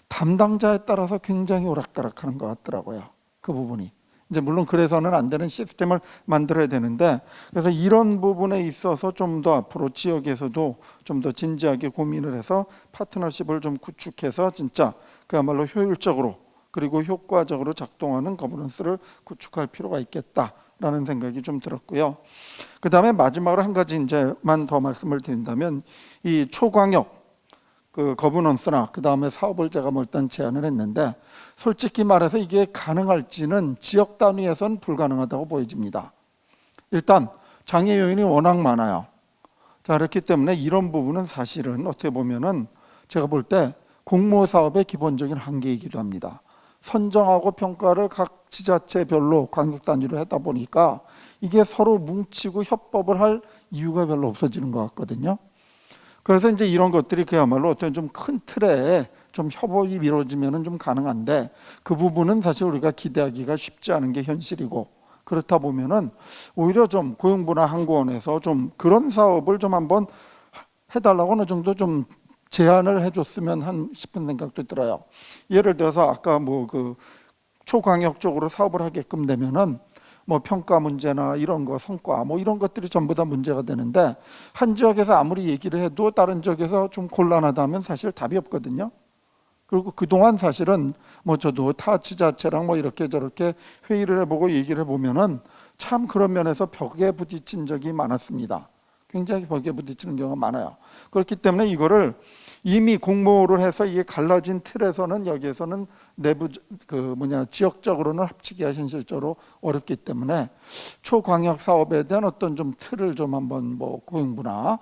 담당자에 따라서 굉장히 오락가락하는 것 같더라고요. 그 부분이. 이제 물론 그래서는 안 되는 시스템을 만들어야 되는데 그래서 이런 부분에 있어서 좀 더 앞으로 지역에서도 좀 더 진지하게 고민을 해서 파트너십을 좀 구축해서 진짜 그야말로 효율적으로 그리고 효과적으로 작동하는 거버넌스를 구축할 필요가 있겠다라는 생각이 좀 들었고요. 그 다음에 마지막으로 한 가지 이제만 더 말씀을 드린다면 이 초광역 거버넌스나 그 다음에 사업을 제가 일단 제안을 했는데 솔직히 말해서 이게 가능할지는 지역 단위에선 불가능하다고 보여집니다. 일단 장애 요인이 워낙 많아요. 자, 그렇기 때문에 이런 부분은 사실은 어떻게 보면은 제가 볼 때 공모 사업의 기본적인 한계이기도 합니다. 선정하고 평가를 각 지자체별로 광역 단위로 하다 보니까 이게 서로 뭉치고 협업을 할 이유가 별로 없어지는 것 같거든요. 그래서 이제 이런 것들이 그야말로 어떤 좀 큰 틀에 좀 협업이 이루어지면은 좀 가능한데 그 부분은 사실 우리가 기대하기가 쉽지 않은 게 현실이고 그렇다 보면은 오히려 좀 고용부나 한국원에서 좀 그런 사업을 좀 한번 해달라고 어느 정도 좀 제안을 해줬으면 싶은 생각도 들어요. 예를 들어서 아까 초광역 쪽으로 사업을 하게끔 되면은 평가 문제나 이런 거 성과 이런 것들이 전부 다 문제가 되는데 한 지역에서 아무리 얘기를 해도 다른 지역에서 좀 곤란하다면 사실 답이 없거든요. 그리고 그동안 사실은 저도 타 지자체랑 이렇게 저렇게 회의를 해보고 얘기를 해보면은 참 그런 면에서 벽에 부딪힌 적이 많았습니다. 굉장히 벽에 부딪히는 경우가 많아요. 그렇기 때문에 이거를 이미 공모를 해서 이게 갈라진 틀에서는 여기에서는 내부 지역적으로는 합치기가 현실적으로 어렵기 때문에 초광역 사업에 대한 어떤 좀 틀을 좀 한번 고용부나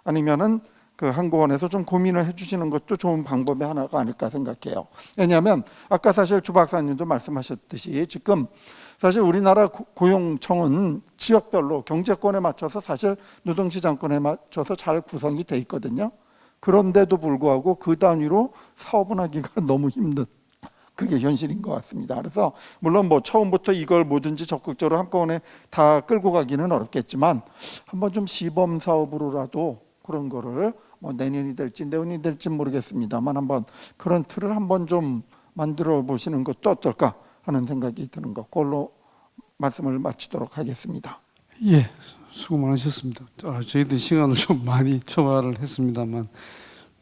아니면은 한국원에서 좀 고민을 해주시는 것도 좋은 방법의 하나가 아닐까 생각해요. 왜냐하면 아까 사실 주 박사님도 말씀하셨듯이 지금 사실 우리나라 고용청은 지역별로 경제권에 맞춰서 사실 노동시장권에 맞춰서 잘 구성이 돼 있거든요. 그런데도 불구하고 그 단위로 사업은 하기가 너무 힘든 그게 현실인 것 같습니다. 그래서 물론 처음부터 이걸 뭐든지 적극적으로 한꺼번에 다 끌고 가기는 어렵겠지만 한번 좀 시범 사업으로라도 그런 거를 내년이 될지 내년이 될지 모르겠습니다만 한번 그런 틀을 한번 좀 만들어 보시는 것도 어떨까 하는 생각이 드는 것. 그걸로 말씀을 마치도록 하겠습니다. 예, 수고 많으셨습니다. 저희들 시간을 좀 많이 초과를 했습니다만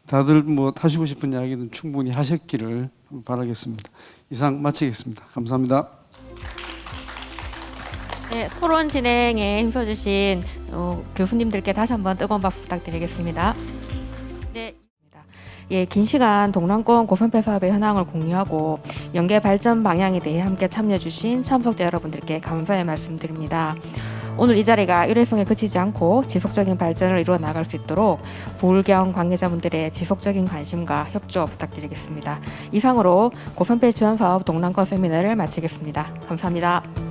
다들 하시고 싶은 이야기는 충분히 하셨기를 바라겠습니다. 이상 마치겠습니다. 감사합니다. 네, 토론 진행에 힘써주신 교수님들께 다시 한번 뜨거운 박수 부탁드리겠습니다. 네. 예, 긴 시간 동남권 고선배 사업의 현황을 공유하고 연계 발전 방향에 대해 함께 참여해주신 참석자 여러분들께 감사의 말씀드립니다. 오늘 이 자리가 일회성에 그치지 않고 지속적인 발전을 이루어 나갈 수 있도록 부울경 관계자분들의 지속적인 관심과 협조 부탁드리겠습니다. 이상으로 고선배 지원사업 동남권 세미나를 마치겠습니다. 감사합니다.